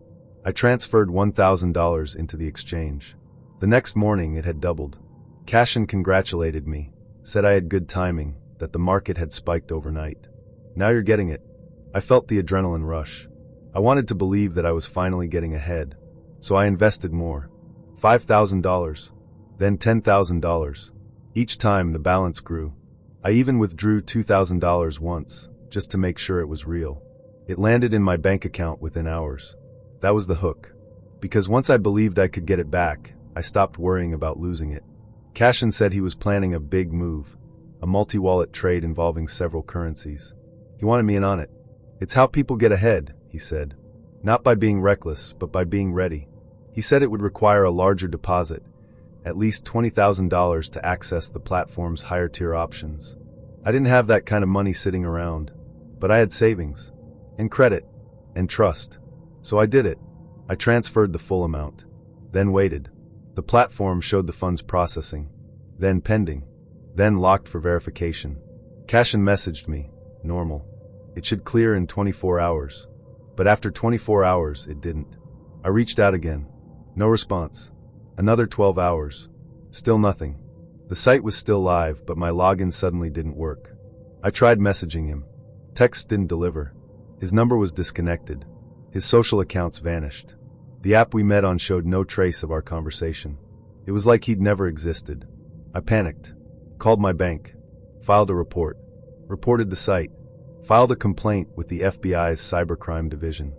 I transferred $1,000 into the exchange. The next morning, it had doubled. Cashin congratulated me, said I had good timing, that the market had spiked overnight. "Now you're getting it." I felt the adrenaline rush. I wanted to believe that I was finally getting ahead. So I invested more. $5,000. Then $10,000. Each time the balance grew. I even withdrew $2,000 once, just to make sure it was real. It landed in my bank account within hours. That was the hook. Because once I believed I could get it back, I stopped worrying about losing it. Cashin said he was planning a big move, a multi-wallet trade involving several currencies. He wanted me in on it. "It's how people get ahead," he said. "Not by being reckless, but by being ready." He said it would require a larger deposit, at least $20,000 to access the platform's higher-tier options. I didn't have that kind of money sitting around, but I had savings, and credit, and trust. So I did it. I transferred the full amount, then waited. The platform showed the funds processing, then pending, then locked for verification. Cashin messaged me, normal. It should clear in 24 hours. But after 24 hours, it didn't. I reached out again. No response. Another 12 hours. Still nothing. The site was still live, but my login suddenly didn't work. I tried messaging him. Text didn't deliver. His number was disconnected. His social accounts vanished. The app we met on showed no trace of our conversation. It was like he'd never existed. I panicked. Called my bank. Filed a report. Reported the site. Filed a complaint with the FBI's cybercrime division.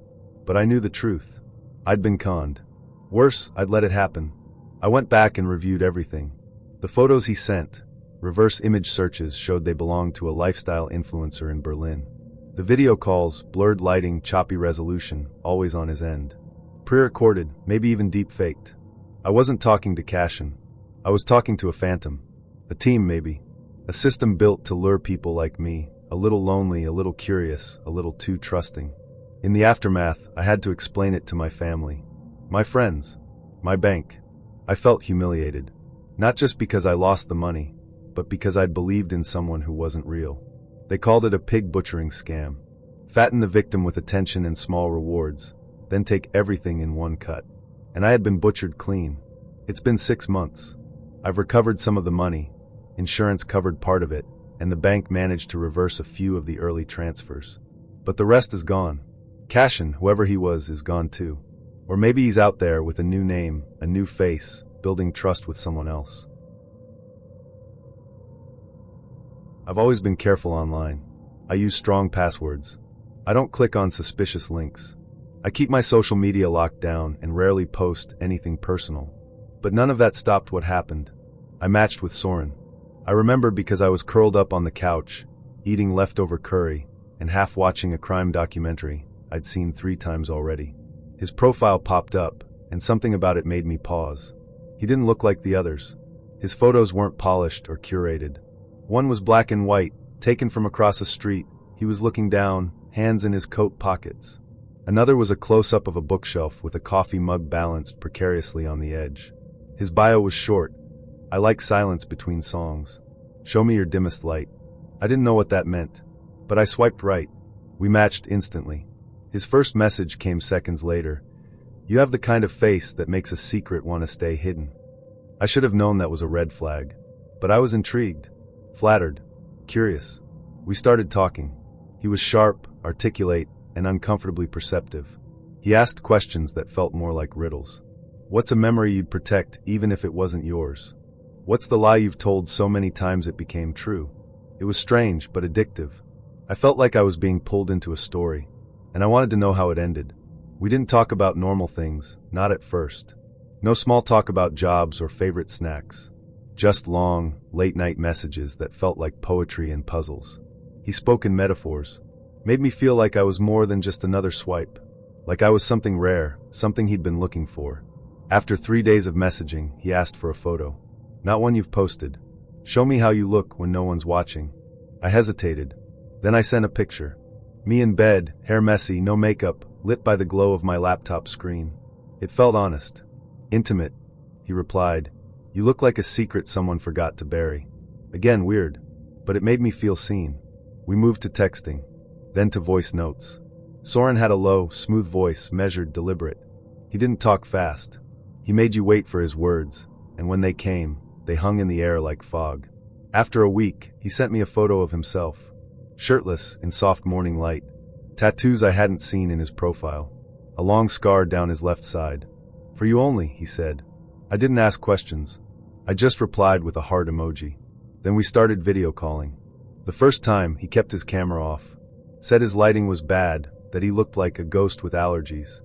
But I knew the truth. I'd been conned. Worse, I'd let it happen. I went back and reviewed everything. The photos he sent, reverse image searches showed they belonged to a lifestyle influencer in Berlin. The video calls, blurred lighting, choppy resolution, always on his end. Pre-recorded, maybe even deep-faked. I wasn't talking to Cashin. I was talking to a phantom. A team, maybe. A system built to lure people like me, a little lonely, a little curious, a little too trusting. In the aftermath, I had to explain it to my family, my friends, my bank. I felt humiliated. Not just because I lost the money, but because I'd believed in someone who wasn't real. They called it a pig butchering scam. Fatten the victim with attention and small rewards, then take everything in one cut. And I had been butchered clean. It's been 6 months. I've recovered some of the money, insurance covered part of it, and the bank managed to reverse a few of the early transfers. But the rest is gone. Cashin, whoever he was, is gone too. Or maybe he's out there with a new name, a new face, building trust with someone else. I've always been careful online. I use strong passwords. I don't click on suspicious links. I keep my social media locked down and rarely post anything personal. But none of that stopped what happened. I matched with Soren. I remember because I was curled up on the couch, eating leftover curry, and half watching a crime documentary I'd seen 3 times already. His profile popped up, and something about it made me pause. He didn't look like the others. His photos weren't polished or curated. One was black and white, taken from across a street. He was looking down, hands in his coat pockets. Another was a close-up of a bookshelf with a coffee mug balanced precariously on the edge. His bio was short. I like silence between songs. Show me your dimmest light. I didn't know what that meant, but I swiped right. We matched instantly. His first message came seconds later. You have the kind of face that makes a secret want to stay hidden. I should have known that was a red flag, but I was intrigued, flattered, curious. We started talking. He was sharp, articulate, and uncomfortably perceptive. He asked questions that felt more like riddles. What's a memory you'd protect even if it wasn't yours? What's the lie you've told so many times it became true? It was strange but addictive. I felt like I was being pulled into a story, and I wanted to know how it ended. We didn't talk about normal things, not at first. No small talk about jobs or favorite snacks. Just long, late-night messages that felt like poetry and puzzles. He spoke in metaphors. Made me feel like I was more than just another swipe. Like I was something rare, something he'd been looking for. After 3 days of messaging, he asked for a photo. Not one you've posted. Show me how you look when no one's watching. I hesitated. Then I sent a picture. Me in bed, hair messy, no makeup, lit by the glow of my laptop screen. It felt honest. Intimate. He replied, "You look like a secret someone forgot to bury." Again, weird. But it made me feel seen. We moved to texting. Then to voice notes. Soren had a low, smooth voice, measured, deliberate. He didn't talk fast. He made you wait for his words, and when they came, they hung in the air like fog. After a week, he sent me a photo of himself. Shirtless, in soft morning light. Tattoos I hadn't seen in his profile. A long scar down his left side. "For you only," he said. I didn't ask questions. I just replied with a heart emoji. Then we started video calling. The first time, he kept his camera off. Said his lighting was bad, that he looked like a ghost with allergies.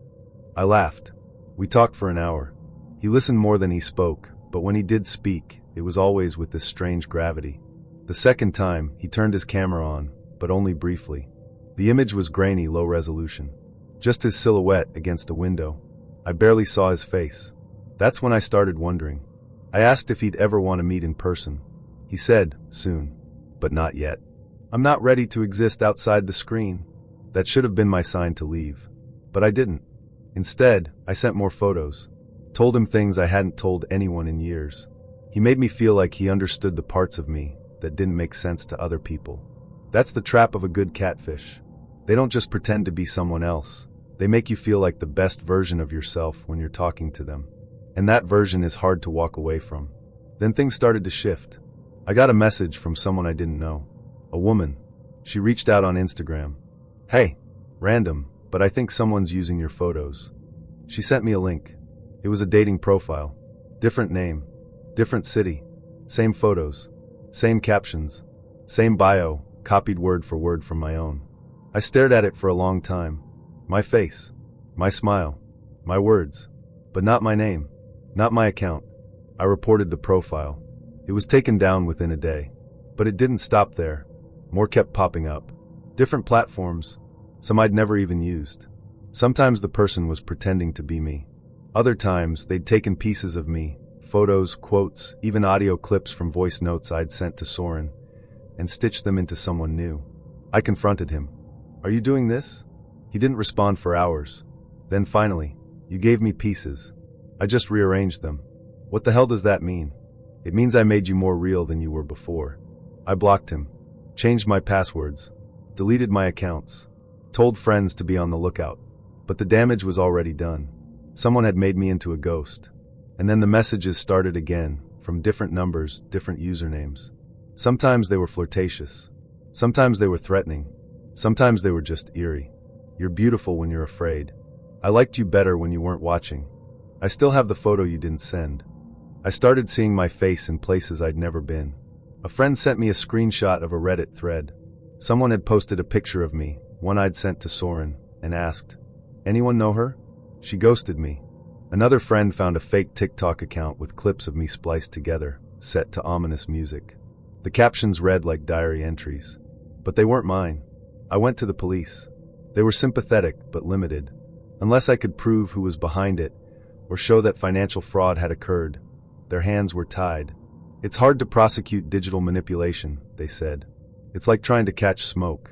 I laughed. We talked for an hour. He listened more than he spoke, but when he did speak, it was always with this strange gravity. The second time, he turned his camera on, but only briefly. The image was grainy, low resolution. Just his silhouette against a window. I barely saw his face. That's when I started wondering. I asked if he'd ever want to meet in person. He said, soon. But not yet. I'm not ready to exist outside the screen. That should have been my sign to leave. But I didn't. Instead, I sent more photos. Told him things I hadn't told anyone in years. He made me feel like he understood the parts of me that didn't make sense to other people. That's the trap of a good catfish. They don't just pretend to be someone else. They make you feel like the best version of yourself when you're talking to them. And that version is hard to walk away from. Then things started to shift. I got a message from someone I didn't know. A woman. She reached out on Instagram. "Hey, random, but I think someone's using your photos." She sent me a link. It was a dating profile. Different name. Different city. Same photos. Same captions. Same bio, copied word for word from my own. I stared at it for a long time. My face. My smile. My words. But not my name. Not my account. I reported the profile. It was taken down within a day. But it didn't stop there. More kept popping up. Different platforms. Some I'd never even used. Sometimes the person was pretending to be me. Other times, they'd taken pieces of me, photos, quotes, even audio clips from voice notes I'd sent to Soren, and stitched them into someone new. I confronted him. "Are you doing this?" He didn't respond for hours. Then finally, you gave me pieces. I just rearranged them. What the hell does that mean? It means I made you more real than you were before. I blocked him, changed my passwords, deleted my accounts, told friends to be on the lookout. But the damage was already done. Someone had made me into a ghost. And then the messages started again, from different numbers, different usernames. Sometimes they were flirtatious. Sometimes they were threatening. Sometimes they were just eerie. You're beautiful when you're afraid. I liked you better when you weren't watching. I still have the photo you didn't send. I started seeing my face in places I'd never been. A friend sent me a screenshot of a Reddit thread. Someone had posted a picture of me, one I'd sent to Soren, and asked, "Anyone know her?" She ghosted me. Another friend found a fake TikTok account with clips of me spliced together, set to ominous music. The captions read like diary entries. But they weren't mine. I went to the police. They were sympathetic, but limited. Unless I could prove who was behind it, or show that financial fraud had occurred, their hands were tied. It's hard to prosecute digital manipulation, they said. It's like trying to catch smoke.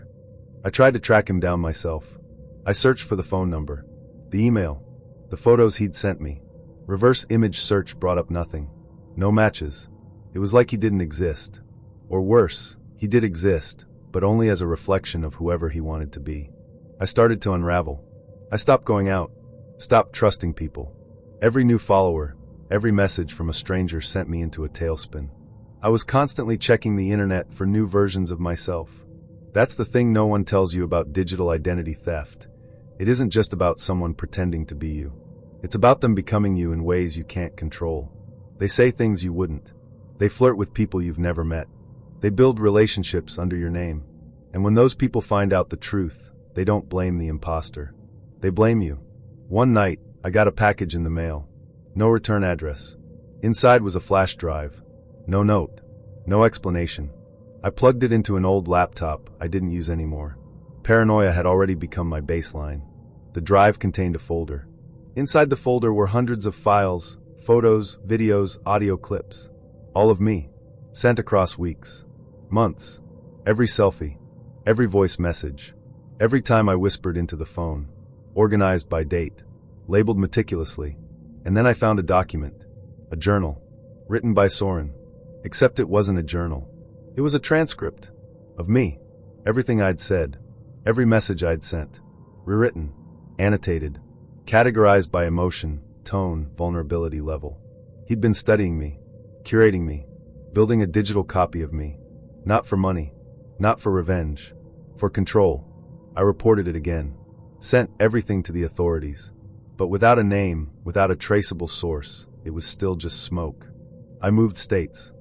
I tried to track him down myself. I searched for the phone number, the email, the photos he'd sent me. Reverse image search brought up nothing. No matches. It was like he didn't exist. Or worse, he did exist, but only as a reflection of whoever he wanted to be. I started to unravel. I stopped going out, stopped trusting people. Every new follower, every message from a stranger sent me into a tailspin. I was constantly checking the internet for new versions of myself. That's the thing no one tells you about digital identity theft. It isn't just about someone pretending to be you. It's about them becoming you in ways you can't control. They say things you wouldn't. They flirt with people you've never met. They build relationships under your name. And when those people find out the truth, they don't blame the imposter. They blame you. One night, I got a package in the mail. No return address. Inside was a flash drive. No note. No explanation. I plugged it into an old laptop I didn't use anymore. Paranoia had already become my baseline. The drive contained a folder. Inside the folder were hundreds of files, photos, videos, audio clips. All of me. Sent across weeks. Months. Every selfie. Every voice message. Every time I whispered into the phone. Organized by date. Labeled meticulously. And then I found a document. A journal. Written by Soren. Except it wasn't a journal. It was a transcript. Of me. Everything I'd said. Every message I'd sent. Rewritten. Annotated. Categorized by emotion, tone, vulnerability level. He'd been studying me. Curating me. Building a digital copy of me. Not for money. Not for revenge. For control. I reported it again. Sent everything to the authorities. But without a name, without a traceable source, it was still just smoke. I moved states.